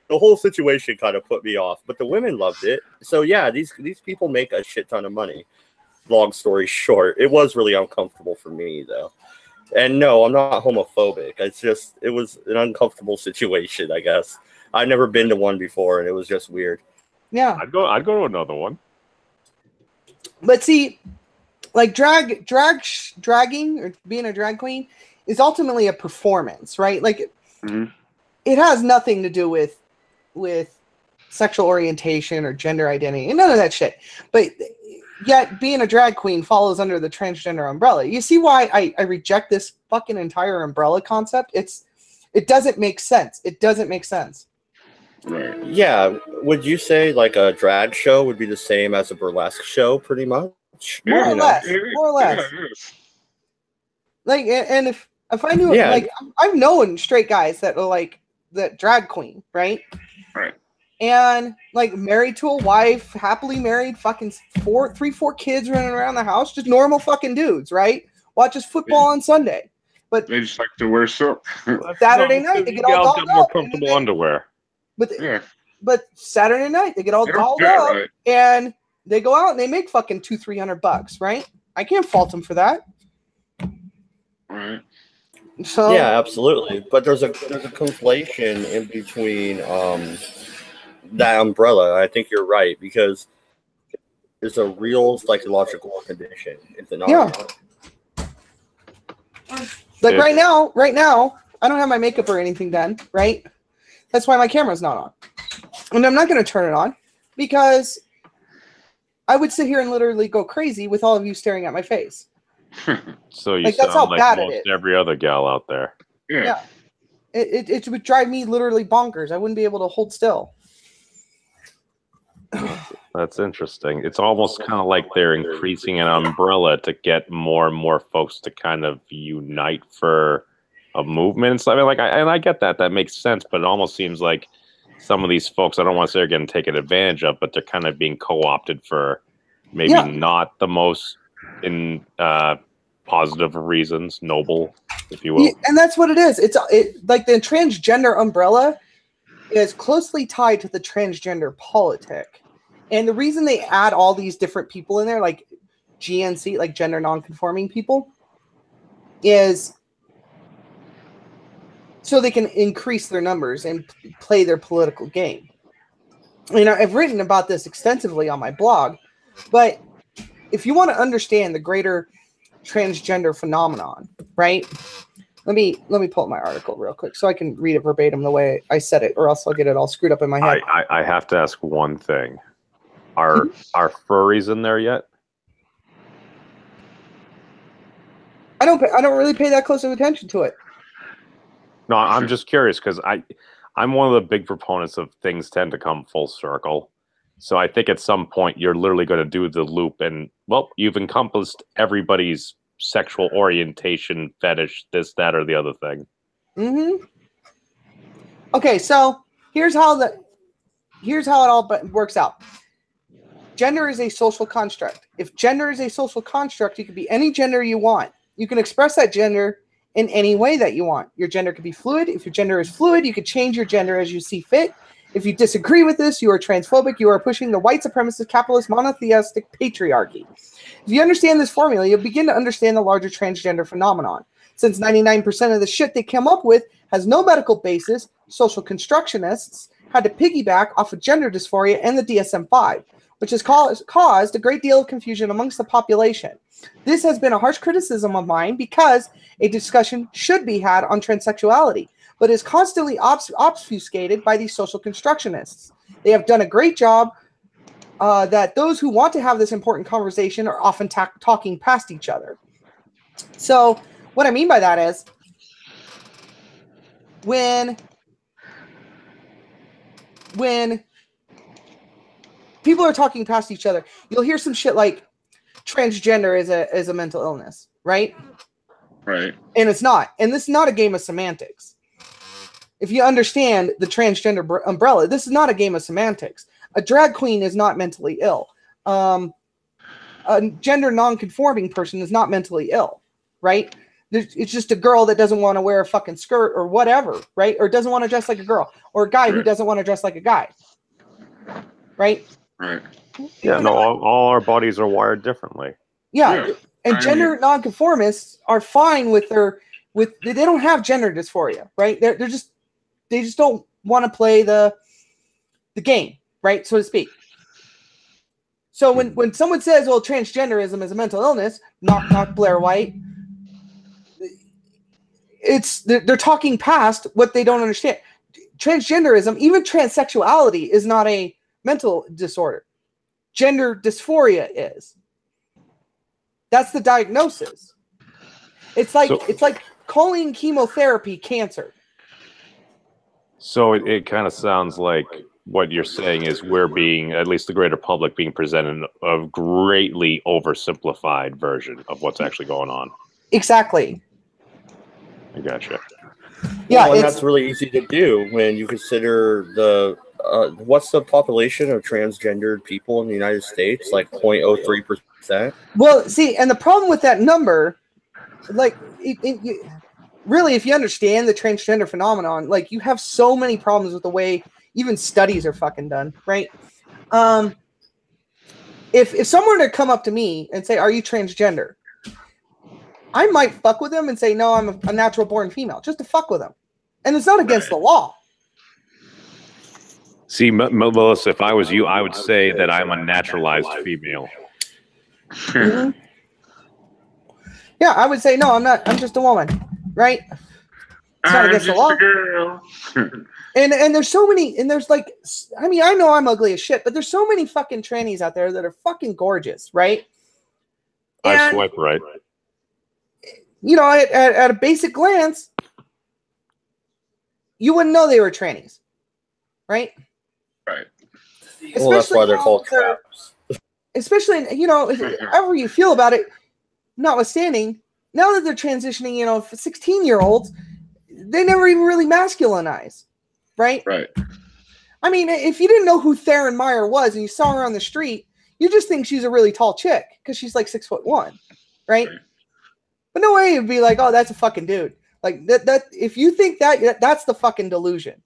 [SPEAKER 1] The whole situation kind of put me off, but the women loved it. So yeah, these people make a shit ton of money. Long story short, it was really uncomfortable for me though. And no, I'm not homophobic. It was an uncomfortable situation, I guess. I've never been to one before and it was just weird.
[SPEAKER 5] Yeah.
[SPEAKER 4] I'd go to another one.
[SPEAKER 5] But see, like dragging or being a drag queen is ultimately a performance, right? Like it has nothing to do with sexual orientation or gender identity and none of that shit. But yet being a drag queen follows under the transgender umbrella. You see why I reject this fucking entire umbrella concept? It doesn't make sense. It doesn't make sense.
[SPEAKER 1] Right. Yeah. Would you say like a drag show would be the same as a burlesque show pretty much?
[SPEAKER 5] More or less. Like, and if I knew, like, I've known straight guys that are like that drag queen, right?
[SPEAKER 3] Right.
[SPEAKER 5] And like married to a wife, happily married, fucking 4 kids running around the house, just normal fucking dudes, right? Watches football on Sunday, but
[SPEAKER 3] they just like to wear silk.
[SPEAKER 5] Saturday night they get all dolled
[SPEAKER 4] more
[SPEAKER 5] up.
[SPEAKER 4] Comfortable underwear.
[SPEAKER 5] But Saturday night they get all dolled up and they go out and they make fucking $200-300, right? I can't fault them for that.
[SPEAKER 3] Right.
[SPEAKER 5] So
[SPEAKER 1] yeah, absolutely. But there's a conflation in between that umbrella. I think you're right because it's a real psychological condition. It's an
[SPEAKER 5] Like right now, I don't have my makeup or anything done, right? That's why my camera's not on. And I'm not going to turn it on because I would sit here and literally go crazy with all of you staring at my face.
[SPEAKER 4] So you
[SPEAKER 5] like,
[SPEAKER 4] sound
[SPEAKER 5] that's how
[SPEAKER 4] like
[SPEAKER 5] bad
[SPEAKER 4] most
[SPEAKER 5] it is.
[SPEAKER 4] every other gal out there.
[SPEAKER 5] Yeah. It would drive me literally bonkers. I wouldn't be able to hold still.
[SPEAKER 4] That's interesting. It's almost kind of like they're increasing an umbrella to get more and more folks to kind of unite for a movement and stuff. I mean, like, I get that. That makes sense, but it almost seems like some of these folks, I don't want to say they're getting taken advantage of, but they're kind of being co-opted for maybe not the most positive reasons, noble, if you will.
[SPEAKER 5] Yeah, and that's what it is. It's like the transgender umbrella is closely tied to the transgender politic. And the reason they add all these different people in there, like GNC, like gender nonconforming people, is so they can increase their numbers and play their political game. You know, I've written about this extensively on my blog, but if you want to understand the greater transgender phenomenon, right? Let me pull up my article real quick so I can read it verbatim the way I said it, or else I'll get it all screwed up in my head.
[SPEAKER 4] I have to ask one thing. Are furries in there yet?
[SPEAKER 5] I don't really pay that close of attention to it.
[SPEAKER 4] No, I'm just curious because I'm one of the big proponents of things tend to come full circle. So I think at some point you're literally going to do the loop and, well, you've encompassed everybody's sexual orientation, fetish, this, that, or the other thing.
[SPEAKER 5] Mm-hmm. Okay, so here's how it all works out. Gender is a social construct. If gender is a social construct, you can be any gender you want. You can express that gender in any way that you want. Your gender could be fluid. If your gender is fluid, you could change your gender as you see fit. If you disagree with this, you are transphobic. You are pushing the white supremacist, capitalist, monotheistic patriarchy. If you understand this formula, you'll begin to understand the larger transgender phenomenon. Since 99% of the shit they come up with has no medical basis, social constructionists had to piggyback off of gender dysphoria and the DSM-5, which has caused a great deal of confusion amongst the population. This has been a harsh criticism of mine because a discussion should be had on transsexuality. but is constantly obfuscated by these social constructionists. They have done a great job that those who want to have this important conversation are often talking past each other. So what I mean by that is when people are talking past each other, you'll hear some shit like transgender is a mental illness, right?
[SPEAKER 3] Right.
[SPEAKER 5] And it's not. And this is not a game of semantics. If you understand the transgender umbrella, this is not a game of semantics. A drag queen is not mentally ill. A gender non-conforming person is not mentally ill, right? It's just a girl that doesn't want to wear a fucking skirt or whatever, right? Or doesn't want to dress like a girl. Or a guy who doesn't want to dress like a guy, right?
[SPEAKER 3] Right.
[SPEAKER 4] Yeah, no, all our bodies are wired differently.
[SPEAKER 5] Yeah. And gender nonconformists are fine with they don't have gender dysphoria, right? They just don't want to play the game, right, so to speak. So when someone says, well, transgenderism is a mental illness, knock Blair White, they're talking past what they don't understand. Transgenderism, even transsexuality, is not a mental disorder. Gender dysphoria is. That's the diagnosis. It's like calling chemotherapy cancer.
[SPEAKER 4] So it kind of sounds like what you're saying is we're being, at least the greater public, being presented a greatly oversimplified version of what's actually going on.
[SPEAKER 5] Exactly.
[SPEAKER 4] I gotcha.
[SPEAKER 1] Yeah, well, and that's really easy to do when you consider the what's the population of transgendered people in the United States? Like 0.03%.
[SPEAKER 5] Well, see, and the problem with that number, like, really, if you understand the transgender phenomenon, like, you have so many problems with the way even studies are fucking done, right? If someone were to come up to me and say, "Are you transgender?" I might fuck with them and say, "No, I'm a natural born female," just to fuck with them, and it's not against the law.
[SPEAKER 4] See, Melissa, if I was you, I would say that I'm a naturalized female.
[SPEAKER 5] Mm-hmm. Yeah, I would say, no, I'm not. I'm just a woman, right? It's not against the law. And there's so many, and there's like, I mean, I know I'm ugly as shit, but there's so many fucking trannies out there that are fucking gorgeous, right?
[SPEAKER 4] I swipe right.
[SPEAKER 5] You know, at a basic glance, you wouldn't know they were trannies, right?
[SPEAKER 3] Right.
[SPEAKER 1] Well, that's why they're called traps.
[SPEAKER 5] Especially, you know, however you feel about it, notwithstanding, now that they're transitioning, you know, 16-year-olds, they never even really masculinize, right?
[SPEAKER 3] Right.
[SPEAKER 5] I mean, if you didn't know who Theron Meyer was and you saw her on the street, you just think she's a really tall chick because she's like 6'1", right? But no way you'd be like, oh, that's a fucking dude. Like that if you think that's the fucking delusion.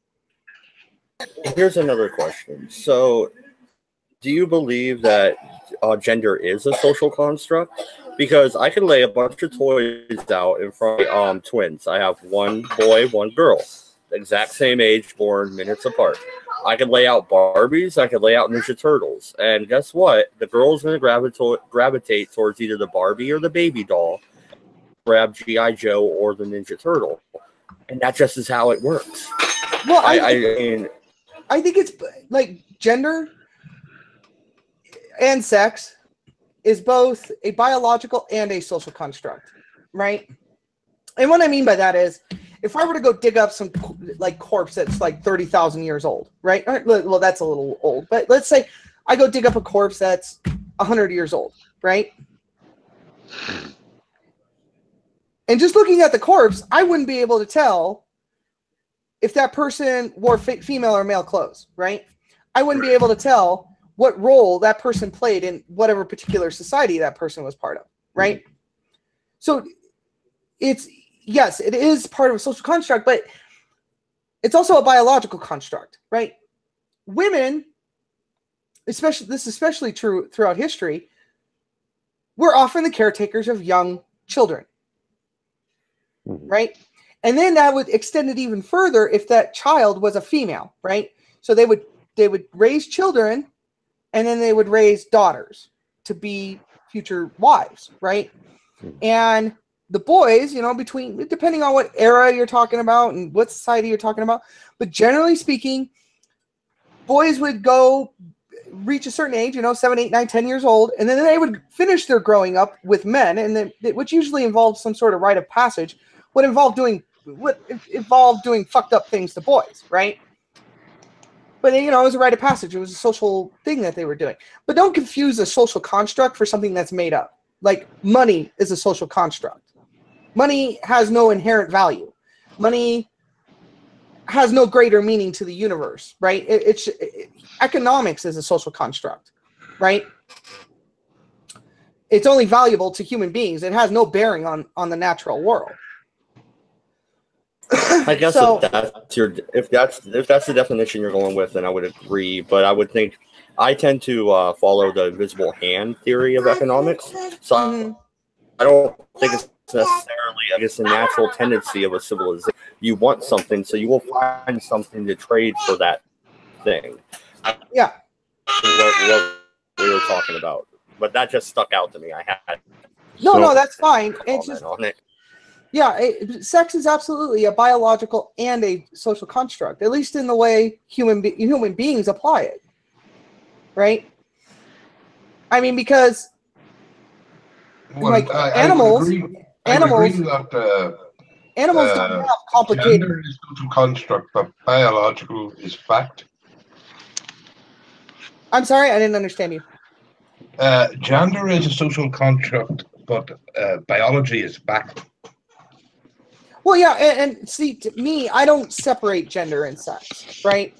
[SPEAKER 1] Here's another question. So, do you believe that gender is a social construct? Because I can lay a bunch of toys out in front of twins. I have one boy, one girl, the exact same age, born minutes apart. I can lay out Barbies. I can lay out Ninja Turtles. And guess what? The girl's going to gravitate towards either the Barbie or the baby doll, grab G.I. Joe or the Ninja Turtle. And that just is how it works.
[SPEAKER 5] Well,
[SPEAKER 1] I
[SPEAKER 5] think it's like gender and sex is both a biological and a social construct, right? And what I mean by that is, if I were to go dig up some like corpse that's like 30,000 years old, right? Well, that's a little old, but let's say I go dig up a corpse that's 100 years old, right? And just looking at the corpse, I wouldn't be able to tell if that person wore female or male clothes, right? I wouldn't be able to tell what role that person played in whatever particular society that person was part of, right? So yes, it is part of a social construct, but it's also a biological construct, right? Women, especially true throughout history, were often the caretakers of young children, right? And then that would extend it even further if that child was a female, right? So they would raise children, and then they would raise daughters to be future wives, right? And the boys, you know, between, depending on what era you're talking about and what society you're talking about, but generally speaking, boys would go reach a certain age, you know, 7, 8, 9, 10 years old, and then they would finish their growing up with men, and then which usually involves some sort of rite of passage, would involve doing fucked up things to boys, right? But, you know, it was a rite of passage. It was a social thing that they were doing. But don't confuse a social construct for something that's made up. Like, money is a social construct. Money has no inherent value. Money has no greater meaning to the universe, right? Economics is a social construct, right? It's only valuable to human beings. It has no bearing on the natural world.
[SPEAKER 1] I guess
[SPEAKER 5] So-
[SPEAKER 1] if that's the definition you're going with, then I would agree. But I would think I tend to follow the invisible hand theory of economics. So I don't think it's necessarily, I guess, a natural tendency of a civilization. You want something, so you will find something to trade for that thing.
[SPEAKER 5] Yeah.
[SPEAKER 1] What we were talking about, but that just stuck out to me. I had
[SPEAKER 5] No, that's fine. It's
[SPEAKER 1] comment
[SPEAKER 5] just,
[SPEAKER 1] on it.
[SPEAKER 5] yeah, sex is absolutely a biological and a social construct, at least in the way human beings apply it, right? I mean, because animals
[SPEAKER 2] I would agree that
[SPEAKER 5] animals don't have complicated.
[SPEAKER 2] gender is social construct, but biological is fact.
[SPEAKER 5] I'm sorry, I didn't understand you.
[SPEAKER 2] Gender is a social construct, but biology is fact.
[SPEAKER 5] Well, yeah, and see, to me, I don't separate gender and sex, right?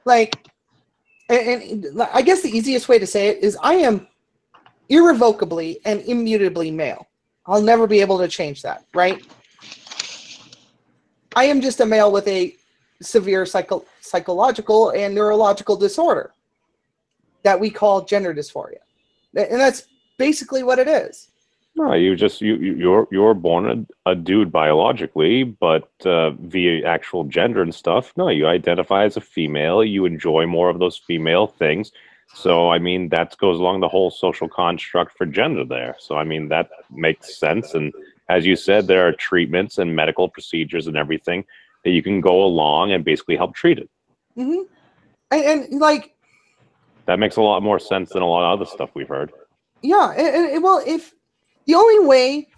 [SPEAKER 5] Like, and I guess the easiest way to say it is I am irrevocably and immutably male. I'll never be able to change that, right? I am just a male with a severe psychological and neurological disorder that we call gender dysphoria. And that's basically what it is.
[SPEAKER 4] No, you're born a dude biologically, but via actual gender and stuff, no, you identify as a female. You enjoy more of those female things. So, I mean, that goes along the whole social construct for gender there. So, I mean, that makes sense. And as you said, there are treatments and medical procedures and everything that you can go along and basically help treat it.
[SPEAKER 5] Mm-hmm. And like,
[SPEAKER 4] that makes a lot more sense than a lot of other stuff we've heard.
[SPEAKER 5] Yeah, and well, if the only way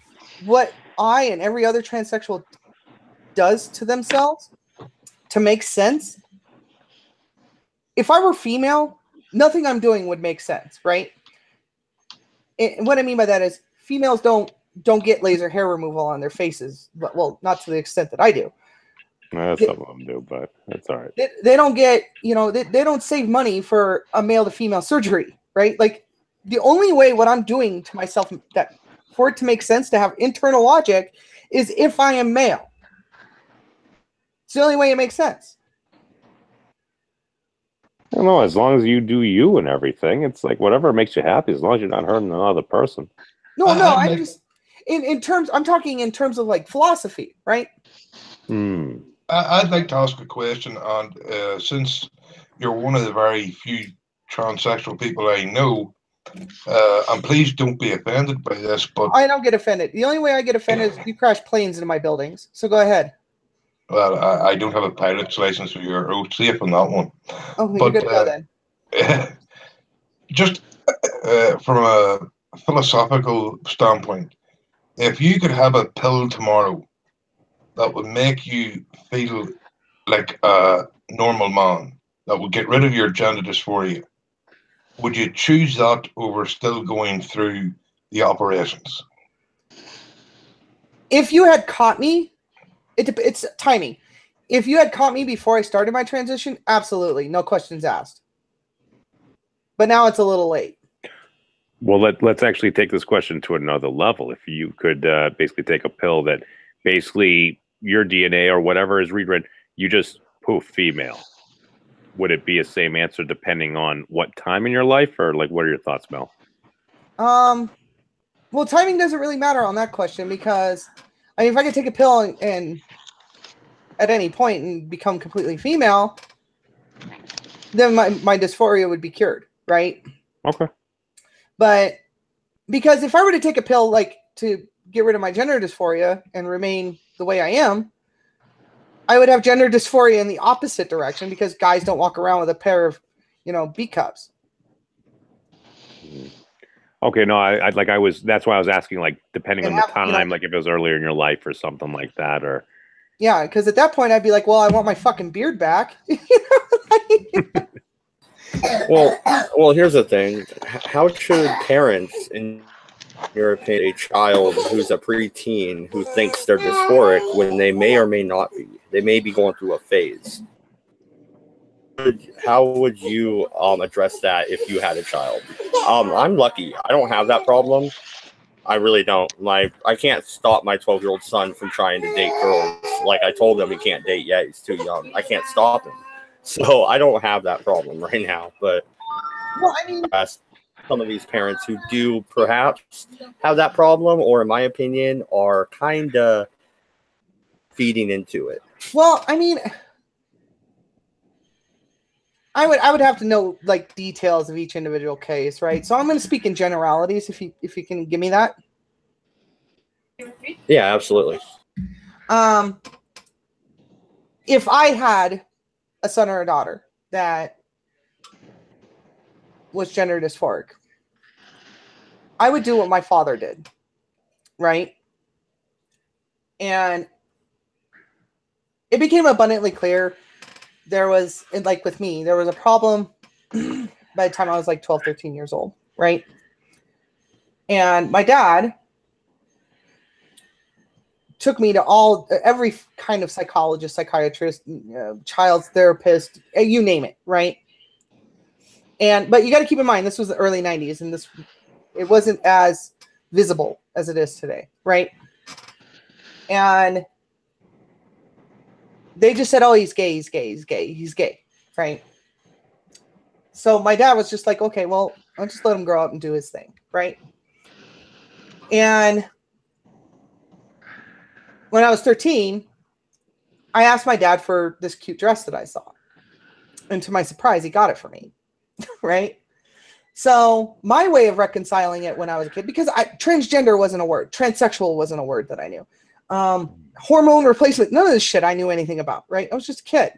[SPEAKER 5] what I and every other transsexual does to themselves to make sense, if I were female, nothing I'm doing would make sense, right? And what I mean by that is females don't get laser hair removal on their faces. Well, not to the extent that I do.
[SPEAKER 4] Some of them do, but that's all right.
[SPEAKER 5] They don't get, you know, they don't save money for a male to female surgery, right? Like, the only way what I'm doing to myself that for it to make sense, to have internal logic, is if I am male. It's the only way it makes sense.
[SPEAKER 4] I don't know, as long as you do you and everything, it's like whatever makes you happy, as long as you're not hurting another person.
[SPEAKER 5] No, I'm just in terms. I'm talking in terms of like philosophy, right?
[SPEAKER 2] I'd like to ask a question, and since you're one of the very few transsexual people I know, and please don't be offended by this, but
[SPEAKER 5] I don't get offended. The only way I get offended is if you crash planes into my buildings. So go ahead.
[SPEAKER 2] well, I don't have a pilot's license, so you're safe on that one.
[SPEAKER 5] Oh, you're good to go then.
[SPEAKER 2] Just from a philosophical standpoint, if you could have a pill tomorrow that would make you feel like a normal man, that would get rid of your gender dysphoria, would you choose that over still going through the operations?
[SPEAKER 5] If you had caught me, it's timing. If you had caught me before I started my transition, absolutely, no questions asked. But now it's a little late.
[SPEAKER 4] Well, let's actually take this question to another level. If you could basically take a pill that basically your DNA or whatever is rewritten, you just poof, female. Would it be a same answer depending on what time in your life, or like what are your thoughts, Mel?
[SPEAKER 5] Well, timing doesn't really matter on that question, because I mean, if I could take a pill and at any point and become completely female, then my dysphoria would be cured, right?
[SPEAKER 4] Okay.
[SPEAKER 5] But because if I were to take a pill like to get rid of my gender dysphoria and remain the way I am, I would have gender dysphoria in the opposite direction because guys don't walk around with a pair of, B cups.
[SPEAKER 4] Okay, no, that's why I was asking, like, depending on the time, like if it was earlier in your life or something like that, or.
[SPEAKER 5] Yeah, because at that point I'd be like, well, I want my fucking beard back.
[SPEAKER 1] Well, here's the thing. How should parents, in your opinion, a child who's a preteen who thinks they're dysphoric when they may or may not be? They may be going through a phase. How would you address that if you had a child? I'm lucky. I don't have that problem. I really don't. I can't stop my 12-year-old son from trying to date girls. Like I told him, he can't date yet. He's too young. I can't stop him. So I don't have that problem right now. But some of these parents who do perhaps have that problem, or in my opinion, are kind of feeding into it.
[SPEAKER 5] Well, I mean, I would have to know like details of each individual case, right? So I'm going to speak in generalities if you can give me that.
[SPEAKER 1] Yeah, absolutely.
[SPEAKER 5] If I had a son or a daughter that was gender dysphoric, I would do what my father did, right? And it became abundantly clear there was, like with me, there was a problem by the time I was like 12, 13 years old, right? And my dad took me to every kind of psychologist, psychiatrist, child's therapist, you name it, right? But you got to keep in mind, this was the early 90s, and it wasn't as visible as it is today, right? And they just said, oh, he's gay, he's gay, he's gay, he's gay, right? So my dad was just like, okay, well, I'll just let him grow up and do his thing, right? And when I was 13, I asked my dad for this cute dress that I saw. And to my surprise, he got it for me, right? So my way of reconciling it when I was a kid, because transgender wasn't a word. Transsexual wasn't a word that I knew. Hormone replacement, none of this shit I knew anything about, right? I was just a kid.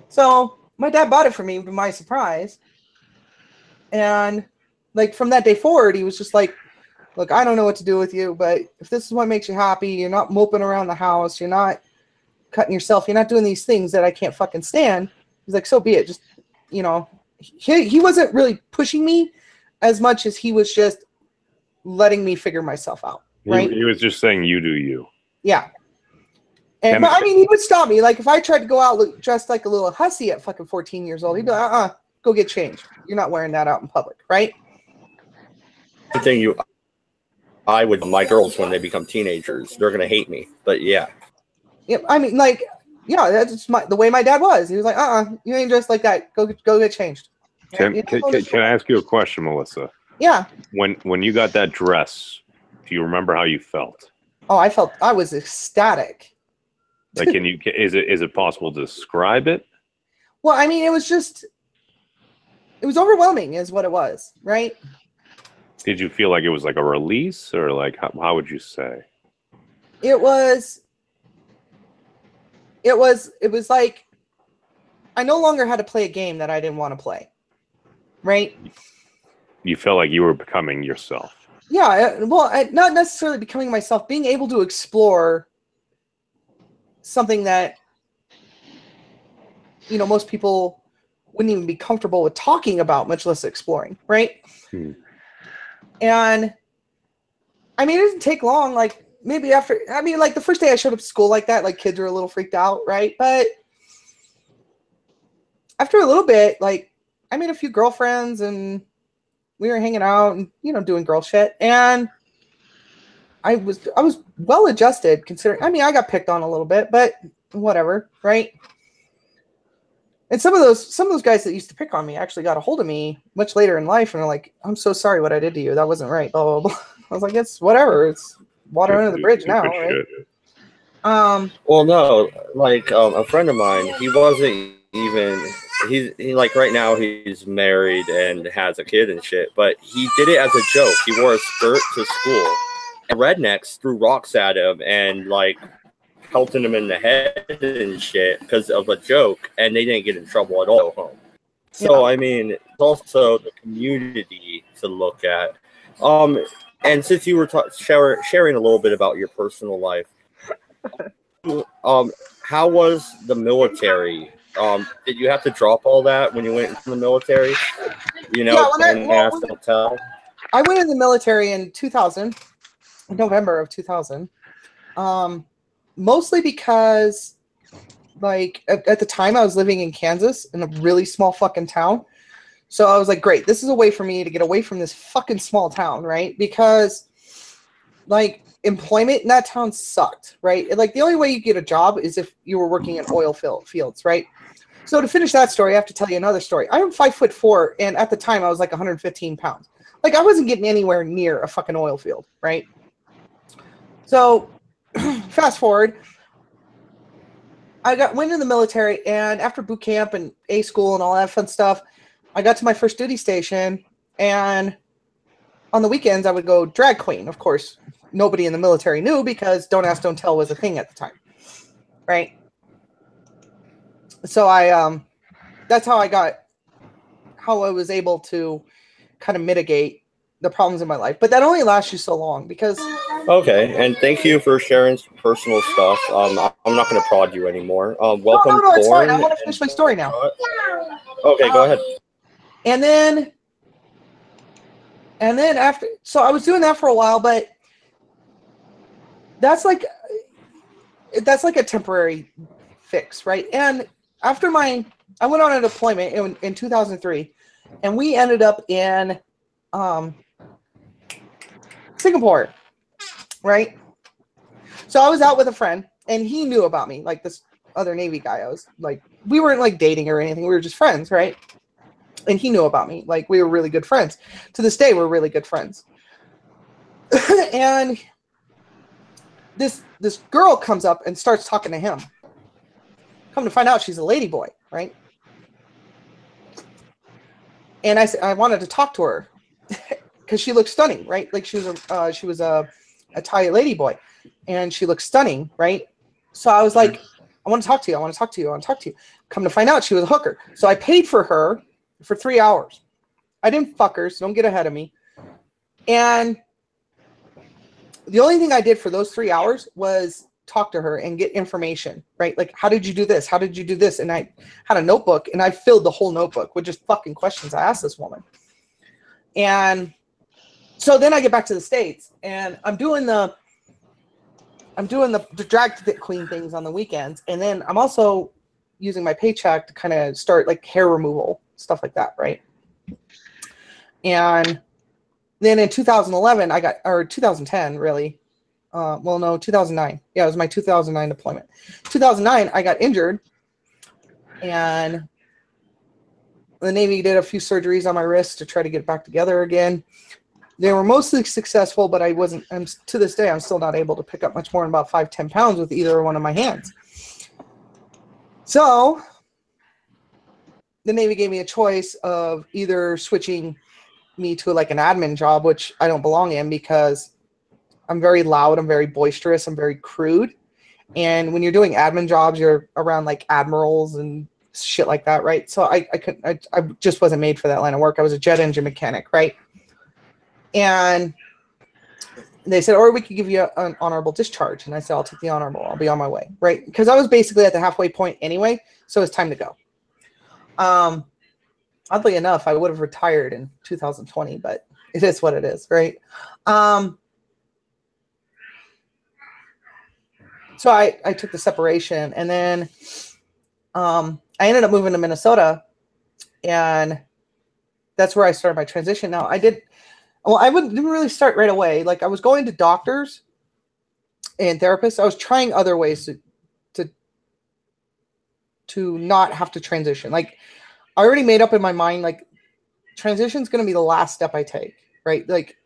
[SPEAKER 5] So my dad bought it for me to my surprise. And like from that day forward, he was just like, look, I don't know what to do with you, but if this is what makes you happy, you're not moping around the house, you're not cutting yourself, you're not doing these things that I can't fucking stand. He's like, so be it. Just, he wasn't really pushing me as much as he was just letting me figure myself out. Right?
[SPEAKER 4] He was just saying, you do you.
[SPEAKER 5] Yeah. But I mean, he would stop me. Like if I tried to go out dressed like a little hussy at fucking 14 years old, he'd be like, go get changed. You're not wearing that out in public, right?
[SPEAKER 1] I would, my girls, when they become teenagers, they're going to hate me. But yeah.
[SPEAKER 5] Yeah, I mean, like, yeah, that's the way my dad was. He was like, you ain't dressed like that. Go get changed.
[SPEAKER 4] Can I ask you a question, Melissa?
[SPEAKER 5] Yeah.
[SPEAKER 4] When you got that dress, do you remember how you felt?
[SPEAKER 5] Oh, I was ecstatic.
[SPEAKER 4] Like, is it possible to describe it?
[SPEAKER 5] Well, I mean, it was overwhelming is what it was, right?
[SPEAKER 4] Did you feel like it was like a release, or like, how would you say?
[SPEAKER 5] It was like I no longer had to play a game that I didn't want to play, right?
[SPEAKER 4] You felt like you were becoming yourself.
[SPEAKER 5] Yeah, well, not necessarily becoming myself, being able to explore something that, most people wouldn't even be comfortable with talking about, much less exploring, right? And I mean, it didn't take long, like maybe the first day I showed up to school like that, like kids were a little freaked out, right? But after a little bit, like I made a few girlfriends and we were hanging out and, doing girl shit. And I was well adjusted considering, I got picked on a little bit, but whatever. Right. And some of those guys that used to pick on me actually got a hold of me much later in life. And they're like, I'm so sorry what I did to you. That wasn't right. Blah, blah, blah. I was like, it's whatever. It's water under the bridge now. Right.
[SPEAKER 1] Well, no, like a friend of mine, he wasn't even, he like right now he's married and has a kid and shit, but he did it as a joke. He wore a skirt to school and rednecks threw rocks at him and like pelting him in the head and shit because of a joke, and they didn't get in trouble at all. So I mean, it's also the community to look at. And since you were sharing a little bit about your personal life, how was the military? Did you have to drop all that when you went into the military? You know,
[SPEAKER 5] I went in the military in 2000, November of 2000. Mostly because, like, at the time I was living in Kansas in a really small fucking town. So I was like, great, this is a way for me to get away from this fucking small town, right? Because, like, employment in that town sucked, right? Like, the only way you get a job is if you were working in oil fields, right? So to finish that story, I have to tell you another story. I'm 5'4", and at the time I was like 115 pounds. Like, I wasn't getting anywhere near a fucking oil field, right? So fast forward, I went in the military, and after boot camp and A school and all that fun stuff, I got to my first duty station, and on the weekends I would go drag queen. Of course, nobody in the military knew because don't ask, don't tell was a thing at the time, right? So that's how I was able to kind of mitigate the problems in my life. But that only lasts you so long because...
[SPEAKER 1] Okay, and thank you for sharing some personal stuff. I'm not going to prod you anymore. Welcome,
[SPEAKER 5] no, it's fine. I want to finish my story now.
[SPEAKER 1] Okay, go ahead.
[SPEAKER 5] And then after, so I was doing that for a while, but that's like a temporary fix, right? And after I went on a deployment in 2003, and we ended up in Singapore, right? So I was out with a friend, and he knew about me, like this other Navy guy. I was like, we weren't like dating or anything. We were just friends, right? And he knew about me. Like, we were really good friends. To this day, we're really good friends. And this girl comes up and starts talking to him. Come to find out, she's a lady boy, right? And I said I wanted to talk to her because she looked stunning, right? Like she was a Thai lady boy, and she looked stunning, right? So I was like, I want to talk to you. I want to talk to you. I want to talk to you. Come to find out, she was a hooker. So I paid for her for 3 hours. I didn't fuck her, so don't get ahead of me. And the only thing I did for those 3 hours was talk to her and get information, right? Like, how did you do this? How did you do this? And I had a notebook, and I filled the whole notebook with just fucking questions I asked this woman. And so then I get back to the States, and I'm doing the drag queen things on the weekends, and then I'm also using my paycheck to kind of start like hair removal, stuff like that, right? And then in 2011, or 2010, really. 2009. Yeah, it was my 2009 deployment. 2009, I got injured, and the Navy did a few surgeries on my wrist to try to get it back together again. They were mostly successful, but to this day, I'm still not able to pick up much more than about 5-10 pounds with either one of my hands. So the Navy gave me a choice of either switching me to like an admin job, which I don't belong in because I'm very loud, I'm very boisterous, I'm very crude. And when you're doing admin jobs, you're around like admirals and shit like that, right? So I just wasn't made for that line of work. I was a jet engine mechanic, right? And they said, or we could give you an honorable discharge. And I said, I'll take the honorable. I'll be on my way, right? Because I was basically at the halfway point anyway, so it's time to go. Oddly enough, I would have retired in 2020, but it is what it is, right? So I took the separation, and then I ended up moving to Minnesota, and that's where I started my transition. Now, didn't really start right away. Like, I was going to doctors and therapists. I was trying other ways to not have to transition. Like, I already made up in my mind, like, transition is going to be the last step I take, right? Like,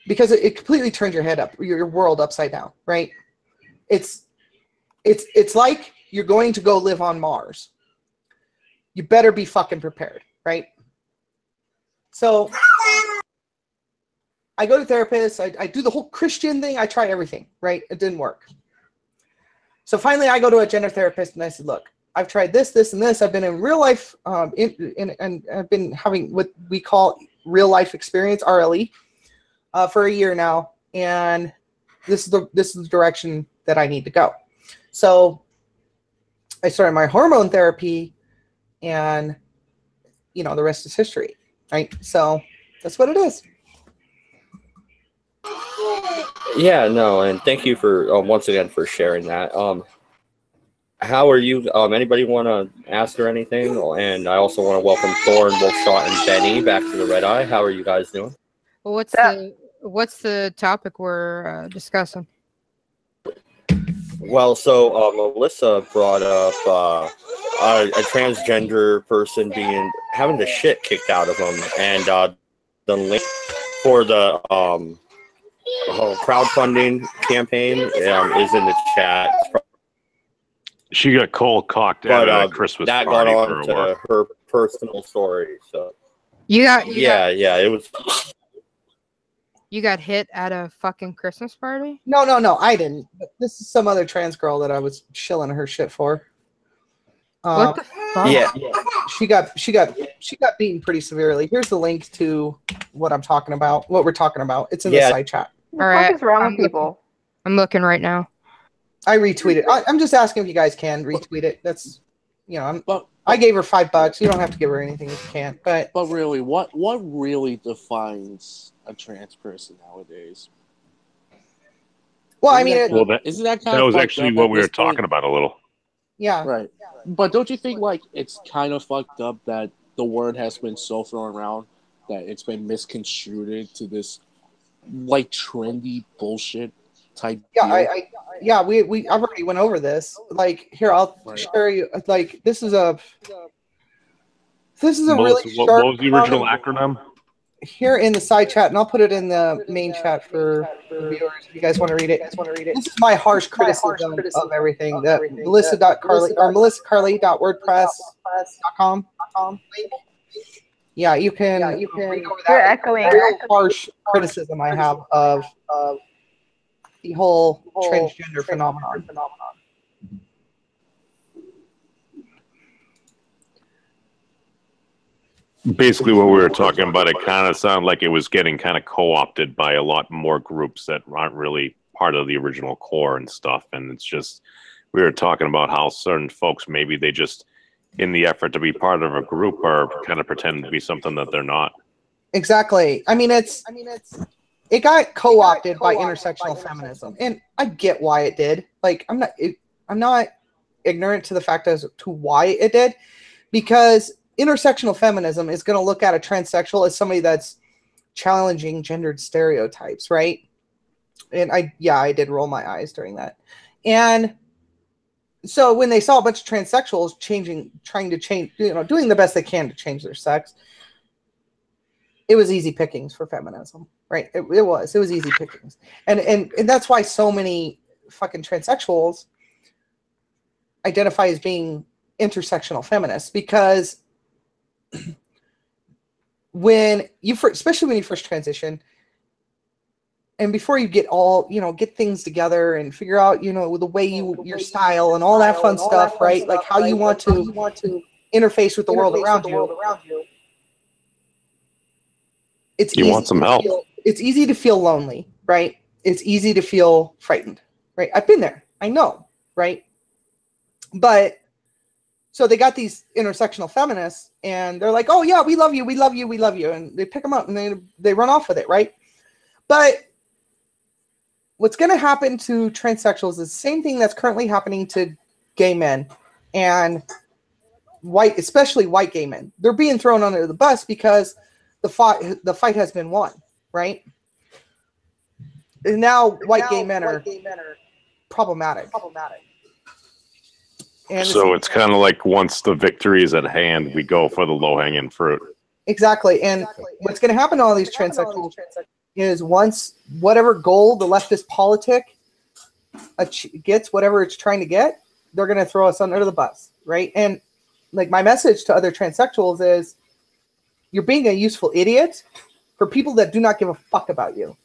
[SPEAKER 5] because it completely turns your world upside down, right? It's like you're going to go live on Mars. You better be fucking prepared, right? So I go to therapists. I do the whole Christian thing. I try everything, right? It didn't work. So finally, I go to a gender therapist, and I said, look, I've tried this, this, and this. I've been in real life, and I've been having what we call real life experience, RLE, for a year now, and this is the direction that I need to go. So I started my hormone therapy, and the rest is history, right? So that's what it is.
[SPEAKER 1] Yeah, no, and thank you for once again for sharing that. How are you? Anybody want to ask her anything? And I also want to welcome Thorn, Wolfshot, and Benny back to the Redeye. How are you guys doing?
[SPEAKER 6] Well, what's the topic we're discussing?
[SPEAKER 1] Well, so Melissa brought up a transgender person having the shit kicked out of them, and the link for the crowdfunding campaign is in the chat.
[SPEAKER 4] She got cold cocked at a Christmas
[SPEAKER 1] that
[SPEAKER 4] party
[SPEAKER 1] got
[SPEAKER 4] for
[SPEAKER 1] on to her personal story. So it was.
[SPEAKER 6] You got hit at a fucking Christmas party?
[SPEAKER 5] No, I didn't. But this is some other trans girl that I was shilling her shit for.
[SPEAKER 6] What the fuck?
[SPEAKER 1] Yeah.
[SPEAKER 5] She got beaten pretty severely. Here's the link to what I'm talking about. What we're talking about. It's in the side chat.
[SPEAKER 6] All right.
[SPEAKER 7] What is wrong with people?
[SPEAKER 6] I'm looking right now.
[SPEAKER 5] I retweeted. I'm just asking if you guys can retweet it. That's, I gave her $5. You don't have to give her anything if you can't. But
[SPEAKER 8] really, what really defines a trans person nowadays?
[SPEAKER 5] Well,
[SPEAKER 8] isn't that kind
[SPEAKER 4] that
[SPEAKER 8] of
[SPEAKER 4] was actually what we were talking about a little.
[SPEAKER 5] Yeah.
[SPEAKER 8] Right. But don't you think it's kind of fucked up that the word has been so thrown around that it's been misconstrued to this trendy bullshit type deal?
[SPEAKER 5] I've already went over this. Here, I'll share you. This is a really sharp.
[SPEAKER 4] What was the original acronym?
[SPEAKER 5] Here in the side chat, and I'll put it in the main chat for viewers if you guys want to read it. This is my harsh criticism of everything. That melissacarly.wordpress.com. Yeah, you can read over that.
[SPEAKER 7] You're echoing.
[SPEAKER 5] Harsh criticism I have of the whole transgender phenomenon.
[SPEAKER 4] Basically, what we were talking about, it kind of sounded like it was getting kind of co-opted by a lot more groups that aren't really part of the original core and stuff. And it's just, we were talking about how certain folks, maybe they just, in the effort to be part of a group, are kind of pretending to be something that they're not.
[SPEAKER 5] Exactly. It got co-opted by intersectional feminism, and I get why it did. I'm not ignorant to the fact as to why it did, because intersectional feminism is going to look at a transsexual as somebody that's challenging gendered stereotypes, right? And I did roll my eyes during that. And so when they saw a bunch of transsexuals trying to change, doing the best they can to change their sex, it was easy pickings for feminism, right? It was easy pickings. And that's why so many fucking transsexuals identify as being intersectional feminists, because especially when you first transition, and before you get get things together and figure out, the way your style and all that fun stuff, right? Like how you want to interface with the world around you.
[SPEAKER 4] You want some help.
[SPEAKER 5] It's easy to feel lonely, right? It's easy to feel frightened, right? I've been there. I know, right? But so they got these intersectional feminists, and they're like, "Oh yeah, we love you, we love you, we love you," and they pick them up and they run off with it, right? But what's going to happen to transsexuals is the same thing that's currently happening to gay men and especially white gay men. They're being thrown under the bus because the fight has been won, right? And now white gay men are problematic. And
[SPEAKER 4] so it's kind of like once the victory is at hand, we go for the low-hanging fruit.
[SPEAKER 5] Exactly. And what's going to happen to all these transsexuals is once whatever goal the leftist politic gets, whatever it's trying to get, they're going to throw us under the bus, right? And my message to other transsexuals is, you're being a useful idiot, for people that do not give a fuck about you.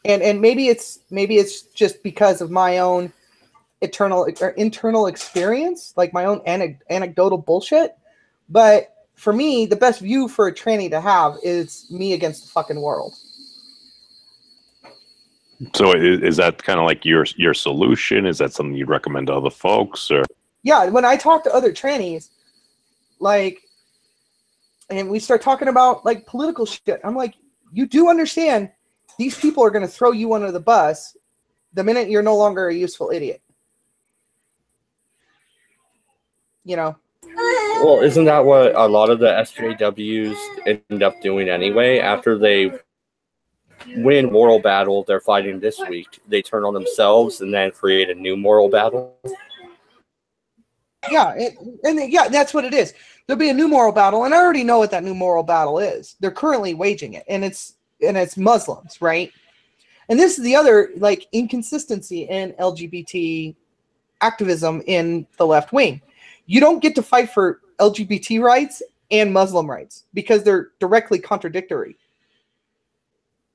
[SPEAKER 5] And maybe it's just because of my own internal experience, like my own anecdotal bullshit. But for me, the best view for a tranny to have is me against the fucking world.
[SPEAKER 4] So is that kind of like your solution? Is that something you'd recommend to other folks? Or
[SPEAKER 5] yeah, when I talk to other trannies, like, and we start talking about like political shit, I'm like, you do understand these people are going to throw you under the bus the minute you're no longer a useful idiot. You know?
[SPEAKER 1] Well, isn't that what a lot of the SJWs end up doing anyway? After they win moral battle they're fighting this week, they turn on themselves and then create a new moral battle.
[SPEAKER 5] Yeah, yeah, that's what it is. There'll be a new moral battle, and I already know what that new moral battle is. They're currently waging it, and it's Muslims, right? And this is the other like inconsistency in LGBT activism in the left wing. You don't get to fight for LGBT rights and Muslim rights because they're directly contradictory.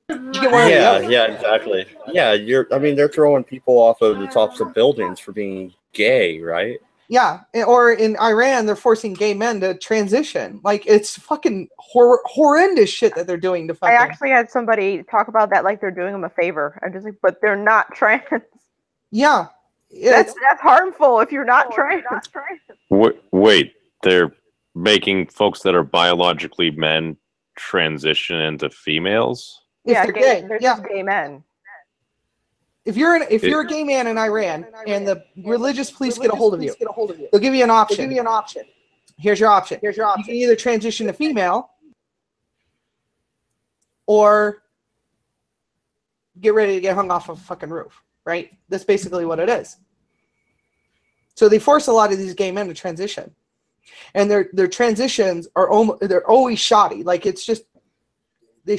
[SPEAKER 1] Yeah, exactly. Yeah, they're throwing people off of the tops of buildings for being gay, right?
[SPEAKER 5] Yeah, or in Iran, they're forcing gay men to transition. Like, it's fucking horrendous shit that they're doing to fucking...
[SPEAKER 7] I actually had somebody talk about that like they're doing them a favor. I'm just like, but they're not trans.
[SPEAKER 5] Yeah.
[SPEAKER 7] That's harmful if you're not trans.
[SPEAKER 4] Wait, they're making folks that are biologically men transition into females?
[SPEAKER 5] Yeah, they're gay.
[SPEAKER 7] They're just gay men.
[SPEAKER 5] If you're a gay man in Iran and the religious police get a hold of you, they'll give you an option. Here's your option. You can either transition to female or get ready to get hung off a fucking roof, right? That's basically what it is. So they force a lot of these gay men to transition. And their transitions they're always shoddy. Like, it's just they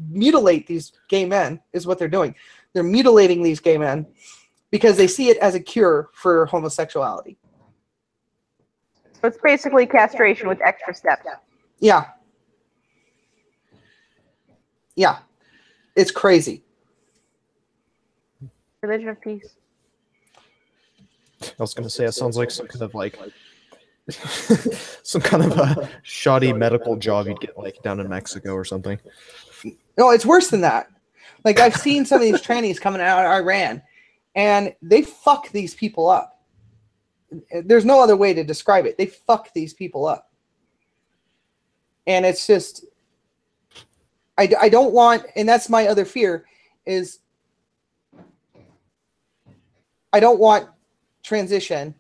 [SPEAKER 5] mutilate these gay men is what they're doing. They're mutilating these gay men because they see it as a cure for homosexuality.
[SPEAKER 7] So it's basically castration with extra steps.
[SPEAKER 5] Yeah. Yeah. It's crazy.
[SPEAKER 7] Religion of peace.
[SPEAKER 9] I was going to say, it sounds like some kind of like some kind of a shoddy medical job you'd get like down in Mexico or something.
[SPEAKER 5] No, it's worse than that. Like, I've seen some of these trannies coming out of Iran, and they fuck these people up. There's no other way to describe it. They fuck these people up. And it's just, I don't want, and that's my other fear, is I don't want transition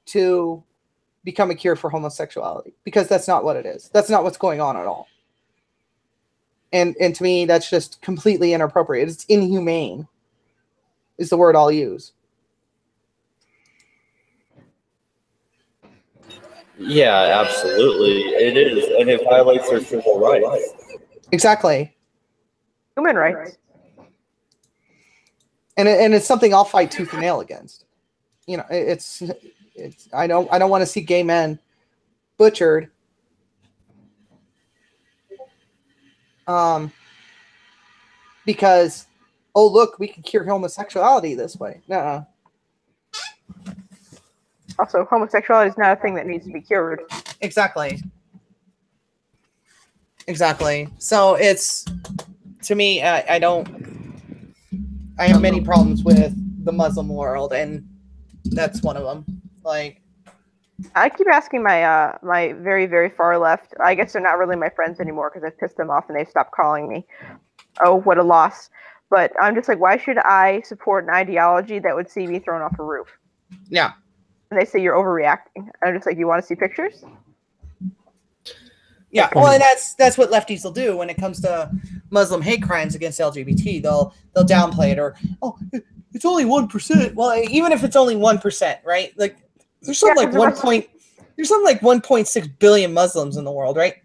[SPEAKER 5] to become a cure for homosexuality, because that's not what it is. That's not what's going on at all. And to me, that's just completely inappropriate. It's inhumane, is the word I'll use.
[SPEAKER 1] Yeah, absolutely. It is. And it violates their civil rights.
[SPEAKER 5] Exactly.
[SPEAKER 7] Human rights.
[SPEAKER 5] And it's something I'll fight tooth and nail against. You know, it's I don't want to see gay men butchered. Because, oh, look, we can cure homosexuality this way. Nuh-uh.
[SPEAKER 7] Also, homosexuality is not a thing that needs to be cured.
[SPEAKER 5] Exactly. So it's, to me, I have many problems with the Muslim world, and that's one of them. Like,
[SPEAKER 7] I keep asking my my very, very far left. I guess they're not really my friends anymore because I've pissed them off and they've stopped calling me. Oh, what a loss. But I'm just like, why should I support an ideology that would see me thrown off a roof?
[SPEAKER 5] Yeah.
[SPEAKER 7] And they say you're overreacting. I'm just like, you want to see pictures?
[SPEAKER 5] Yeah, well, and that's what lefties will do when it comes to Muslim hate crimes against LGBT. They'll downplay it, or, oh, it's only 1%. Well, even if it's only 1%, right? Like, there's something like 1.6 billion Muslims in the world, right?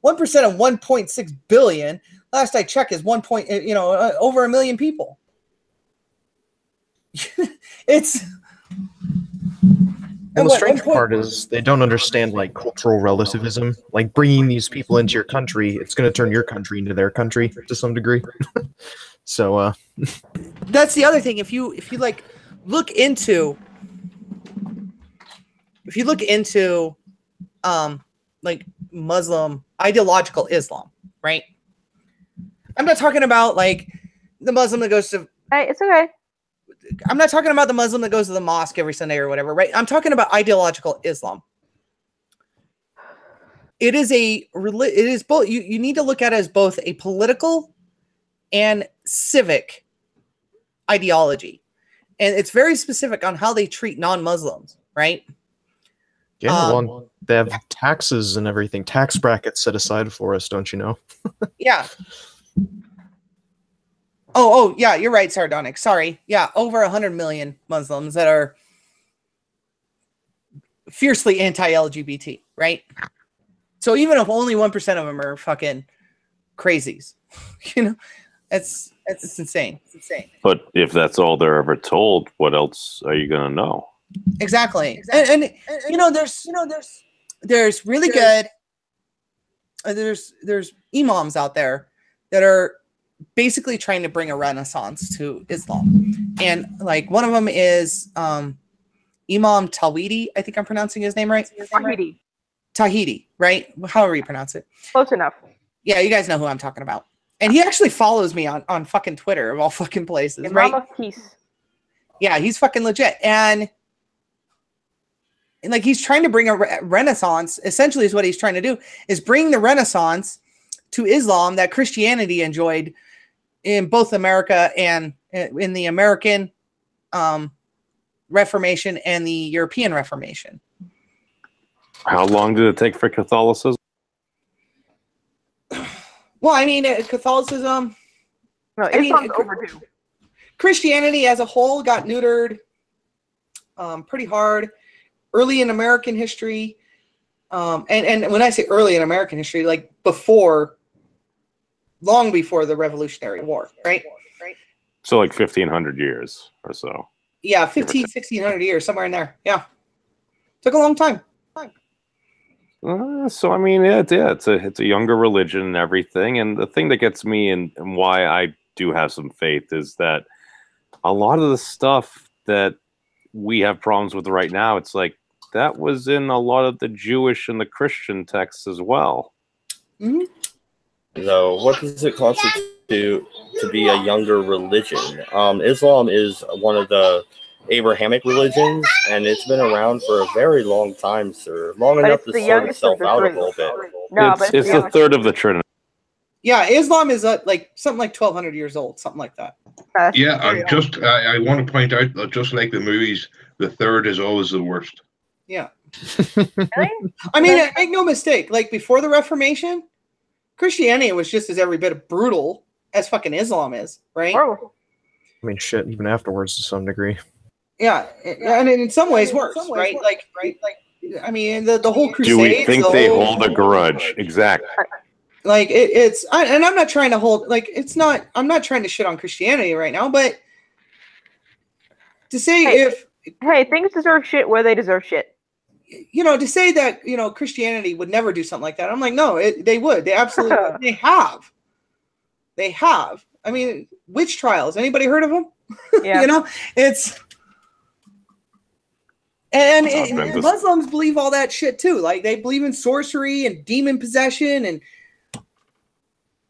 [SPEAKER 5] 1% of 1.6 billion, last I checked, is over 1 million people.
[SPEAKER 9] Well, the strange part is they don't understand like cultural relativism. Like bringing these people into your country, it's going to turn your country into their country to some degree. So
[SPEAKER 5] that's the other thing. If you like look into like Muslim ideological Islam, right? I'm not talking about like the Muslim that goes to.
[SPEAKER 7] Hey, it's okay.
[SPEAKER 5] I'm not talking about the Muslim that goes to the mosque every Sunday or whatever, right? I'm talking about ideological Islam. It is both. You need to look at it as both a political and civic ideology, and it's very specific on how they treat non-Muslims, right?
[SPEAKER 9] Yeah, well, they have taxes and everything, tax brackets set aside for us, don't you know?
[SPEAKER 5] Yeah. Oh, yeah, you're right, Sardonic. Sorry. Yeah, over 100 million Muslims that are fiercely anti-LGBT, right? So even if only 1% of them are fucking crazies, you know, it's insane. It's insane.
[SPEAKER 4] But if that's all they're ever told, what else are you gonna know?
[SPEAKER 5] Exactly. And you know, there's really good. There's imams out there that are basically trying to bring a renaissance to Islam, and like one of them is Imam Tawhidi. I think I'm pronouncing his name right. Tahiti, right? However you pronounce it.
[SPEAKER 7] Close enough.
[SPEAKER 5] Yeah, you guys know who I'm talking about. And he actually follows me on fucking Twitter of all fucking places,
[SPEAKER 7] Imam
[SPEAKER 5] right?
[SPEAKER 7] of Peace.
[SPEAKER 5] Yeah, he's fucking legit. And like he's trying to bring a renaissance, essentially is what he's trying to do, is bring the renaissance to Islam that Christianity enjoyed in both America and in the American Reformation and the European Reformation.
[SPEAKER 4] How long did it take for Catholicism?
[SPEAKER 5] Well, I mean, Catholicism.
[SPEAKER 7] No, Islam's overdue.
[SPEAKER 5] Christianity as a whole got neutered pretty hard early in American history. And when I say early in American history, like long before the Revolutionary War, right?
[SPEAKER 4] So like 1,500 years or so.
[SPEAKER 5] Yeah, 1,600 years, somewhere in there. Yeah. Took a long time.
[SPEAKER 4] So I mean, it's a younger religion and everything, and the thing that gets me and why I do have some faith is that a lot of the stuff that we have problems with right now, it's like that was in a lot of the Jewish and the Christian texts as well.
[SPEAKER 5] Mm-hmm.
[SPEAKER 1] So, what does it constitute to be a younger religion? Islam is one of the Abrahamic religions, and it's been around for a very long time, sir. Long enough to sort itself out a little bit.
[SPEAKER 7] No,
[SPEAKER 4] it's the third of the Trinity.
[SPEAKER 5] Yeah, Islam is like something like 1,200 years old, something like that.
[SPEAKER 2] Yeah, I want to point out that just like the movies, the third is always the worst.
[SPEAKER 5] Yeah. I mean, make no mistake. Like before the Reformation, Christianity was just as every bit brutal as fucking Islam is, right?
[SPEAKER 9] I mean, shit, even afterwards to some degree.
[SPEAKER 5] Yeah, and in some ways worse, right? Like, I mean, the whole crusade.
[SPEAKER 4] Do we think they hold a grudge? Exactly.
[SPEAKER 5] Like and I'm not trying to hold, like, I'm not trying to shit on Christianity right now, but to say
[SPEAKER 7] things deserve shit where they deserve shit.
[SPEAKER 5] You know, to say that, you know, Christianity would never do something like that. I'm like, no, they would. They absolutely would. They have. I mean, witch trials. Anybody heard of them?
[SPEAKER 7] Yeah.
[SPEAKER 5] You know, it's. And Muslims believe all that shit too. Like they believe in sorcery and demon possession and,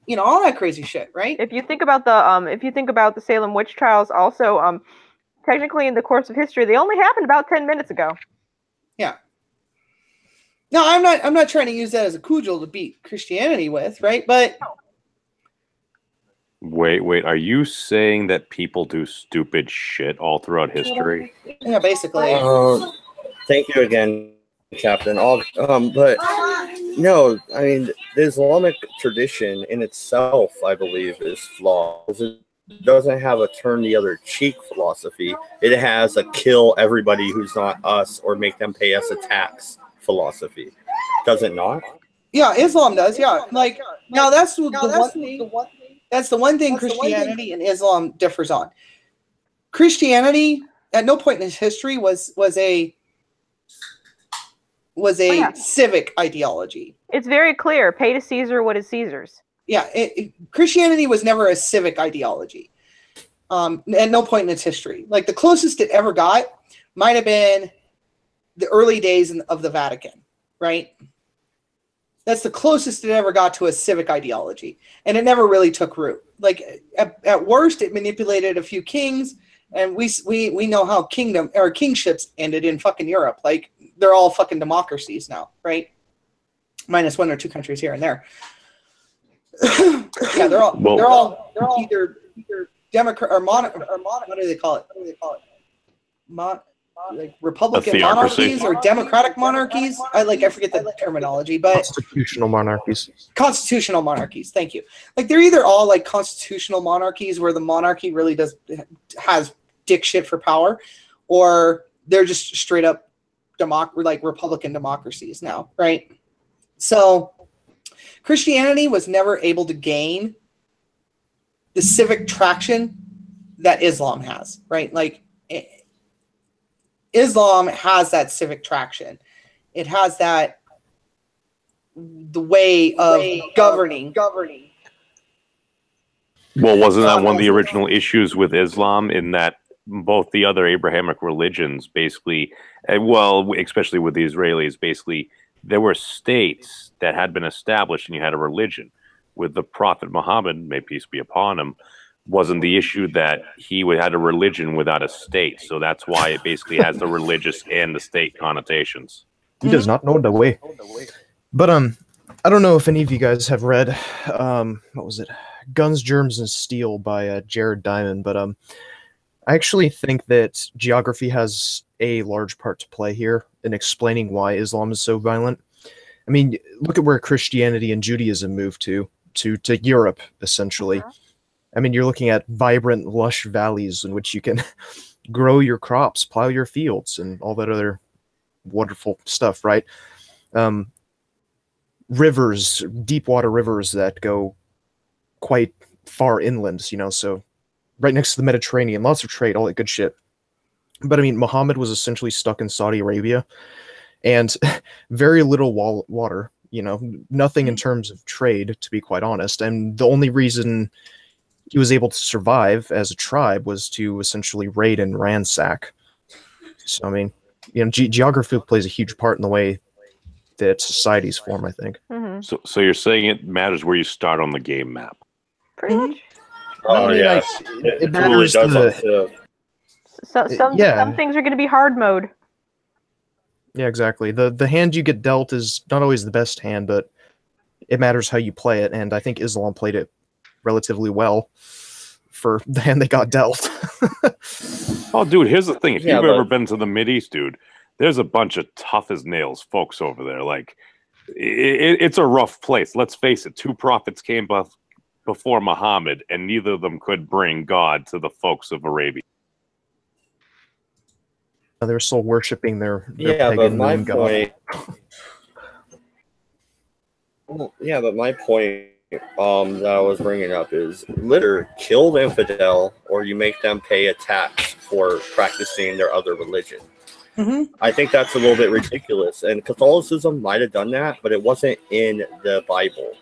[SPEAKER 5] you know, all that crazy shit, right?
[SPEAKER 7] If you think about the Salem witch trials, also, technically in the course of history, they only happened about 10 minutes ago.
[SPEAKER 5] Yeah. No, I'm not trying to use that as a cudgel to beat Christianity with, right? But
[SPEAKER 4] wait, are you saying that people do stupid shit all throughout history?
[SPEAKER 5] Yeah, basically.
[SPEAKER 1] Thank you again, Captain. But no, I mean the Islamic tradition in itself, I believe, is flawed. It doesn't have a turn the other cheek philosophy. It has a kill everybody who's not us or make them pay us a tax philosophy. Does it not?
[SPEAKER 5] Yeah, Islam does. Yeah, like now that's the one thing Christianity and Islam differs on. Christianity at no point in its history was a was a
[SPEAKER 7] yeah.
[SPEAKER 5] civic ideology.
[SPEAKER 7] It's very clear. Pay to Caesar what is Caesar's.
[SPEAKER 5] Yeah, Christianity was never a civic ideology. At no point in its history. Like the closest it ever got might have been the early days of the Vatican, right? That's the closest it ever got to a civic ideology. And it never really took root. Like at worst, it manipulated a few kings. And we know how kingships ended in fucking Europe. Like they're all fucking democracies now, right? Minus one or two countries here and there. Yeah, they're all either Democrat or what do they call it? Like Republican monarchies or democratic monarchies. I forget the terminology, but
[SPEAKER 9] Constitutional monarchies.
[SPEAKER 5] Constitutional monarchies. Thank you. Like they're either all like constitutional monarchies where the monarchy really has dick shit for power, or they're just straight up like Republican democracies now, right? So Christianity was never able to gain the civic traction that Islam has, right? Like Islam has that civic traction. It has the way of governing.
[SPEAKER 4] Well, wasn't that one of the original issues with Islam, in that both the other Abrahamic religions basically, well, especially with the Israelis, basically there were states that had been established and you had a religion. With the Prophet Muhammad, may peace be upon him, wasn't the issue that he had a religion without a state. So that's why it basically has the religious and the state connotations.
[SPEAKER 9] He does not know the way. But I don't know if any of you guys have read what was it? Guns, Germs, and Steel by Jared Diamond, but I actually think that geography has a large part to play here in explaining why Islam is so violent. I mean, look at where Christianity and Judaism moved to Europe, essentially. I mean, you're looking at vibrant, lush valleys in which you can grow your crops, plow your fields, and all that other wonderful stuff, right? Rivers, deep water rivers that go quite far inland, so right next to the Mediterranean, lots of trade, all that good shit. But I mean, Muhammad was essentially stuck in Saudi Arabia, and very little water, nothing in terms of trade, to be quite honest. And the only reason he was able to survive as a tribe was to essentially raid and ransack. So, I mean, geography plays a huge part in the way that societies form, I think.
[SPEAKER 7] Mm-hmm.
[SPEAKER 4] So you're saying it matters where you start on the game map?
[SPEAKER 7] Pretty much.
[SPEAKER 1] Oh, yeah. It really does.
[SPEAKER 7] Some things are going to be hard mode.
[SPEAKER 9] Yeah, exactly. The hand you get dealt is not always the best hand, but it matters how you play it, and I think Islam played it relatively well for the hand they got dealt.
[SPEAKER 4] Oh, dude, here's the thing. If you've ever been to the Mideast, dude, there's a bunch of tough as nails folks over there. Like, it's a rough place. Let's face it. Two prophets came before Muhammad, and neither of them could bring God to the folks of Arabia.
[SPEAKER 9] They were still worshiping their pagan moon god.
[SPEAKER 1] But my point that I was bringing up is literally kill the infidel, or you make them pay a tax for practicing their other religion.
[SPEAKER 5] Mm-hmm.
[SPEAKER 1] I think that's a little bit ridiculous. And Catholicism might have done that, but it wasn't in the Bible.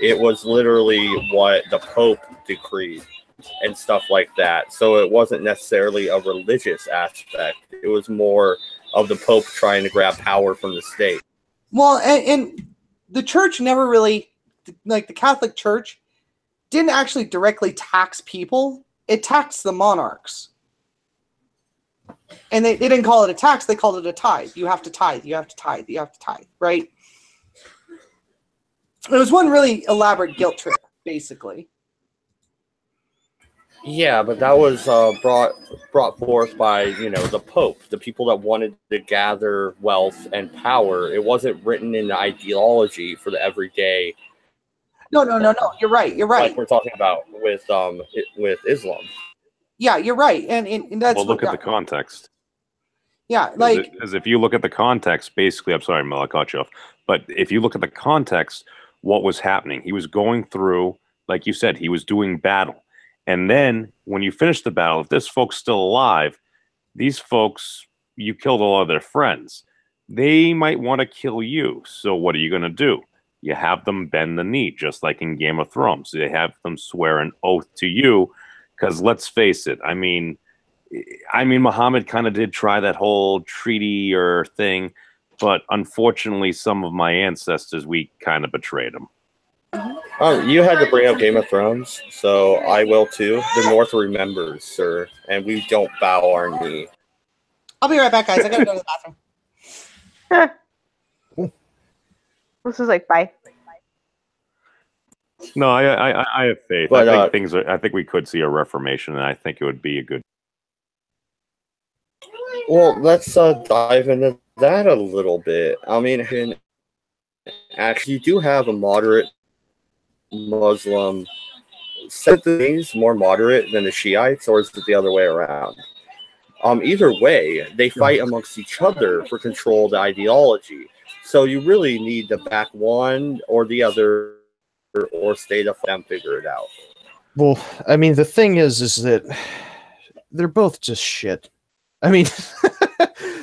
[SPEAKER 1] It was literally what the Pope decreed and stuff like that. So it wasn't necessarily a religious aspect. It was more of the Pope trying to grab power from the state.
[SPEAKER 5] Well, and the church never really, like the Catholic Church, didn't actually directly tax people. It taxed the monarchs. And they didn't call it a tax. They called it a tithe. You have to tithe. You have to tithe. You have to tithe. Right? It was one really elaborate guilt trip, basically.
[SPEAKER 1] Yeah, but that was brought forth by, the Pope, the people that wanted to gather wealth and power. It wasn't written in the ideology for the everyday.
[SPEAKER 5] No. You're right.
[SPEAKER 1] Like we're talking about with Islam.
[SPEAKER 5] Yeah, you're right, and that's.
[SPEAKER 4] Well, look at the context.
[SPEAKER 5] Yeah, like
[SPEAKER 4] as if you look at the context, basically. I'm sorry, Mel, I cut you off. But if you look at the context, what was happening? He was going through, like you said, he was doing battle. And then when you finish the battle, if this folk's still alive, these folks, you killed all of their friends. they might want to kill you. So what are you going to do? You have them bend the knee, just like in Game of Thrones. They have them swear an oath to you, because let's face it. I mean, Muhammad kind of did try that whole treaty or thing, but unfortunately, some of my ancestors, we kind of betrayed them.
[SPEAKER 1] You had to bring up Game of Thrones, so I will too. The North remembers, sir, and we don't bow our knee.
[SPEAKER 5] I'll be right back, guys. I gotta go to the bathroom.
[SPEAKER 7] This is like, bye.
[SPEAKER 4] No, I have faith.
[SPEAKER 1] But,
[SPEAKER 4] I think things are. I think we could see a reformation, and I think it would be a good.
[SPEAKER 1] Well, let's dive into that a little bit. I mean, actually, you do have a moderate Muslim. Set things more moderate than the Shiites, or is it the other way around? Either way, they fight amongst each other for control of the ideology. So you really need to back one or the other, or stay to them figure it out.
[SPEAKER 9] Well, I mean, the thing is that they're both just shit. I mean,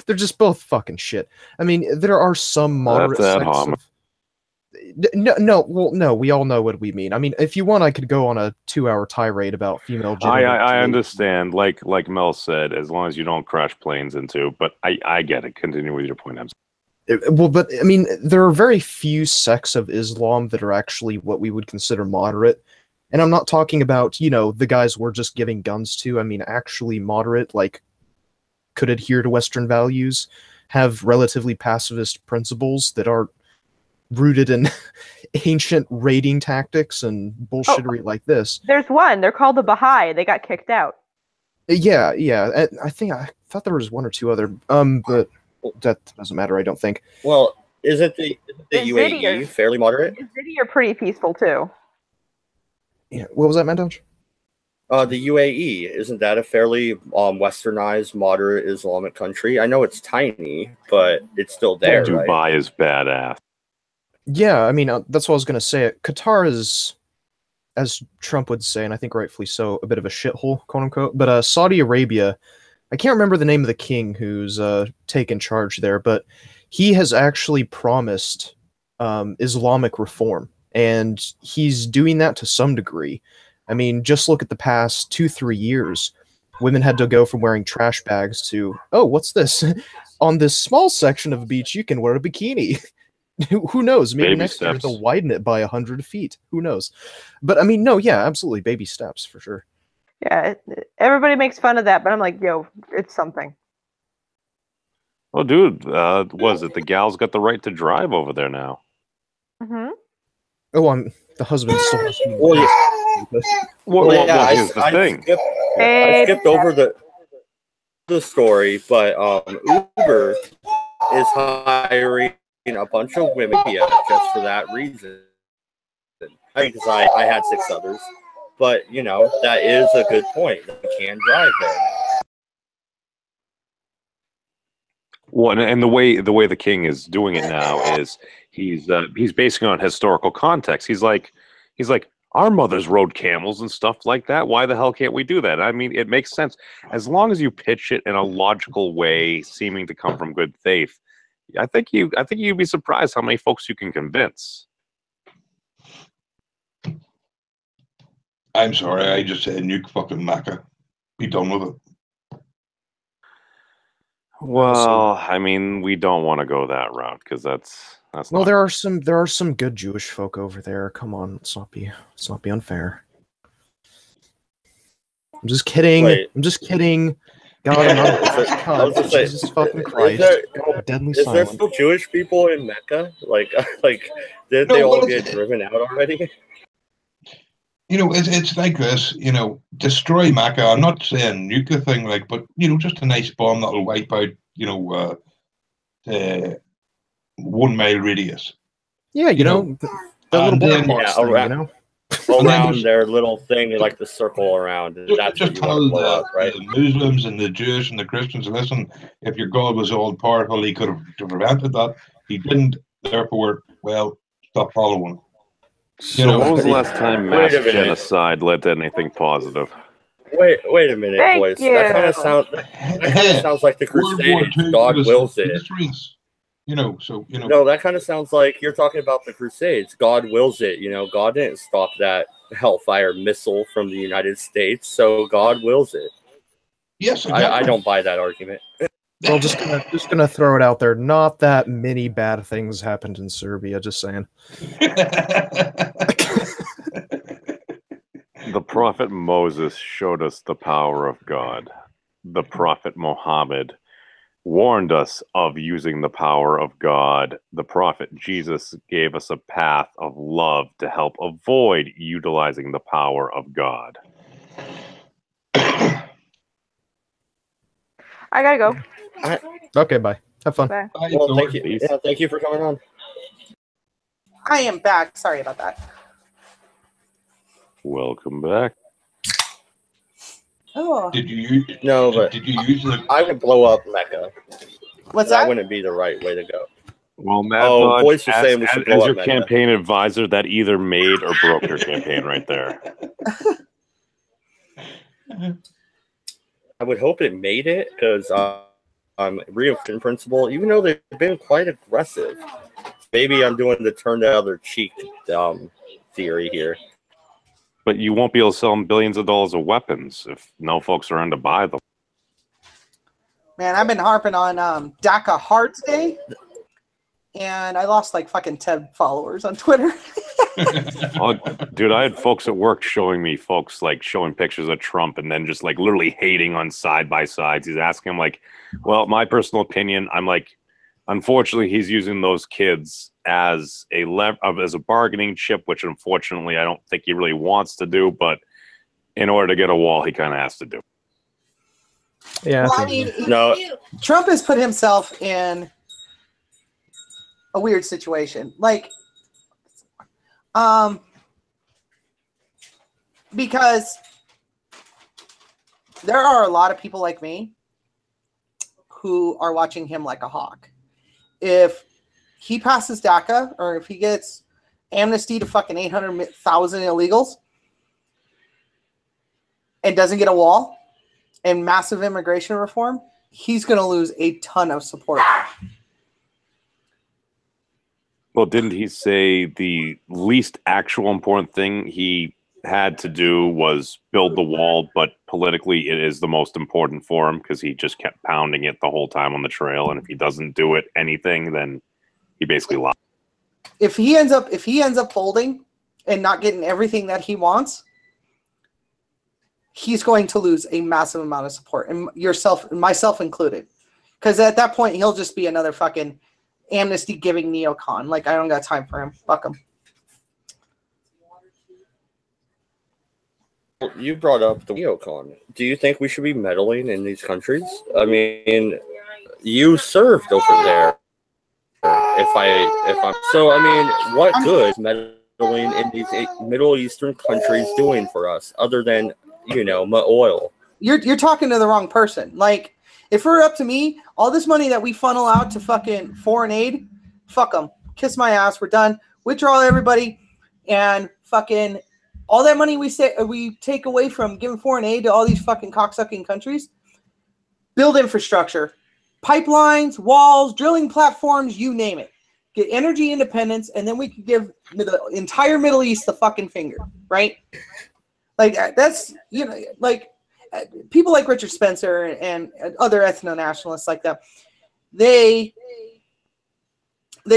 [SPEAKER 9] they're just both fucking shit. I mean, there are some moderate sects of... No, we all know what we mean. I mean, if you want, I could go on a 2-hour tirade about female genital.
[SPEAKER 4] I understand, like Mel said, as long as you don't crash planes into, but I get it. Continue with your point, I'm sorry.
[SPEAKER 9] Well, but I mean, there are very few sects of Islam that are actually what we would consider moderate. And I'm not talking about, the guys we're just giving guns to. I mean, actually moderate, like, could adhere to Western values, have relatively pacifist principles that aren't rooted in ancient raiding tactics and bullshittery like this.
[SPEAKER 7] There's one. They're called the Baha'i. They got kicked out.
[SPEAKER 9] Yeah. I thought there was one or two other, but that doesn't matter, I don't think.
[SPEAKER 1] Well, isn't the UAE fairly moderate?
[SPEAKER 7] Yazidi are pretty peaceful too.
[SPEAKER 9] Yeah. What was that, Mandoj?
[SPEAKER 1] The UAE, isn't that a fairly westernized, moderate Islamic country? I know it's tiny, but it's still there,
[SPEAKER 4] Dubai
[SPEAKER 1] right?
[SPEAKER 4] is badass.
[SPEAKER 9] Yeah, I mean, that's what I was going to say. Qatar is, as Trump would say, and I think rightfully so, a bit of a shithole, quote unquote. But Saudi Arabia, I can't remember the name of the king who's taken charge there, but he has actually promised Islamic reform, and he's doing that to some degree. I mean, just look at the past 2-3 years. Women had to go from wearing trash bags to, oh, what's this? On this small section of the beach, you can wear a bikini. Who knows? Maybe next year they'll widen it by 100 feet. Who knows? But I mean, no, yeah, absolutely. Baby steps for sure.
[SPEAKER 7] Yeah, everybody makes fun of that, but I'm like, yo, it's something.
[SPEAKER 4] Well, dude, was it the gals got the right to drive over there now?
[SPEAKER 7] Mm-hmm.
[SPEAKER 9] Oh, the husband still has to be.
[SPEAKER 4] Here's the thing.
[SPEAKER 1] I skipped over the story, but Uber is hiring a bunch of women just for that reason. Because I had 6 others, but that is a good point. You can drive there.
[SPEAKER 4] Well, and the way the king is doing it now is he's basing it on historical context. He's like, our mothers rode camels and stuff like that. Why the hell can't we do that? I mean, it makes sense as long as you pitch it in a logical way, seeming to come from good faith. I think you'd be surprised how many folks you can convince.
[SPEAKER 2] I'm sorry, I just said nuke fucking Mecca. Be done with it.
[SPEAKER 4] Well, I mean, we don't want to go that route because that's
[SPEAKER 9] well,
[SPEAKER 4] not...
[SPEAKER 9] there are some good Jewish folk over there. Come on, let's not be unfair. I'm just kidding.
[SPEAKER 1] Wait.
[SPEAKER 9] I'm just kidding. God, I'm not Jesus fucking Christ.
[SPEAKER 1] Is there still Jewish people in Mecca? Like did they all get driven out already?
[SPEAKER 2] It's like this, destroy Mecca. I'm not saying nuke the thing, but just a nice bomb that'll wipe out, 1 mile radius.
[SPEAKER 9] Yeah, the little black box thing,
[SPEAKER 1] around their little thing, like the circle around. That's
[SPEAKER 2] just tell the Muslims and the Jews and the Christians, listen, if your God was all powerful, he could have prevented that. He didn't, therefore, well, stop following.
[SPEAKER 4] So when was the last time mass genocide led to anything positive?
[SPEAKER 1] Wait a minute, boys. That kind of sounds like the Crusades. God wills it. No, that kind of sounds like you're talking about the Crusades. God wills it. God didn't stop that Hellfire missile from the United States, so God wills it.
[SPEAKER 2] Yes, exactly.
[SPEAKER 1] I don't buy that argument.
[SPEAKER 9] Well, just gonna throw it out there. Not that many bad things happened in Serbia. Just saying.
[SPEAKER 4] The prophet Moses showed us the power of God. The prophet Muhammad warned us of using the power of God. The prophet Jesus gave us a path of love to help avoid utilizing the power of God.
[SPEAKER 7] I gotta go.
[SPEAKER 9] Okay, bye. Have fun.
[SPEAKER 7] Bye.
[SPEAKER 1] Well, thank you. Yeah, thank you for coming on.
[SPEAKER 5] I am back. Sorry about that.
[SPEAKER 4] Welcome back.
[SPEAKER 5] Oh.
[SPEAKER 2] Did you use the?
[SPEAKER 1] I would blow up Mecca.
[SPEAKER 5] What's
[SPEAKER 1] that?
[SPEAKER 5] That
[SPEAKER 1] Wouldn't be the right way to go.
[SPEAKER 4] Well, Matt,
[SPEAKER 1] Voice was saying we should blow
[SPEAKER 4] as
[SPEAKER 1] up
[SPEAKER 4] your
[SPEAKER 1] Mecca.
[SPEAKER 4] campaign advisor, that either made or broke your campaign right there.
[SPEAKER 1] I would hope it made it because Reopen Principle, even though they've been quite aggressive, maybe I'm doing the turn the other cheek theory here.
[SPEAKER 4] But you won't be able to sell them billions of dollars of weapons if no folks are in to buy them.
[SPEAKER 5] Man, I've been harping on DACA Hearts Day, and I lost like fucking 10 followers on Twitter.
[SPEAKER 4] Oh, dude, I had folks at work showing pictures of Trump and then just like literally hating on side by sides. He's asking him like, well, my personal opinion, I'm like, unfortunately, he's using those kids as a bargaining chip, which unfortunately I don't think he really wants to do, but in order to get a wall, he kind of has to do.
[SPEAKER 9] Yeah.
[SPEAKER 5] Well, I mean, Trump has put himself in a weird situation. Like, because there are a lot of people like me who are watching him like a hawk. If he passes DACA or if he gets amnesty to fucking 800,000 illegals and doesn't get a wall and massive immigration reform, he's going to lose a ton of support.
[SPEAKER 4] Well, didn't he say the least actual important thing he had to do was build the wall, but politically it is the most important for him because he just kept pounding it the whole time on the trail, and if he doesn't do anything, then he basically lost.
[SPEAKER 5] If he ends up folding and not getting everything that he wants, he's going to lose a massive amount of support, and myself included, because at that point he'll just be another fucking amnesty giving neocon. Like, I don't got time for him. Fuck him.
[SPEAKER 1] You brought up the neocon. Do you think we should be meddling in these countries? I mean, you served over there. What good is meddling in these Middle Eastern countries doing for us other than, oil?
[SPEAKER 5] You're talking to the wrong person. Like, if it were up to me, all this money that we funnel out to fucking foreign aid, fuck them. Kiss my ass. We're done. Withdraw everybody, and fucking all that money we take away from giving foreign aid to all these fucking cocksucking countries, build infrastructure, pipelines, walls, drilling platforms, you name it. Get energy independence, and then we could give the entire Middle East the fucking finger, right? Like, that's, like, people like Richard Spencer and other ethno-nationalists like that, they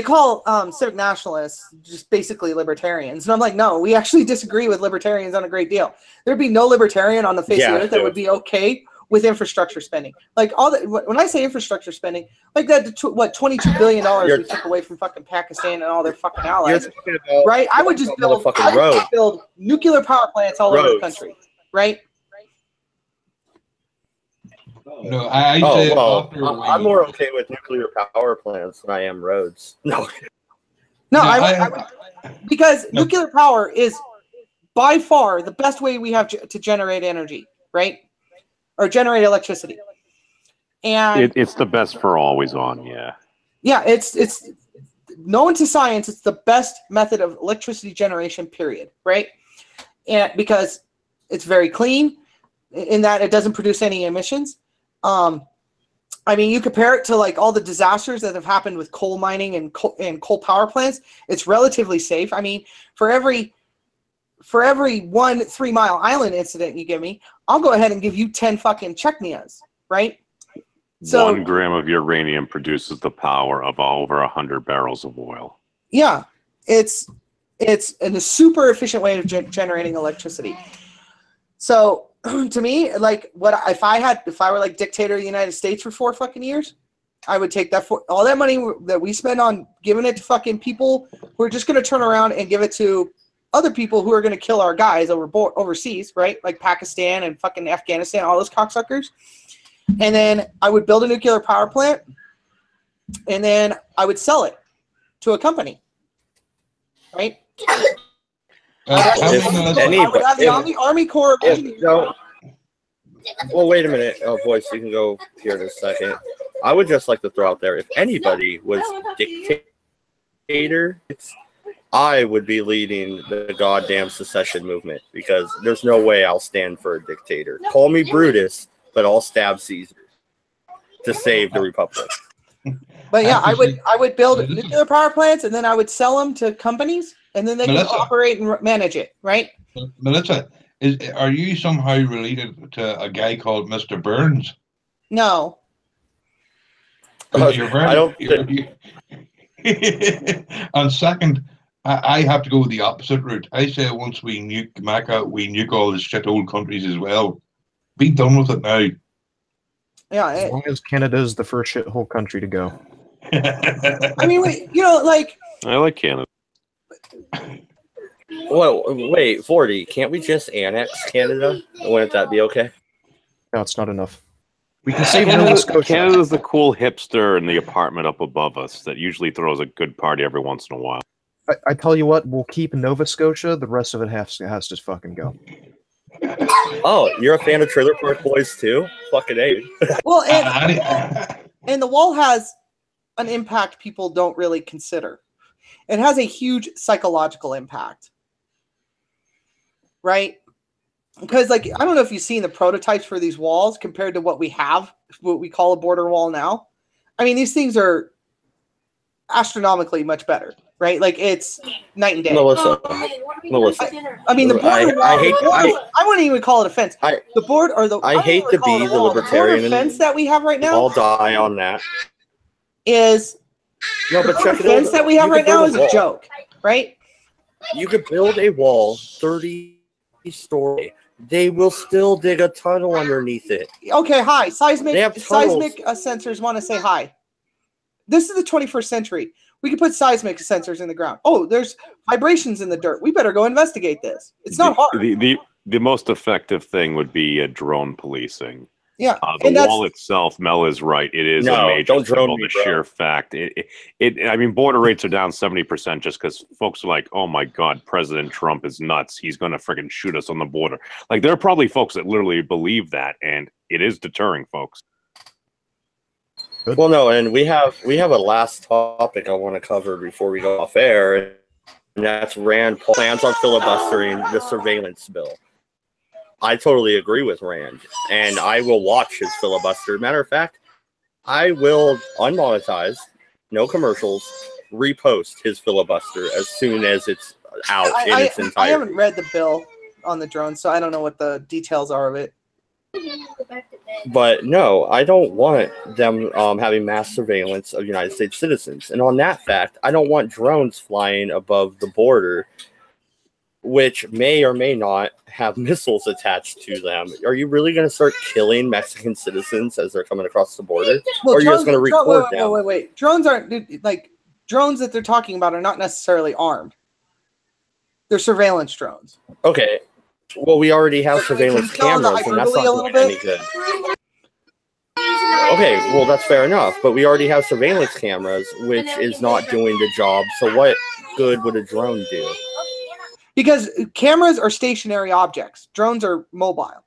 [SPEAKER 5] call civic nationalists just basically libertarians. And I'm like, no, we actually disagree with libertarians on a great deal. There'd be no libertarian on the face of the earth that would be okay with infrastructure spending. Like, all that, when I say infrastructure spending, like that, $22 billion we took away from fucking Pakistan and all their fucking allies, right? I would just build nuclear power plants all over the country, right?
[SPEAKER 2] No,
[SPEAKER 1] I'm more okay with nuclear power plants than I am roads.
[SPEAKER 5] Because nuclear power is by far the best way we have to generate energy, right? Or generate electricity. And
[SPEAKER 4] it's the best for always on, yeah.
[SPEAKER 5] Yeah, it's known to science, it's the best method of electricity generation, period, right? And because it's very clean in that it doesn't produce any emissions. I mean, you compare it to like all the disasters that have happened with coal mining and coal power plants. It's relatively safe. I mean, for every 1 3 Mile Island incident you give me, I'll go ahead and give you 10 fucking Chechnyas, right? So
[SPEAKER 4] 1 gram of uranium produces the power of over 100 barrels of oil.
[SPEAKER 5] yeah, it's a super efficient way of generating electricity. So to me, like, if I were like dictator of the United States for 4 fucking years, I would take all that money that we spend on giving it to fucking people who are just going to turn around and give it to other people who are going to kill our guys overseas, right? Like Pakistan and fucking Afghanistan, all those cocksuckers. And then I would build a nuclear power plant, and then I would sell it to a company, right? I would have the Army Corps of Engineers.
[SPEAKER 1] Well, wait a minute, Voice. You can go here in a second. I would just like to throw out there, if anybody was dictator, I would be leading the goddamn secession movement, because there's no way I'll stand for a dictator. Call me Brutus, but I'll stab Caesar to save the Republic.
[SPEAKER 5] But yeah, I would build nuclear power plants, and then I would sell them to companies, and then they can operate and manage it, right?
[SPEAKER 2] Melissa, are you somehow related to a guy called Mr. Burns?
[SPEAKER 5] No.
[SPEAKER 2] You're very, and second, I have to go the opposite route. I say once we nuke Mecca, we nuke all the shithole countries as well. Be done with it now.
[SPEAKER 5] Yeah.
[SPEAKER 9] As long as Canada is the first shithole country to go.
[SPEAKER 5] I mean, like.
[SPEAKER 4] I like Canada.
[SPEAKER 1] Well, wait, 40. Can't we just annex Canada? Wouldn't that be okay?
[SPEAKER 9] No, it's not enough. We can save Nova Scotia.
[SPEAKER 4] Canada's the cool hipster in the apartment up above us that usually throws a good party every once in a while.
[SPEAKER 9] I tell you what, we'll keep Nova Scotia. The rest of it has to fucking go.
[SPEAKER 1] Oh, you're a fan of Trailer Park Boys too? Fucking A.
[SPEAKER 5] Well, and the wall has an impact people don't really consider. It has a huge psychological impact, right? Because, like, I don't know if you've seen the prototypes for these walls compared to what we have, what we call a border wall now. I mean, these things are astronomically much better, right? Like, it's night and day.
[SPEAKER 1] Melissa.
[SPEAKER 5] I mean, the border wall. I wouldn't even call it a fence. I hate
[SPEAKER 1] to be the libertarian.
[SPEAKER 5] The fence that we have right now.
[SPEAKER 1] I'll die on that.
[SPEAKER 5] The fence that we have right now is a joke, right?
[SPEAKER 1] You could build a wall 30-story. They will still dig a tunnel underneath it.
[SPEAKER 5] Okay, hi. Seismic sensors want to say hi. This is the 21st century. We can put seismic sensors in the ground. Oh, there's vibrations in the dirt. We better go investigate this. It's not hard.
[SPEAKER 4] The most effective thing would be drone policing.
[SPEAKER 5] Yeah,
[SPEAKER 4] the wall itself, Mel is right. It is a major symbol. The sheer fact, I mean, border rates are down 70% just because folks are like, "Oh my God, President Trump is nuts. He's going to freaking shoot us on the border." Like, there are probably folks that literally believe that, and it is deterring folks.
[SPEAKER 1] Well, no, and we have a last topic I want to cover before we go off air, and that's Rand Paul plans on filibustering the surveillance bill. I totally agree with Rand, and I will watch his filibuster. Matter of fact, I will unmonetize, no commercials, repost his filibuster as soon as it's out in its entirety.
[SPEAKER 5] I haven't read the bill on the drone, so I don't know what the details are of it.
[SPEAKER 1] But no, I don't want them having mass surveillance of United States citizens. And on that fact, I don't want drones flying above the border, which may or may not have missiles attached to them. Are you really going to start killing Mexican citizens as they're coming across the border? Or are you just going to record them?
[SPEAKER 5] Wait. Drones aren't, like, drones that they're talking about are not necessarily armed. They're surveillance drones.
[SPEAKER 1] Okay. Well, we already have surveillance cameras, and that's not doing any good. Okay, well, that's fair enough. But we already have surveillance cameras, which is not doing the job. So what good would a drone do?
[SPEAKER 5] Because cameras are stationary objects. Drones are mobile.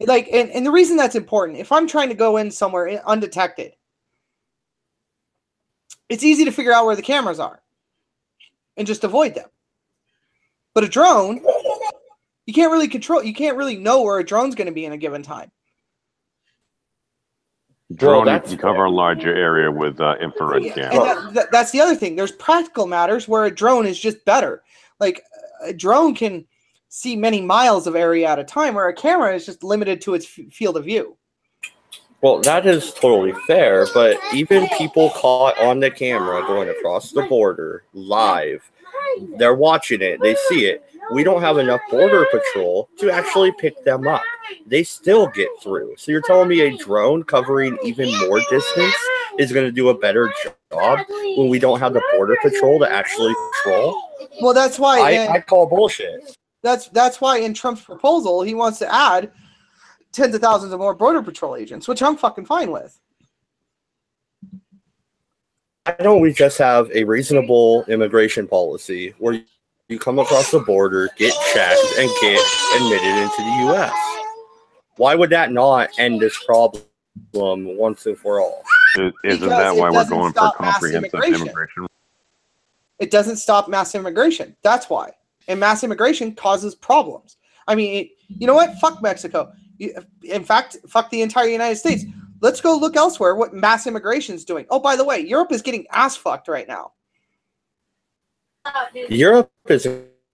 [SPEAKER 5] Like, and the reason that's important, if I'm trying to go in somewhere undetected, it's easy to figure out where the cameras are and just avoid them. But a drone, you can't really control. You can't really know where a drone's going to be in a given time.
[SPEAKER 4] drone, you
[SPEAKER 1] that's
[SPEAKER 4] can cover a larger area with infrared camera.
[SPEAKER 5] And that's the other thing. There's practical matters where a drone is just better. Like a drone can see many miles of area at a time, where a camera is just limited to its field of view.
[SPEAKER 1] Well, that is totally fair, but even people caught on the camera going across the border live, they're watching it, they see it. We don't have enough border patrol to actually pick them up. They still get through. So you're telling me a drone covering even more distance is going to do a better job when we don't have the border patrol to actually patrol?
[SPEAKER 5] Well, that's why
[SPEAKER 1] I call bullshit.
[SPEAKER 5] That's why in Trump's proposal he wants to add tens of thousands of more border patrol agents, which I'm fucking fine with.
[SPEAKER 1] Why don't we just have a reasonable immigration policy where you come across the border, get checked, and get admitted into the U.S.? Why would that not end this problem once and for all?
[SPEAKER 4] Isn't that why we're going for comprehensive immigration?
[SPEAKER 5] It doesn't stop mass immigration. That's why. And mass immigration causes problems. I mean, you know what? Fuck Mexico. In fact, fuck the entire United States. Let's go look elsewhere what mass immigration is doing. Oh, by the way, Europe is getting ass fucked right now.
[SPEAKER 1] Europe is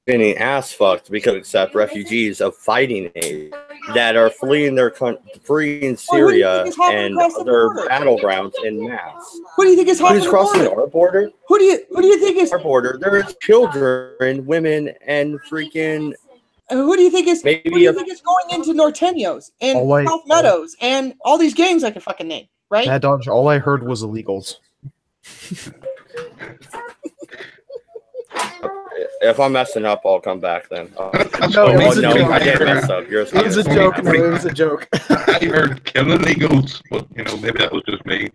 [SPEAKER 1] getting ass fucked because they accept refugees of fighting age that are fleeing their country, fleeing Syria and other battlegrounds in mass.
[SPEAKER 5] What do you think is happening?
[SPEAKER 1] Who's crossing our border?
[SPEAKER 5] Who do you think is
[SPEAKER 1] our border? There's children, women, and freaking.
[SPEAKER 5] Who do you think is?
[SPEAKER 1] Maybe
[SPEAKER 5] who do you think is going into Norteños and South Meadows and all these gangs I can fucking name? Right?
[SPEAKER 9] Mad Dodge. All I heard was illegals.
[SPEAKER 1] If I'm messing up, I'll come back then.
[SPEAKER 9] No, I
[SPEAKER 1] didn't mess up.
[SPEAKER 9] It was a joke. No, it was a joke.
[SPEAKER 2] I heard killing illegals, but maybe that was just me.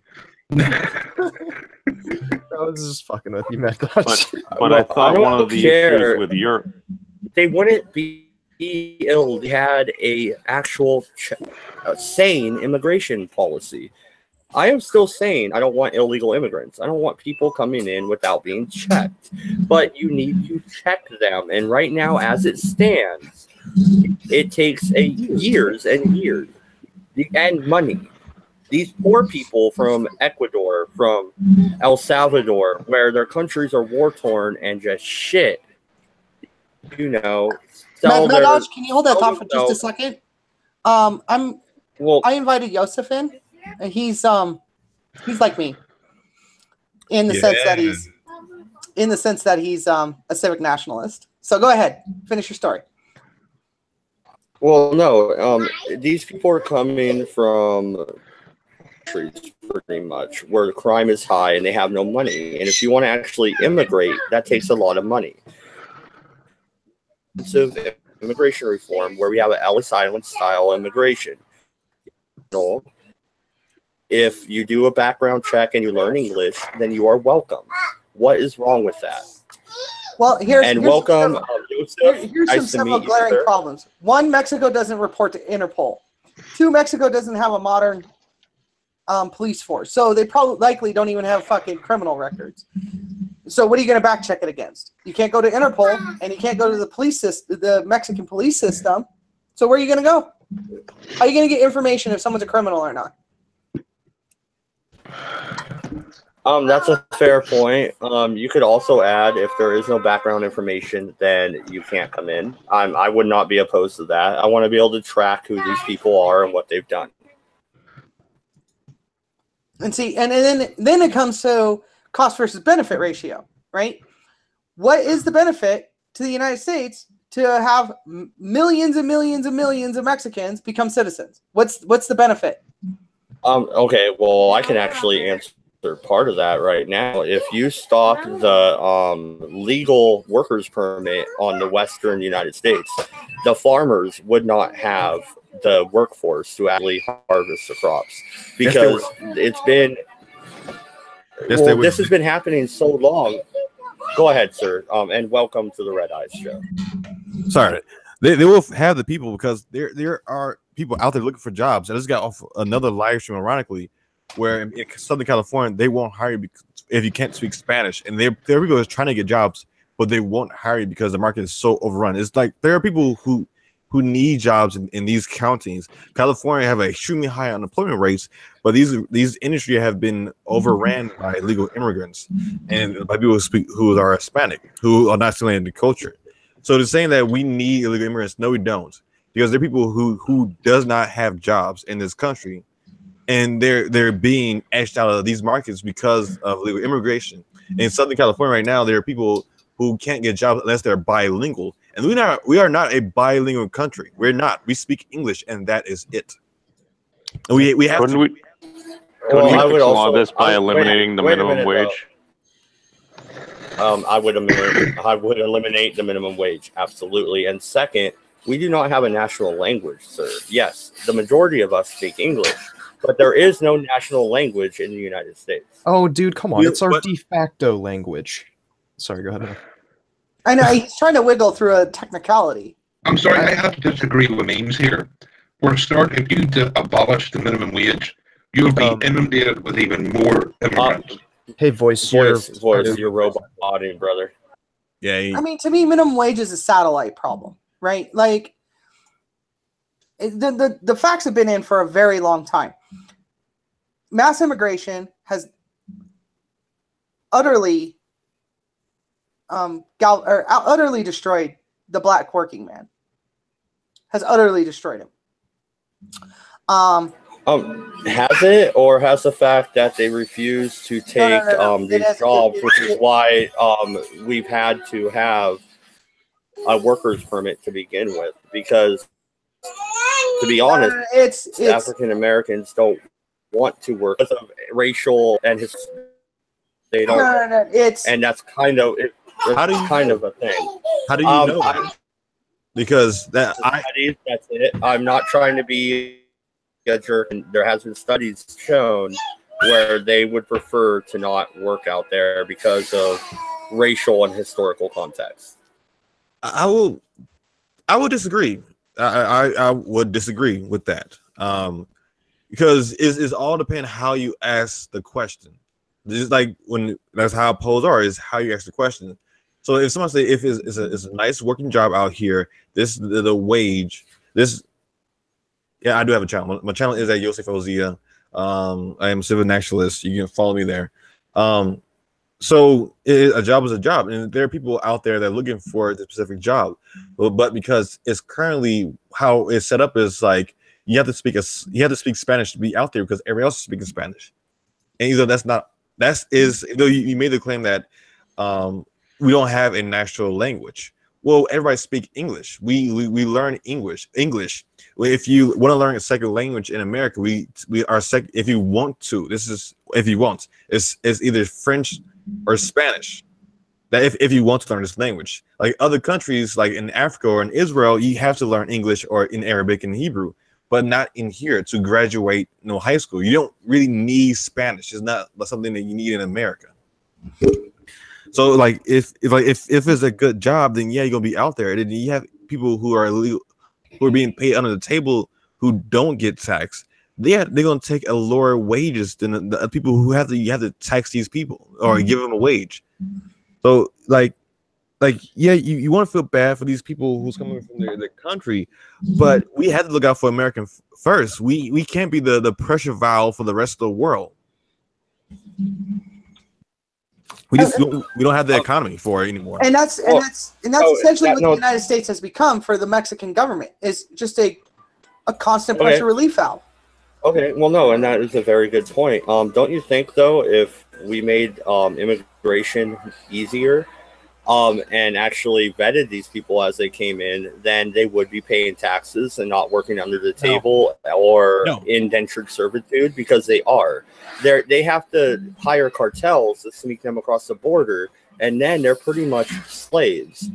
[SPEAKER 9] I was just fucking with you, Mad Dodge.
[SPEAKER 4] But I thought one of the issues with Europe,
[SPEAKER 1] they wouldn't be ill. They had a actual sane immigration policy. I am still saying I don't want illegal immigrants. I don't want people coming in without being checked. But you need to check them. And right now, as it stands, it takes years and years and money. These poor people from Ecuador, from El Salvador, where their countries are war-torn and just shit,
[SPEAKER 5] Mad Dodge, can you hold that thought for just a second? I invited Yosef in. And he's like me in the sense that he's a civic nationalist. So go ahead, finish your story.
[SPEAKER 1] Well, no, these people are coming from countries pretty much where crime is high and they have no money. And if you want to actually immigrate, that takes a lot of money. So immigration reform, where we have an Ellis Island style immigration. If you do a background check and you learn English, then you are welcome. What is wrong with that?
[SPEAKER 5] Well, here's
[SPEAKER 1] welcome, Joseph.
[SPEAKER 5] Here's several glaring problems. One, Mexico doesn't report to Interpol. Two, Mexico doesn't have a modern police force, so they likely don't even have fucking criminal records. So what are you going to back check it against? You can't go to Interpol, and you can't go to the Mexican police system. So where are you going to go? How are you going to get information if someone's a criminal or not?
[SPEAKER 1] That's a fair point. You could also add, if there is no background information, then you can't come in. I would not be opposed to that. I want to be able to track who these people are and what they've done.
[SPEAKER 5] And see, and then it comes to cost versus benefit ratio, right? What is the benefit to the United States to have millions and millions and millions of Mexicans become citizens? What's the benefit?
[SPEAKER 1] Okay, well, I can actually answer part of that right now. If you stop the legal workers permit on the western United States, the farmers would not have the workforce to actually harvest the crops because it's been this has been happening so long. Go ahead, sir, and welcome to the Redeye show.
[SPEAKER 10] Sorry, they will have the people because there are people out there looking for jobs. I just got off another live stream, ironically, where in Southern California they won't hire you if you can't speak Spanish, and there are people that's trying to get jobs, but they won't hire you because the market is so overrun. It's like there are people who who need jobs in these counties. California have extremely high unemployment rates, but these industries have been overran by illegal immigrants and by people who are Hispanic, who are not assimilated into culture. So to saying that we need illegal immigrants, no, we don't, because there are people who does not have jobs in this country, and they're being etched out of these markets because of illegal immigration. In Southern California right now, there are people who can't get jobs unless they're bilingual, and we are not a bilingual country. We're not. We speak English, and that is it. And we have
[SPEAKER 4] Couldn't
[SPEAKER 10] to.
[SPEAKER 4] we
[SPEAKER 1] Well, I
[SPEAKER 4] fix
[SPEAKER 1] would
[SPEAKER 4] a lot of
[SPEAKER 1] also
[SPEAKER 4] this by eliminating the
[SPEAKER 1] wait a
[SPEAKER 4] minimum
[SPEAKER 1] minute,
[SPEAKER 4] wage?
[SPEAKER 1] I would eliminate the minimum wage, absolutely. And second, we do not have a national language, sir. Yes, the majority of us speak English, but there is no national language in the United States.
[SPEAKER 9] Oh, dude, come on. It's our de facto language. Sorry, go ahead.
[SPEAKER 5] I know, he's trying to wiggle through a technicality.
[SPEAKER 2] I'm sorry, I have to disagree with memes here. If you abolish the minimum wage, you'll be inundated with even more immigrants.
[SPEAKER 9] Hey, voice,
[SPEAKER 1] you're robot body, brother.
[SPEAKER 10] Yeah.
[SPEAKER 5] I mean, to me, minimum wage is a satellite problem, right? Like, the facts have been in for a very long time. Mass immigration has utterly utterly destroyed the black working man. Has utterly destroyed him.
[SPEAKER 1] Has it, or has the fact that they refuse to take these jobs, which is why we've had to have a worker's permit to begin with? Because, to be honest, it's African Americans don't want to work because of racial and they don't. And that's kind of it. Kind of a thing.
[SPEAKER 10] How do you know that? Because that's
[SPEAKER 1] it. I'm not trying to be a jerk. And there has been studies shown where they would prefer to not work out there because of racial and historical context.
[SPEAKER 10] I will disagree. I would disagree with that. Because it's all depend how you ask the question. This is like that's how polls are, is how you ask the question. So if someone say if it's a nice working job out here, this the wage, this yeah, I do have a channel. My channel is at Yosef Ozia. I am a civil nationalist. You can follow me there. So a job is a job, and there are people out there that are looking for the specific job, but because it's currently how it's set up is like you have to speak Spanish to be out there because everybody else is speaking Spanish, and either though you made the claim that we don't have a national language. Well, everybody speak English. We learn English. If you want to learn a second language in America, if you want to, it's either French or Spanish. That if you want to learn this language, like other countries, like in Africa or in Israel, you have to learn English or in Arabic and Hebrew, but not in here to graduate high school. You don't really need Spanish. It's not something that you need in America. So like if it's a good job, then yeah, you're gonna be out there. And then you have people who are illegal, who are being paid under the table, who don't get taxed. They're gonna take a lower wages than the people who you have to tax these people or give them a wage. So like yeah, you want to feel bad for these people who's coming from their country, but we have to look out for American first. We can't be the pressure valve for the rest of the world. We don't have the economy for it anymore.
[SPEAKER 5] And that's essentially what the United States has become for the Mexican government, is just a constant pressure relief valve.
[SPEAKER 1] Okay, well, no, and that is a very good point. Don't you think, though, if we made immigration easier and actually vetted these people as they came in, then they would be paying taxes and not working under the table or indentured servitude, because they are. They have to hire cartels to sneak them across the border, and then they're pretty much slaves.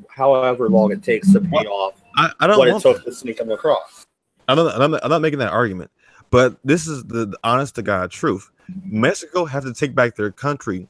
[SPEAKER 1] However long it takes to pay off what it took to sneak them across.
[SPEAKER 10] I'm not making that argument, but this is the honest to God truth. Mexico have to take back their country.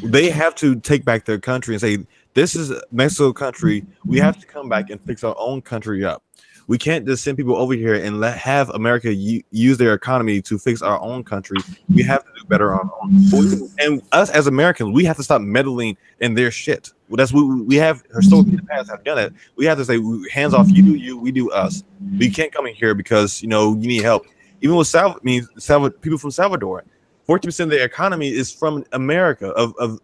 [SPEAKER 10] They have to take back their country and say, this is Mexico country. We have to come back and fix our own country up. We can't just send people over here and have America use their economy to fix our own country. We have to do better on our own. And us as Americans, we have to stop meddling in their shit. Well, that's what we have historically in the past have done it. We have to say, hands off, you do you, we do us. We can't come in here because you need help. Even with people from Salvador, 40% of their economy is from America, of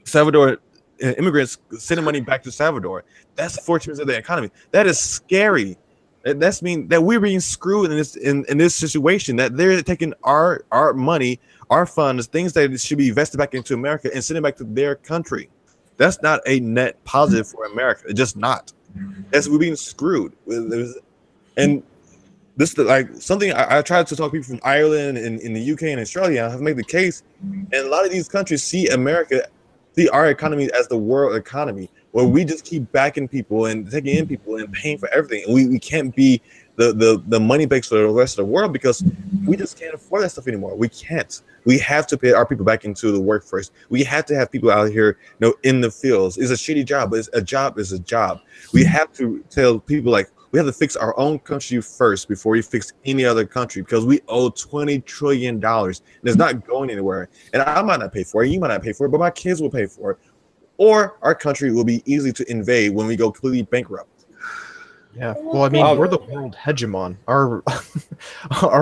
[SPEAKER 10] Salvador immigrants sending money back to Salvador. That's 40% of the economy. That is scary. That's mean that we're being screwed in this situation, that they're taking our money, our funds, things that should be invested back into America and sending back to their country. That's not a net positive for America. It's just not. We're being screwed. And this is something I tried to talk to people from Ireland and in the UK and Australia. I have made the case, and a lot of these countries see our economy as the world economy, where we just keep backing people and taking in people and paying for everything. And we can't be the money banks for the rest of the world because we just can't afford that stuff anymore. We can't. We have to pay our people back into the workforce. We have to have people out here, in the fields. It's a shitty job, but a job is a job. We have to tell people we have to fix our own country first before we fix any other country, because we owe $20 trillion and it's not going anywhere. And I might not pay for it, you might not pay for it, but my kids will pay for it. Or our country will be easy to invade when we go completely bankrupt.
[SPEAKER 9] Yeah, well, I mean, we're the world hegemon. Our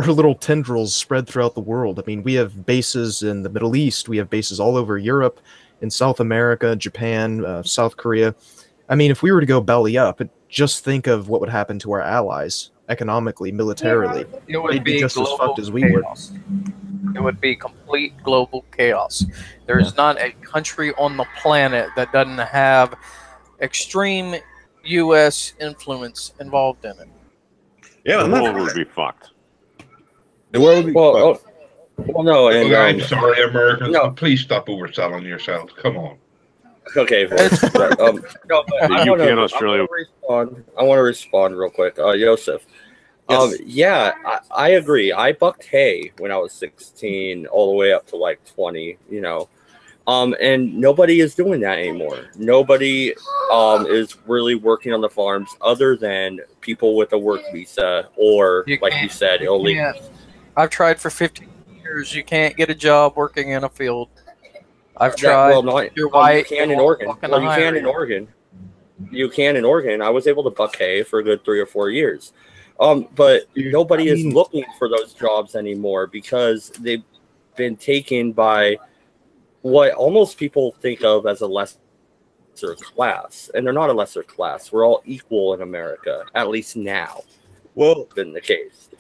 [SPEAKER 9] little tendrils spread throughout the world. I mean, we have bases in the Middle East. We have bases all over Europe, in South America, Japan, South Korea. I mean, if we were to go belly up, just think of what would happen to our allies economically, militarily.
[SPEAKER 11] It would
[SPEAKER 9] They'd
[SPEAKER 11] be
[SPEAKER 9] just as
[SPEAKER 11] global
[SPEAKER 9] fucked as we would.
[SPEAKER 11] chaos. It would be complete global chaos. There's not a country on the planet that doesn't have extreme U.S. influence involved in it.
[SPEAKER 4] Yeah, the world would be fucked.
[SPEAKER 10] The world would be
[SPEAKER 1] fucked. Well, no, and
[SPEAKER 2] I'm sorry, Americans, but please stop overselling yourselves. Come on.
[SPEAKER 1] Okay, no, but I want to respond real quick. Joseph.
[SPEAKER 10] Yes.
[SPEAKER 1] Yeah, I agree. I bucked hay when I was 16 all the way up to 20, and nobody is doing that anymore. Nobody is really working on the farms other than people with a work visa or, like you said, illegal.
[SPEAKER 11] I've tried for 15 years. You can't get a job working in a field. I've tried.
[SPEAKER 1] You can in Oregon. Well, you can in Oregon. You can in Oregon. I was able to buck hay for a good 3 or 4 years. But nobody is looking for those jobs anymore because they've been taken by what almost people think of as a lesser class. And they're not a lesser class. We're all equal in America, at least now.
[SPEAKER 10] Well,
[SPEAKER 1] been the case.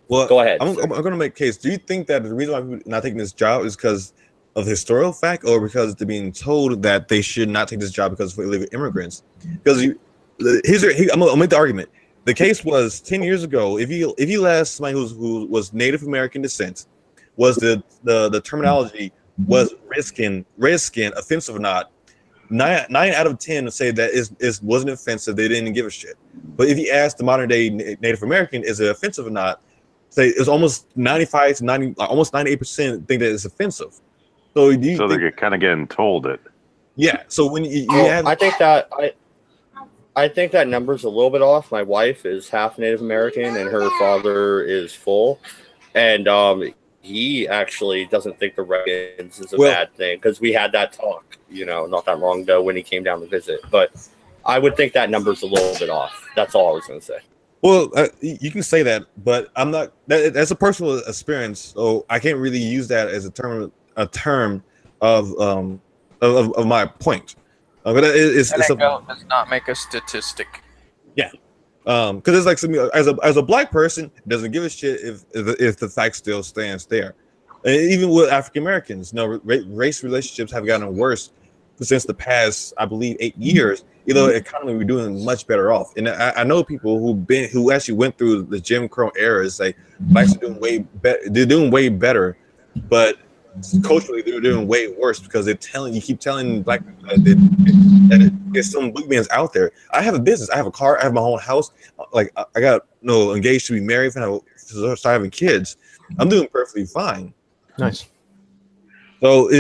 [SPEAKER 10] Well,
[SPEAKER 1] go ahead.
[SPEAKER 10] I'm going to make a case. Do you think that the reason why people are not taking this job is because of the historical fact, or because they're being told that they should not take this job because of illegal immigrants? Because I'm gonna make the argument. The case was 10 years ago. If you asked somebody who was Native American descent, was the terminology was risking offensive or not? 9 out of 10 would say that it wasn't offensive. They didn't give a shit. But if you ask the modern day Native American, is it offensive or not? Say it's almost 95 to 90, almost 98% think that it's offensive. So
[SPEAKER 4] they're kind of getting told it.
[SPEAKER 10] Yeah. So when you have,
[SPEAKER 1] I think that number's a little bit off. My wife is half Native American and her father is full, and he actually doesn't think the Redskins is a bad thing because we had that talk, not that long ago when he came down to visit. But I would think that number's a little bit off. That's all I was going to say.
[SPEAKER 10] Well, you can say that, but I'm not. That's a personal experience, so I can't really use that as a term of my point. But it's
[SPEAKER 11] does not make a statistic.
[SPEAKER 10] Yeah, because it's like as a black person, it doesn't give a shit if the fact still stands there. And even with African Americans, race relationships have gotten worse since the past, I believe, 8 years. Economy, we're doing much better off. And I know people who actually went through the Jim Crow era. Say blacks are doing way better. They're doing way better, but culturally they're doing way worse because you keep telling black people that there's some boogeyman's out there. I have a business, I have a car, I have my own house. Like I got engaged to be married and start having kids. I'm doing perfectly fine.
[SPEAKER 9] Nice.
[SPEAKER 10] So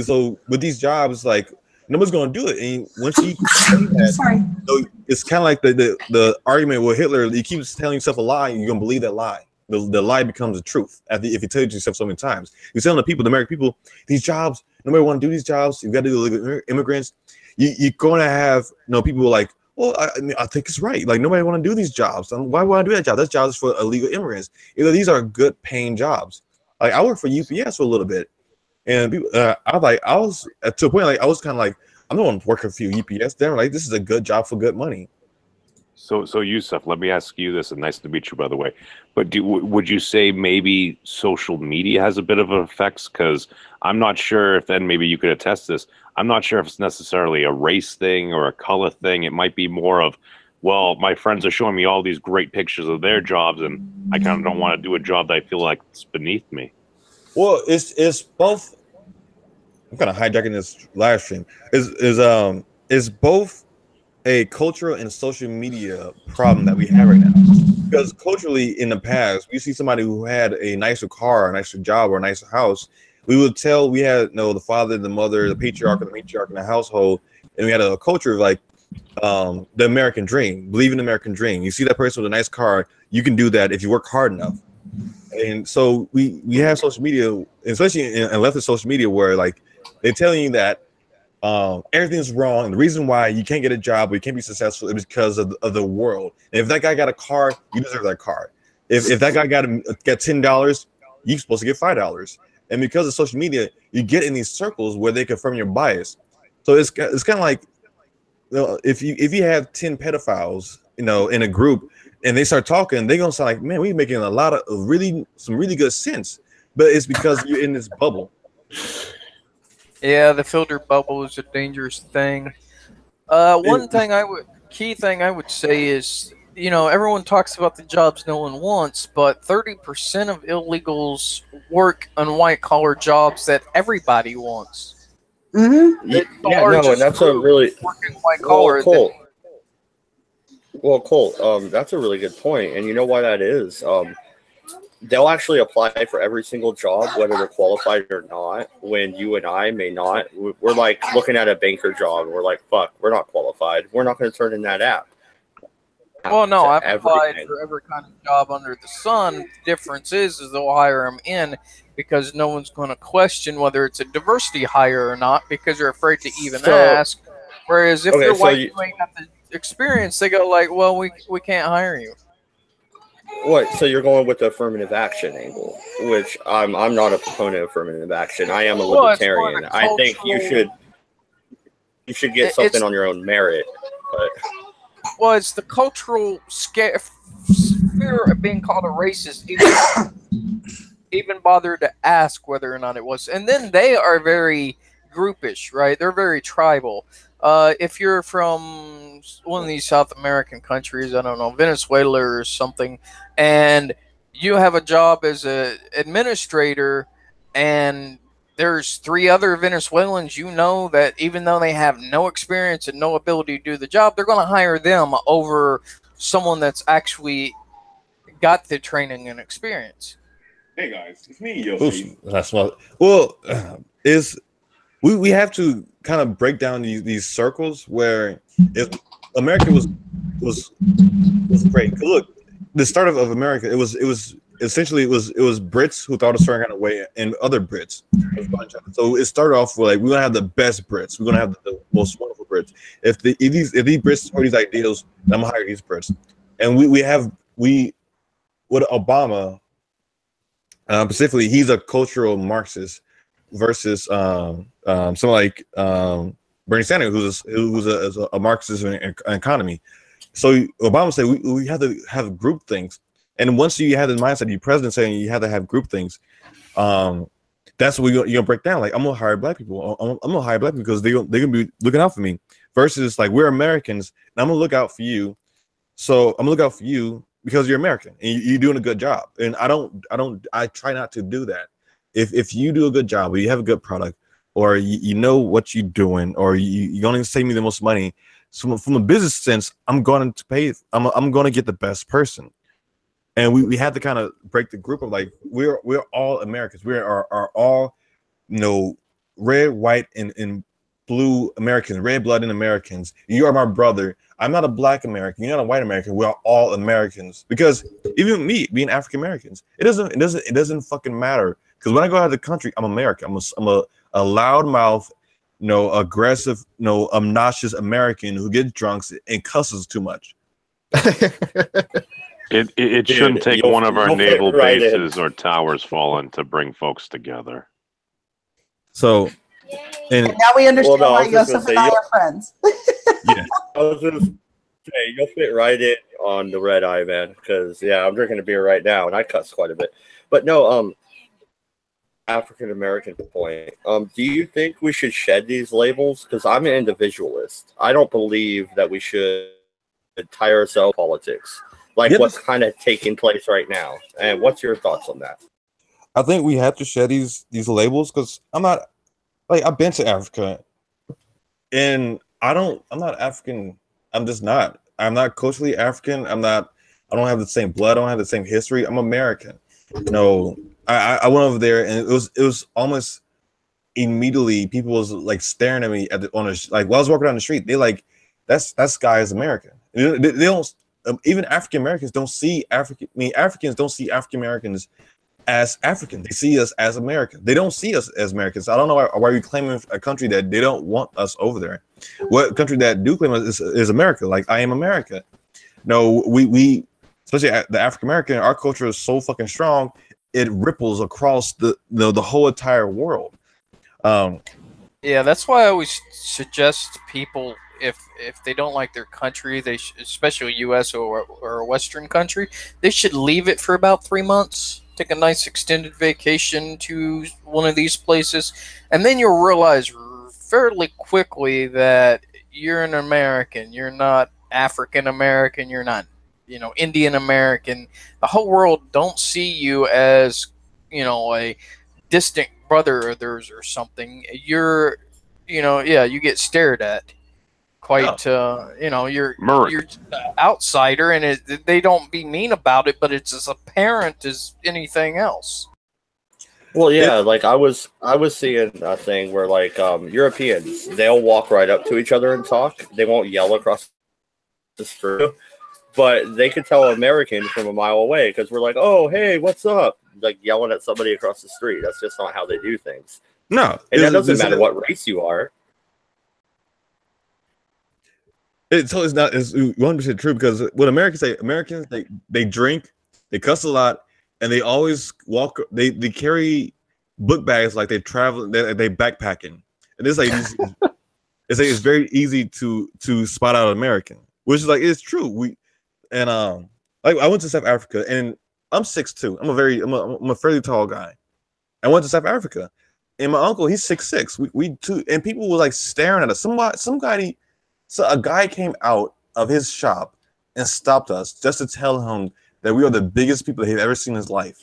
[SPEAKER 10] so with these jobs, like nobody's going to do it. And once you say that,
[SPEAKER 12] Sorry.
[SPEAKER 10] so it's kind of like the argument with Hitler. You keep telling yourself a lie, and you're going to believe that lie. The lie becomes the truth if you tell it to yourself so many times. You're telling the people, the American people, these jobs, nobody want to do these jobs. You've got to do immigrants. You're going to have people like, well, I think it's right. Like nobody want to do these jobs. Why would I do that job? That job is for illegal immigrants. These are good paying jobs. Like I worked for UPS for a little bit, and people, I was to a point like I was kind of like, I'm the one working for UPS. They're like, this is a good job for good money.
[SPEAKER 4] So Yusuf, let me ask you this, and nice to meet you, by the way. But would you say maybe social media has a bit of an effect? Because I'm not sure if, then maybe you could attest this, I'm not sure if it's necessarily a race thing or a color thing. It might be more of, well, my friends are showing me all these great pictures of their jobs, and I kind of don't want to do a job that I feel like it's beneath me.
[SPEAKER 10] Well, it's both. I'm kind of hijacking this live stream. Is both a cultural and social media problem that we have right now. Because culturally, in the past, we see somebody who had a nicer car, a nicer job, or a nicer house. We would tell we had the father, the mother, the patriarch, and the matriarch in the household, and we had a culture of like the American dream, believe in the American dream. You see that person with a nice car, you can do that if you work hard enough. And so we have social media, especially in leftist social media, where like they're telling you that everything's wrong. And the reason why you can't get a job or you can't be successful is because of the world. And if that guy got a car, you deserve that car. If that guy got $10, you're supposed to get $5. And because of social media, you get in these circles where they confirm your bias. So it's kind of like, if you have 10 pedophiles, in a group, and they start talking, they're gonna sound like, man, we're making a lot of some really good sense. But it's because you're in this bubble.
[SPEAKER 11] Yeah, the filter bubble is a dangerous thing. Key thing I would say is, everyone talks about the jobs no one wants, but 30% of illegals work on white-collar jobs that everybody wants.
[SPEAKER 5] Mm-hmm.
[SPEAKER 1] And that's a really
[SPEAKER 11] Colt.
[SPEAKER 1] Well, Colt, that's a really good point, and you know why that is. They'll actually apply for every single job, whether they're qualified or not, when you and I may not. We're like looking at a banker job, and we're like, fuck, we're not qualified. We're not going to turn in that app.
[SPEAKER 11] Well, no, I've applied for every kind of job under the sun. The difference is they'll hire them in because no one's going to question whether it's a diversity hire or not because they're afraid to even ask. Whereas if you're white, you ain't got the experience, they go like, well, we can't hire you.
[SPEAKER 1] What? So you're going with the affirmative action angle, which I'm not a proponent of affirmative action. I am a libertarian. I think you should get something on your own merit. But
[SPEAKER 11] well, it's the cultural fear of being called a racist, even bother to ask whether or not it was. And then they are very groupish, right? They're very tribal. If you're from one of these South American countries, I don't know, Venezuela or something, and you have a job as an administrator, and there's 3 other Venezuelans that even though they have no experience and no ability to do the job, they're going to hire them over someone that's actually got the training and experience.
[SPEAKER 3] Hey guys, it's me, Yoshi.
[SPEAKER 10] That's what. Well, we have to kind of break down these circles where if America was great. Look, the start of America, it was essentially Brits who thought a certain kind of way and other Brits. So it started off with like, we're gonna have the best Brits, we're gonna have the most wonderful Brits. If these Brits or these ideals, I'm gonna hire these Brits. And with Obama, specifically, he's a cultural Marxist versus someone like Bernie Sanders, who's a Marxist in economy. So Obama said we have to have group things, and once you have the mindset, the president saying you have to have group things, that's what you're gonna break down. Like, I'm gonna hire black people. I'm gonna hire black people because they're gonna be looking out for me. Versus like, we're Americans, and I'm gonna look out for you. So I'm gonna look out for you because you're American and you're doing a good job. And I try not to do that. If you do a good job, or you have a good product, or you know what you're doing, or you're going to save me the most money, so from a business sense, I'm going to pay. I'm going to get the best person. And we have to kind of break the group of like, we're all Americans. We are all, red, white, and blue Americans, red blooded Americans. You are my brother. I'm not a black American. You're not a white American. We are all Americans. Because even me being African Americans, it doesn't fucking matter. Because when I go out of the country, I'm American. I'm a loudmouth, aggressive, obnoxious American who gets drunk and cusses too much.
[SPEAKER 4] It shouldn't take one of our naval bases or towers falling to bring folks together.
[SPEAKER 10] So, and
[SPEAKER 5] now we understand
[SPEAKER 1] Well, no, I
[SPEAKER 5] why
[SPEAKER 1] was just
[SPEAKER 5] Yosef
[SPEAKER 1] gonna
[SPEAKER 5] and
[SPEAKER 1] say,
[SPEAKER 5] I are friends.
[SPEAKER 10] yeah,
[SPEAKER 1] I was just say you'll fit right in on the Redeye, man. Because I'm drinking a beer right now and I cuss quite a bit. But no, African American point. Do you think we should shed these labels? Because I'm an individualist. I don't believe that we should tie ourselves to politics, like what's kind of taking place right now. And what's your thoughts on that?
[SPEAKER 10] I think we have to shed these labels because I'm not like I've been to Africa, and I'm not African. I'm just not. I'm not culturally African. I don't have the same blood. I don't have the same history. I'm American. I went over there and it was almost immediately people was like staring at me while I was walking down the street. They like that guy is American. They don't even African Americans don't see Africans don't see African Americans as African. They see us as American. They don't see us as Americans. I don't know why we claim a country that they don't want us over there. What country that do claim us is America. Like I am America. No, we especially the African American, our culture is so fucking strong. It ripples across the whole entire world.
[SPEAKER 11] Yeah, that's why I always suggest people if they don't like their country, especially U.S. or a Western country, they should leave it for about 3 months. Take a nice extended vacation to one of these places, and then you'll realize fairly quickly that you're an American. You're not African American. You're not, Indian American. The whole world don't see you as, a distant brother of theirs or something. You're, you get stared at. Quite, you're an outsider, and they don't be mean about it, but it's as apparent as anything else.
[SPEAKER 1] Well, yeah, like I was seeing a thing where like Europeans, they'll walk right up to each other and talk. They won't yell across the street, but they could tell Americans from a mile away because we're like, "Oh, hey, what's up?" Like yelling at somebody across the street. That's just not how they do things.
[SPEAKER 10] No,
[SPEAKER 1] and that doesn't matter what race you are.
[SPEAKER 10] It's 100% true because what Americans they drink, they cuss a lot, and they always walk. They carry book bags like they travel. They backpacking, and it's like it's very easy to spot out an American, which is like it's true. Like I went to South Africa, and I'm 6'2". I'm a fairly tall guy. I went to South Africa, and my uncle he's 6'6". We too, and people were like staring at us. So a guy came out of his shop and stopped us just to tell him that we are the biggest people he's ever seen in his life.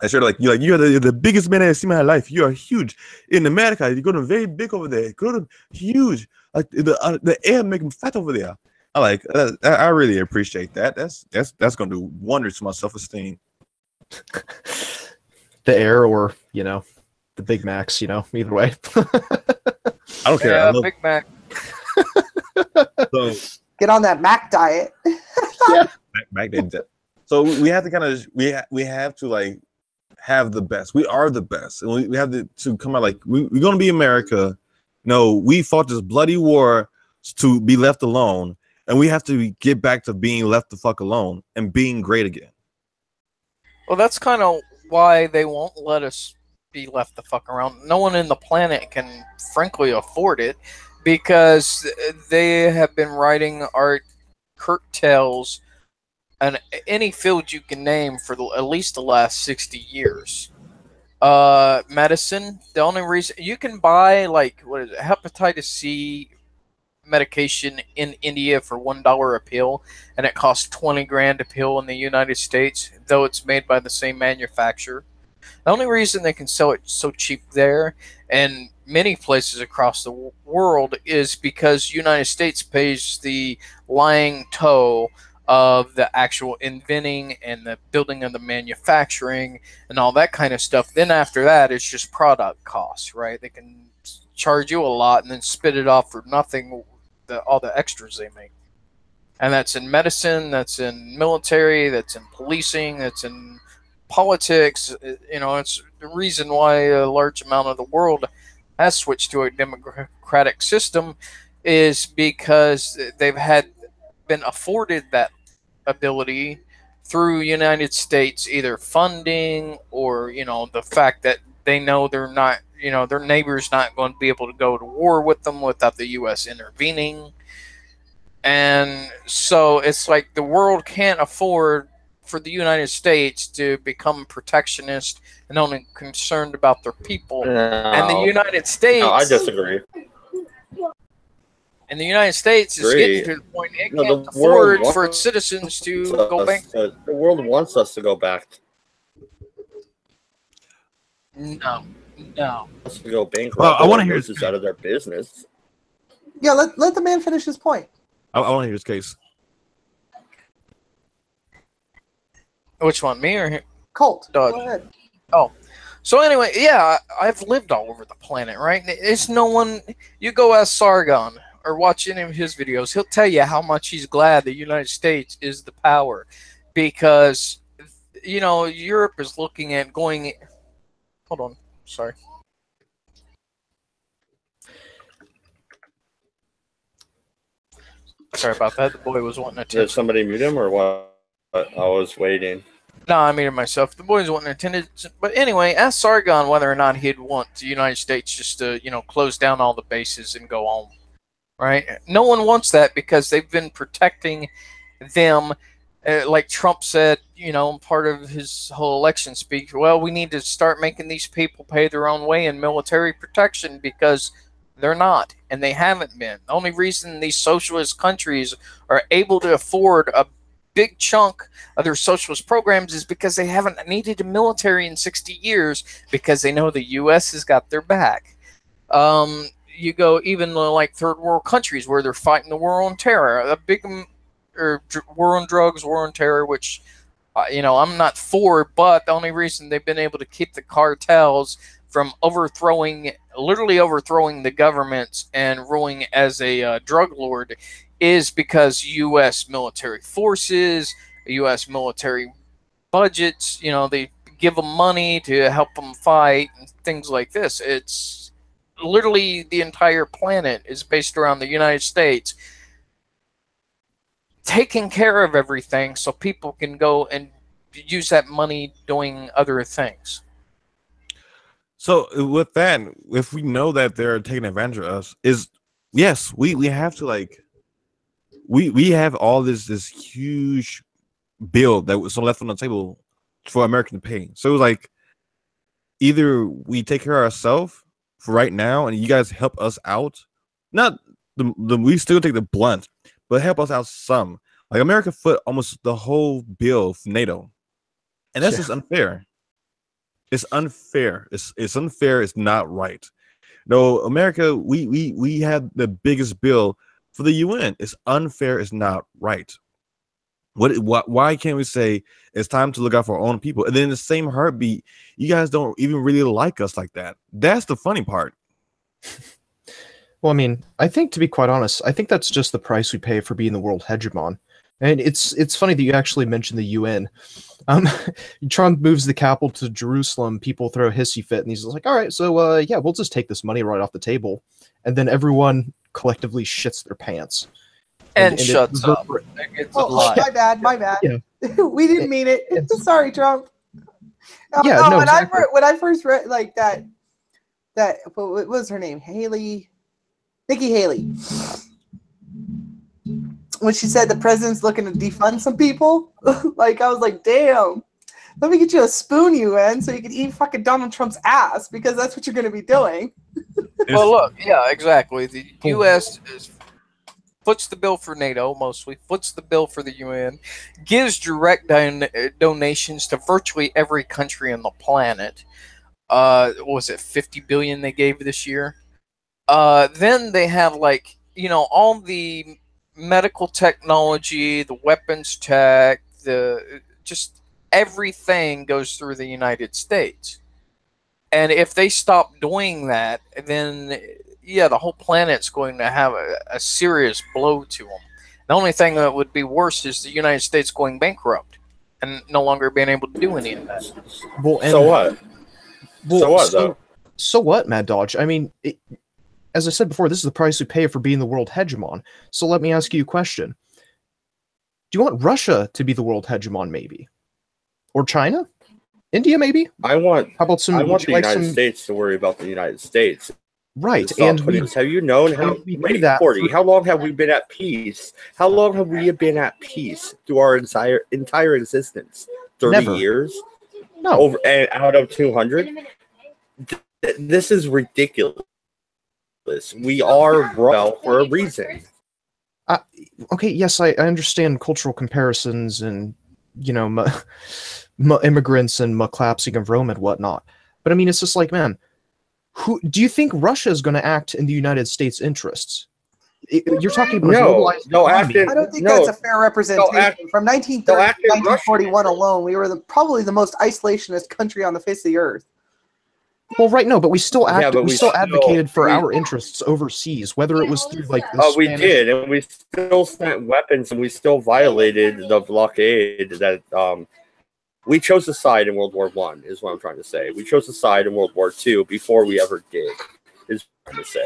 [SPEAKER 10] I said, you're the biggest man I've seen in my life. You are huge. In America, you're going to very big over there. Go to huge. Like the air make him fat over there. I really appreciate that. That's going to do wonders to my self-esteem.
[SPEAKER 9] The air or, the Big Macs, either way.
[SPEAKER 10] I don't care.
[SPEAKER 11] Yeah, Big Mac.
[SPEAKER 10] So
[SPEAKER 5] get on that Mac diet.
[SPEAKER 10] Yeah, Mac diet. So we have to we have to like have the best. We are the best, and we have to come out like we're gonna be America. No, we fought this bloody war to be left alone, and we have to get back to being left the fuck alone and being great again.
[SPEAKER 11] Well, that's kind of why they won't let us be left the fuck around. No one in the planet can, frankly, afford it. Because they have been writing art curtails in any field you can name for at least the last 60 years. Medicine, the only reason you can buy hepatitis C medication in India for $1 a pill, and it costs 20 grand a pill in the United States, though it's made by the same manufacturer. The only reason they can sell it so cheap there and many places across the world is because United States pays the lying toe of the actual inventing and the building of the manufacturing and all that kind of stuff. Then after that, it's just product costs, right? They can charge you a lot and then spit it off for nothing, all the extras they make. And that's in medicine, that's in military, that's in policing, that's in politics. It's the reason why a large amount of the world has switched to a democratic system is because they've been afforded that ability through United States either funding or the fact that they know they're not their neighbor's not going to be able to go to war with them without the US intervening. And so it's like the world can't afford for the United States to become protectionist and only concerned about their people. And the United States...
[SPEAKER 1] No, I disagree.
[SPEAKER 11] And the United States is getting to the point it can't afford for its citizens to go back.
[SPEAKER 1] The world wants us to go back.
[SPEAKER 11] No.
[SPEAKER 1] Wants to go bankrupt.
[SPEAKER 10] Well, I want to hear
[SPEAKER 1] this out of their business.
[SPEAKER 5] Yeah, let the man finish his point.
[SPEAKER 10] I want to hear his case.
[SPEAKER 11] Which one, me or him?
[SPEAKER 5] Colt.
[SPEAKER 11] Dodge.
[SPEAKER 5] Go ahead.
[SPEAKER 11] Oh. So anyway, yeah, I've lived all over the planet, right? It's no one... You go ask Sargon or watch any of his videos, he'll tell you how much he's glad the United States is the power. Because, Europe is looking at going... Hold on. Sorry. Sorry about that. The boy was wanting attention.
[SPEAKER 1] Did somebody mute him or what? I was waiting.
[SPEAKER 11] No, I muted myself. The boys wanting attendance. But anyway, ask Sargon whether or not he'd want the United States just to, close down all the bases and go home. Right? No one wants that because they've been protecting them. Like Trump said, part of his whole election speech, well, we need to start making these people pay their own way in military protection because they're not, and they haven't been. The only reason these socialist countries are able to afford a big chunk of their socialist programs is because they haven't needed a military in 60 years because they know the U.S. has got their back. You go even like third world countries where they're fighting the war on terror, a big war on drugs, war on terror, which I'm not for, but the only reason they've been able to keep the cartels from literally overthrowing the governments and ruling as a drug lord is because U.S. military forces, U.S. military budgets, they give them money to help them fight and things like this. It's literally the entire planet is based around the United States taking care of everything so people can go and use that money doing other things.
[SPEAKER 10] So with that, if we know that they're taking advantage of us, yes, we have to we have all this huge bill that was left on the table for American to pay. So it was like either we take care of ourselves for right now, and you guys help us out. Not we still take the blunt, but help us out some. Like America foot almost the whole bill for NATO, and that's just unfair. It's unfair. It's unfair. It's not right. No, America, we have the biggest bill for the UN. It's unfair. It's not right. Why can't we say it's time to look out for our own people? And then in the same heartbeat, you guys don't even really like us like that. That's the funny part.
[SPEAKER 9] Well, I mean, I think, to be quite honest, I think that's just the price we pay for being the world hegemon. And it's funny that you actually mentioned the UN. Trump moves the capital to Jerusalem. People throw a hissy fit, and he's like, "All right, so yeah, we'll just take this money right off the table," and then everyone collectively shits their pants
[SPEAKER 11] and shuts up.
[SPEAKER 5] My bad. Yeah. We didn't mean it. Sorry, Trump.
[SPEAKER 9] Yeah, no, exactly.
[SPEAKER 5] When I first read like that what was her name? Nikki Haley. When she said the president's looking to defund some people, like I was like, damn, let me get you a spoon, UN, so you can eat fucking Donald Trump's ass, because that's what you're going to be doing.
[SPEAKER 11] Well, look, yeah, exactly. The U.S. foots the bill for NATO, mostly, foots the bill for the UN, gives direct donations to virtually every country on the planet. What was it, $50 billion they gave this year? Then they have, like, all the medical technology, the weapons tech, just everything goes through the United States. And if they stop doing that, then yeah, the whole planet's going to have a serious blow to them. The only thing that would be worse is the United States going bankrupt and no longer being able to do any of that.
[SPEAKER 9] Well, and,
[SPEAKER 1] So what?
[SPEAKER 9] Well,
[SPEAKER 1] So what, though?
[SPEAKER 9] So what, Mad Dodge? I mean, as I said before, this is the price we pay for being the world hegemon. So let me ask you a question. Do you want Russia to be the world hegemon, maybe? Or China? India, maybe?
[SPEAKER 1] I want
[SPEAKER 9] the
[SPEAKER 1] United States to worry about the United States.
[SPEAKER 9] Right, and
[SPEAKER 1] have you known how Cordy, how long have we been at peace? How long have we been at peace through our entire existence? 30 years?
[SPEAKER 9] No.
[SPEAKER 1] And out of 200? This is ridiculous. We are well for a reason.
[SPEAKER 9] Okay, yes, I understand cultural comparisons and, you know, immigrants and collapsing of Rome and whatnot. But I mean, it's just like, man, who do you think Russia is going to act in the United States' interests? You're talking about
[SPEAKER 5] I don't think that's a fair representation. From 1930 to 1941 alone, we were probably the most isolationist country on the face of the earth.
[SPEAKER 9] Well, right, no, but we still advocated for our interests overseas, whether it was through like the
[SPEAKER 1] we did, and we still sent weapons, and we still violated the blockade that we chose a side in World War I, is what I'm trying to say. We chose a side in World War II before we ever did, is what I'm trying to say.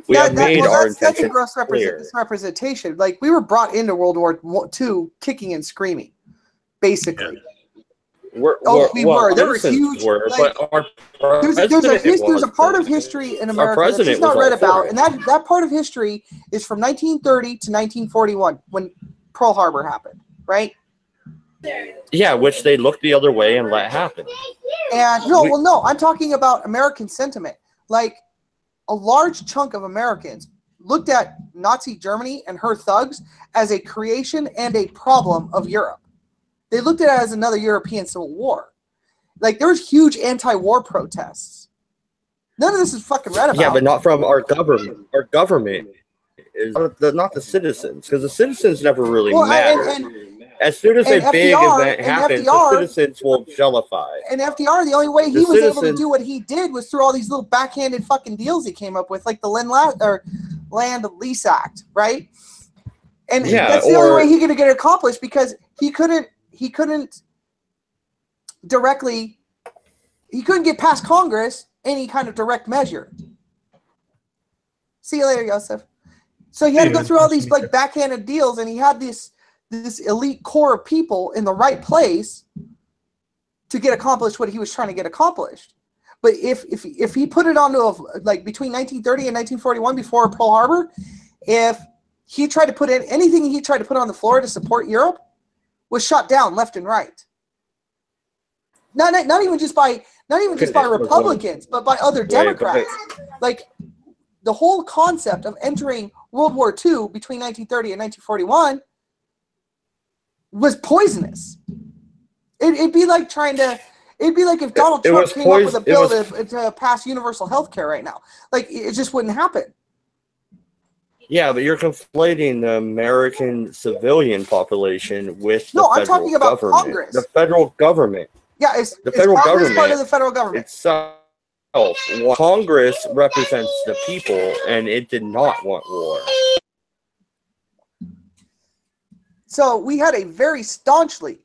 [SPEAKER 1] We have made our intention
[SPEAKER 5] that's a gross misrepresentation. Like, we were brought into World War II kicking and screaming, basically.
[SPEAKER 1] We were. There were huge.
[SPEAKER 5] There's a part of history in America that she's not read about, and that part of history is from 1930 to 1941 when Pearl Harbor happened, right?
[SPEAKER 1] Yeah, which they looked the other way and let happen.
[SPEAKER 5] And no, I'm talking about American sentiment. Like, a large chunk of Americans looked at Nazi Germany and her thugs as a creation and a problem of Europe. They looked at it as another European civil war. Like, there was huge anti-war protests. None of this is fucking read about.
[SPEAKER 1] Yeah, but not from our government. Our government is not the citizens, because the citizens never really matter. As soon as a big event happens, the citizens will jellify.
[SPEAKER 5] And FDR, the only way he was able to do what he did was through all these little backhanded fucking deals he came up with, like the Land Lease Act, right? And that's the only way he could get it accomplished, because he couldn't get past Congress any kind of direct measure. See you later, Yosef. So he had to go through all these like backhanded deals, and he had this elite core of people in the right place to get accomplished what he was trying to get accomplished. But if he put it onto like between 1930 and 1941, before Pearl Harbor, if he tried to put in anything he tried to put on the floor to support Europe, was shot down left and right. Not even just by Republicans, but by other Democrats. Like, the whole concept of entering World War II between 1930 and 1941 was poisonous. It'd be like if Donald Trump came up with a bill to pass universal health care right now. Like, it just wouldn't happen.
[SPEAKER 1] Yeah, but you're conflating the American civilian population with the federal
[SPEAKER 5] I'm talking about
[SPEAKER 1] government.
[SPEAKER 5] Congress.
[SPEAKER 1] The federal government.
[SPEAKER 5] Yeah,
[SPEAKER 1] the federal government
[SPEAKER 5] part of the federal government
[SPEAKER 1] itself. Congress represents the people, and it did not want war.
[SPEAKER 5] So we had a very staunchly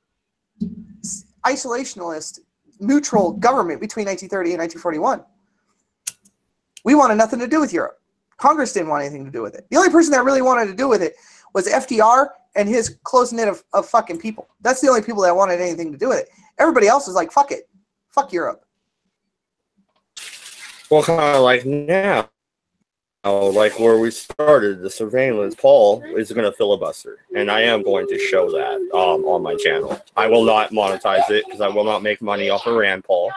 [SPEAKER 5] isolationist, neutral government between 1930 and 1941. We wanted nothing to do with Europe. Congress didn't want anything to do with it. The only person that really wanted to do with it was FDR and his close knit of fucking people. That's the only people that wanted anything to do with it. Everybody else was like, fuck it. Fuck Europe.
[SPEAKER 1] Well, kind of like now. Like where we started, the surveillance, Paul is going to filibuster. And I am going to show that on my channel. I will not monetize it because I will not make money off of Rand Paul.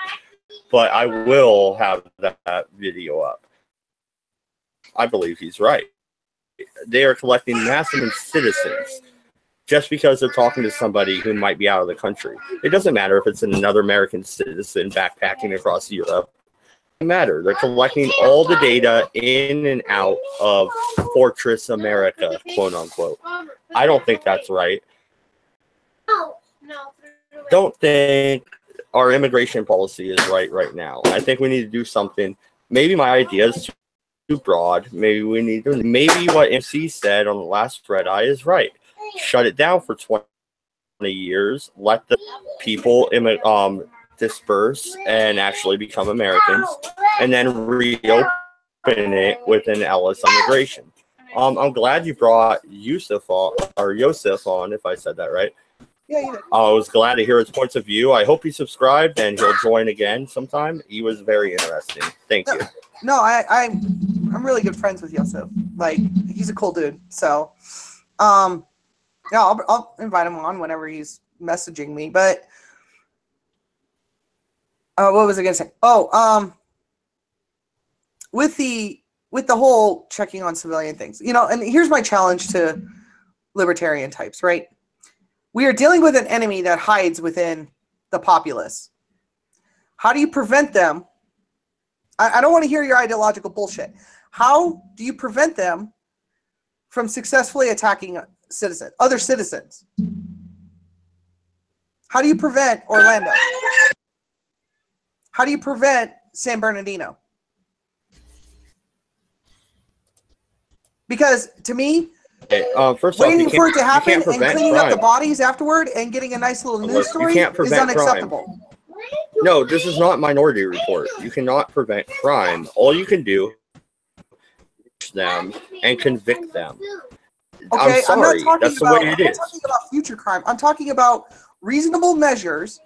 [SPEAKER 1] But I will have that video up. I believe he's right. They are collecting massive citizens just because they're talking to somebody who might be out of the country. It doesn't matter if it's another American citizen backpacking across Europe. It doesn't matter. They're collecting all the data in and out of Fortress America, quote unquote. I don't think that's right. Don't think our immigration policy is right now. I think we need to do something. Maybe my idea is broad. Maybe we need to. Maybe what MC said on the last Redeye is right. Shut it down for 20 years. Let the people disperse and actually become Americans, and then reopen it with an Ellis immigration. I'm glad you brought Yusuf on, if I said that right.
[SPEAKER 5] Yeah, you did.
[SPEAKER 1] I was glad to hear his points of view. I hope he subscribed and he'll join again sometime. He was very interesting. Thank you.
[SPEAKER 5] No, I'm really good friends with Yusuf. Like, he's a cool dude. So, yeah, I'll invite him on whenever he's messaging me. But what was I gonna say? Oh, with the whole checking on civilian things, and here's my challenge to libertarian types, right? We are dealing with an enemy that hides within the populace. How do you prevent them? I don't want to hear your ideological bullshit. How do you prevent them from successfully attacking other citizens? How do you prevent Orlando? How do you prevent San Bernardino? Because to me,
[SPEAKER 1] first
[SPEAKER 5] waiting
[SPEAKER 1] off,
[SPEAKER 5] for it to happen and
[SPEAKER 1] prevent
[SPEAKER 5] cleaning up the
[SPEAKER 1] crime.
[SPEAKER 5] bodies afterward and getting a nice little news story is unacceptable.
[SPEAKER 1] No, this is not Minority Report. You cannot prevent crime. All you can do is them and convict them.
[SPEAKER 5] Okay,
[SPEAKER 1] I'm sorry.
[SPEAKER 5] not talking
[SPEAKER 1] That's the way it is.
[SPEAKER 5] I'm not talking about future crime. I'm talking about reasonable measures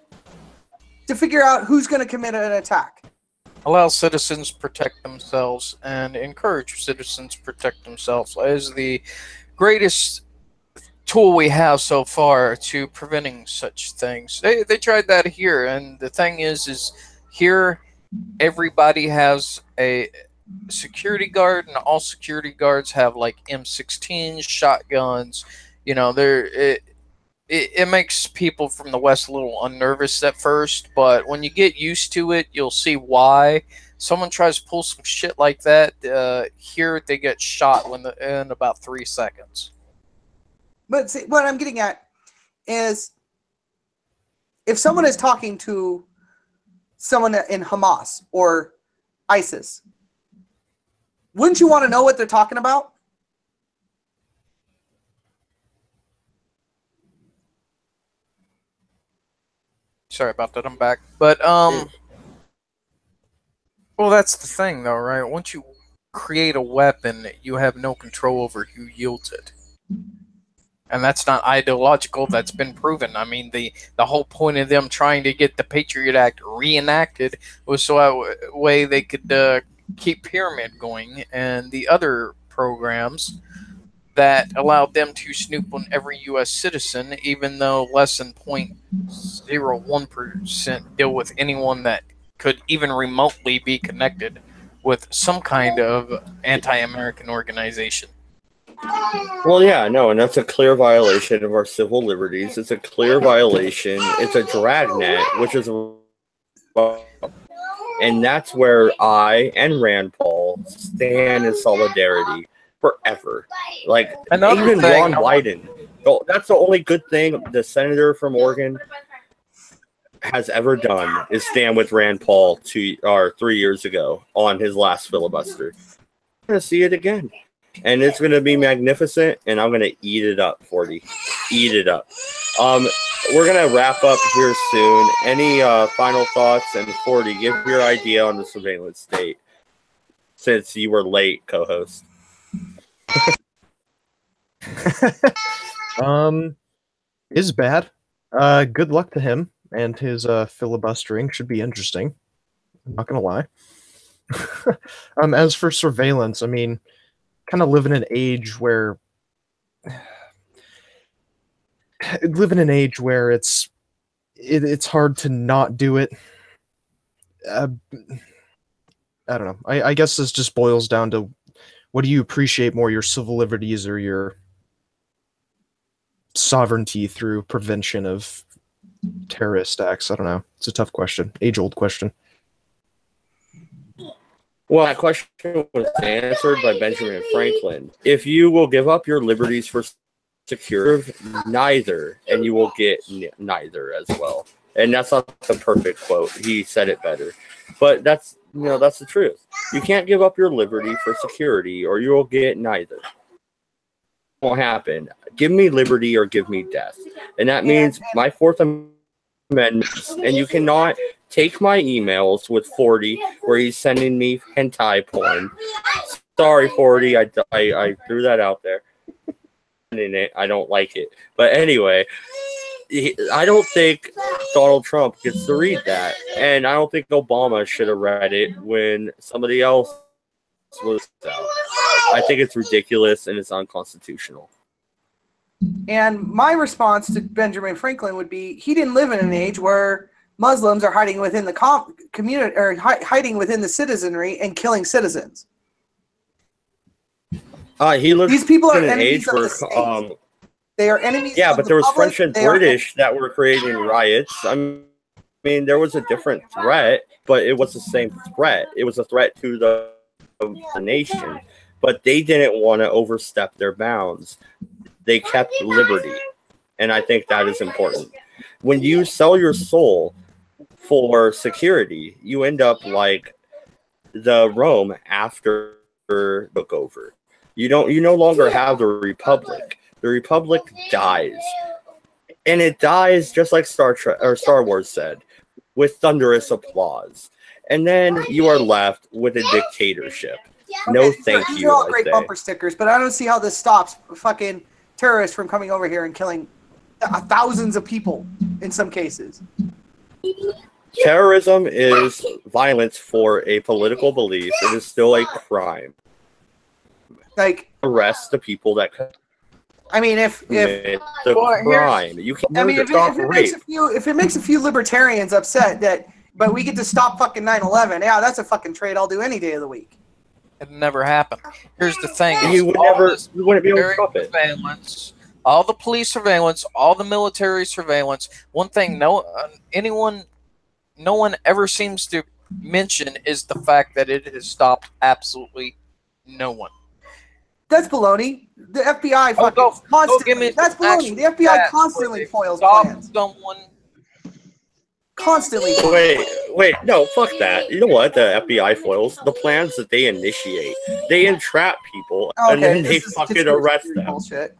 [SPEAKER 5] to figure out who's going to commit an attack.
[SPEAKER 11] Allow citizens protect themselves and encourage citizens protect themselves is the greatest tool we have so far to preventing such things. They tried that here, and the thing is here everybody has a security guard, and all security guards have like M16s, shotguns. It makes people from the West a little unnervous at first, but when you get used to it, you'll see why. Someone tries to pull some shit like that, here they get shot in about 3 seconds.
[SPEAKER 5] But see, what I'm getting at is if someone is talking to someone in Hamas or ISIS, wouldn't you want to know what they're talking about?
[SPEAKER 11] Sorry about that, I'm back. But, well, that's the thing, though, right? Once you create a weapon, you have no control over who yields it. And that's not ideological, that's been proven. I mean, the whole point of them trying to get the Patriot Act reenacted was so that way they could keep Pyramid going and the other programs that allowed them to snoop on every U.S. citizen, even though less than 0.01% deal with anyone that could even remotely be connected with some kind of anti-American organization.
[SPEAKER 1] Well, yeah, no, and that's a clear violation of our civil liberties. It's a clear violation. It's a dragnet, which is, and that's where I and Rand Paul stand in solidarity forever. Like, even Ron Wyden. That's the only good thing the senator from Oregon has ever done is stand with Rand Paul 3 years ago on his last filibuster. I'm going to see it again. And it's going to be magnificent, and I'm going to eat it up, 40. Eat it up. We're going to wrap up here soon. Any final thoughts? And 40, give your idea on the surveillance state, since you were late, co-host.
[SPEAKER 9] Is bad. Good luck to him, and his filibustering should be interesting. I'm not going to lie. As for surveillance, I mean, kind of live in an age where it's hard to not do it. I don't know. I guess this just boils down to, what do you appreciate more, your civil liberties or your sovereignty through prevention of terrorist acts? I don't know. It's a tough question. Age-old question.
[SPEAKER 1] Well, that question was answered by Benjamin Franklin. If you will give up your liberties for security, neither, and you will get neither as well. And that's not the perfect quote. He said it better. But that's That's the truth. You can't give up your liberty for security, or you will get neither. It won't happen. Give me liberty or give me death. And that means my Fourth Amendment, and you cannot take my emails with 40 where he's sending me hentai porn. Sorry, 40, I threw that out there. I don't like it. But anyway, I don't think Donald Trump gets to read that. And I don't think Obama should have read it when somebody else was out. I think it's ridiculous and it's unconstitutional.
[SPEAKER 5] And my response to Benjamin Franklin would be, he didn't live in an age where Muslims are hiding within the community or hiding within the citizenry and killing citizens.
[SPEAKER 1] He lived
[SPEAKER 5] These people are
[SPEAKER 1] in an age
[SPEAKER 5] enemies of
[SPEAKER 1] where
[SPEAKER 5] the state. They are enemies.
[SPEAKER 1] Yeah,
[SPEAKER 5] of
[SPEAKER 1] but
[SPEAKER 5] the
[SPEAKER 1] there was
[SPEAKER 5] public.
[SPEAKER 1] French and
[SPEAKER 5] They are
[SPEAKER 1] British that were creating riots. I mean, there was a different threat, but it was the same threat. It was a threat to the nation, but they didn't want to overstep their bounds. They kept liberty, and I think that is important. When you sell your soul for security, you end up like the Rome after took over. You no longer have the Republic. The Republic dies, and it dies just like Star Wars said, with thunderous applause. And then you are left with a dictatorship. No, thank
[SPEAKER 5] These
[SPEAKER 1] you.
[SPEAKER 5] are all great bumper stickers, but I don't see how this stops fucking terrorists from coming over here and killing thousands of people in some cases.
[SPEAKER 1] Terrorism is violence for a political belief. It is still a crime.
[SPEAKER 5] Like,
[SPEAKER 1] arrest the people that.
[SPEAKER 5] I mean, if
[SPEAKER 1] the crime, you can.
[SPEAKER 5] I mean, if it makes a few libertarians upset but we get to stop fucking 9/11, yeah, that's a fucking trade I'll do any day of the week.
[SPEAKER 11] It never happened. Here's the thing:
[SPEAKER 1] you wouldn't be able to stop it.
[SPEAKER 11] Surveillance, all the police surveillance, all the military surveillance. One thing, no one ever seems to mention is the fact that it has stopped absolutely no one.
[SPEAKER 5] That's baloney. The FBI constantly. That's baloney. The FBI constantly foils plans. Constantly.
[SPEAKER 1] Wait, no, fuck that. You know what? The FBI foils the plans that they initiate. They entrap people and then they fucking arrest them.
[SPEAKER 5] Bullshit.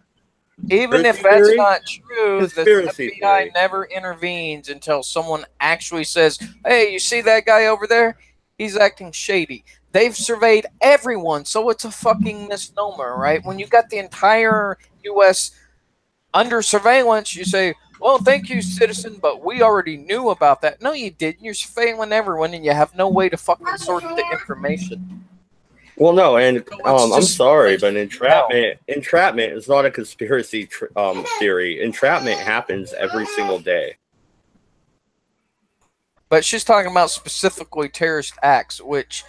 [SPEAKER 11] Even if that's not true, the FBI never intervenes until someone actually says, "Hey, you see that guy over there? He's acting shady." They've surveyed everyone, so it's a fucking misnomer, right? When you got the entire U.S. under surveillance, you say, "Well, thank you, citizen, but we already knew about that." No, you didn't. You're surveilling everyone, and you have no way to fucking sort the information.
[SPEAKER 1] Well, no, and I'm sorry, but entrapment is not a conspiracy theory. Entrapment happens every single day.
[SPEAKER 11] But she's talking about specifically terrorist acts, which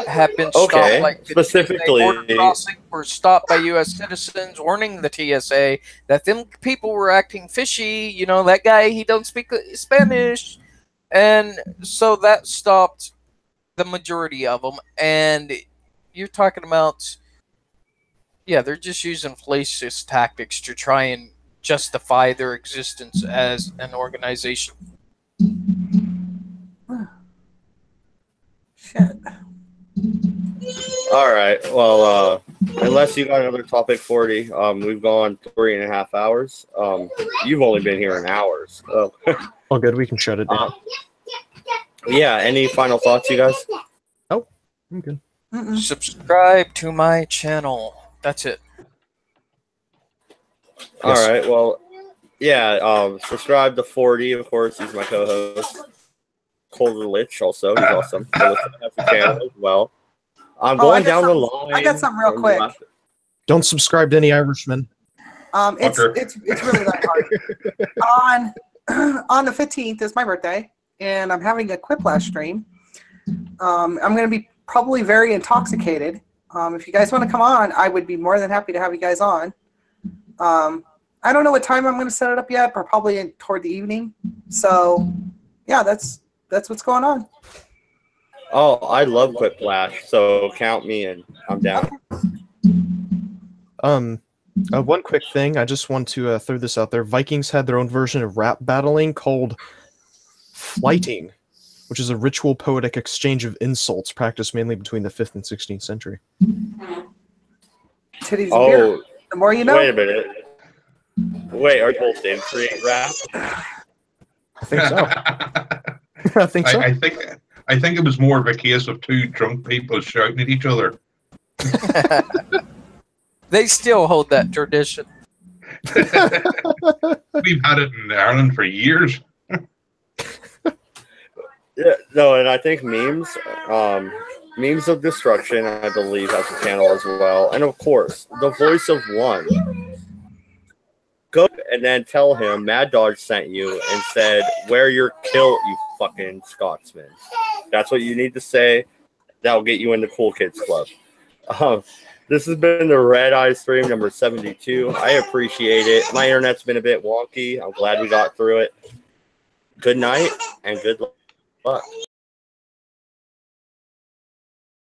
[SPEAKER 11] have been stopped. Like
[SPEAKER 1] specifically,
[SPEAKER 11] border crossing were stopped by U.S. citizens, warning the TSA that them people were acting fishy. You know, that guy, he don't speak Spanish, and so that stopped the majority of them. And you're talking about, yeah, they're just using fallacious tactics to try and justify their existence as an organization.
[SPEAKER 5] Shit.
[SPEAKER 1] All right. Well, unless you got another topic, 40. We've gone 3.5 hours. You've only been here an hour. So.
[SPEAKER 9] All good. We can shut it down.
[SPEAKER 1] Yeah. Any final thoughts, you guys?
[SPEAKER 9] Oh, I'm good.
[SPEAKER 11] Subscribe to my channel. That's it.
[SPEAKER 1] All right. Well, yeah. Subscribe to 40. Of course, he's my co-host. Colder Lich also. He's awesome. So that's the channel as well. I'm going down the line.
[SPEAKER 5] I got something real quick.
[SPEAKER 9] Don't subscribe to any Irishmen.
[SPEAKER 5] It's really that hard. On the 15th is my birthday, and I'm having a Quiplash stream. I'm going to be probably very intoxicated. If you guys want to come on, I would be more than happy to have you guys on. I don't know what time I'm going to set it up yet, but probably toward the evening. So, yeah, that's what's going on.
[SPEAKER 1] Oh, I love Quiplash, so count me in. I'm down.
[SPEAKER 9] One quick thing. I just want to throw this out there. Vikings had their own version of rap battling called Flighting. which is a ritual poetic exchange of insults practiced mainly between the 5th and 16th century.
[SPEAKER 5] Titties and beer. The more you know.
[SPEAKER 1] Wait a minute. Wait, are you both in create rap?
[SPEAKER 9] I think so. I think so.
[SPEAKER 2] I think it was more of a case of two drunk people shouting at each other.
[SPEAKER 11] They still hold that tradition.
[SPEAKER 2] We've had it in Ireland for years.
[SPEAKER 1] Yeah, no, and I think memes of destruction, I believe, has a channel as well. And of course, the voice of one. Go and then tell him Mad Dog sent you and said, "Wear your kilt, you fucking Scotsman." That's what you need to say. That'll get you in the Cool Kids Club. This has been the Redeye stream number 72. I appreciate it. My internet's been a bit wonky. I'm glad we got through it. Good night and good luck.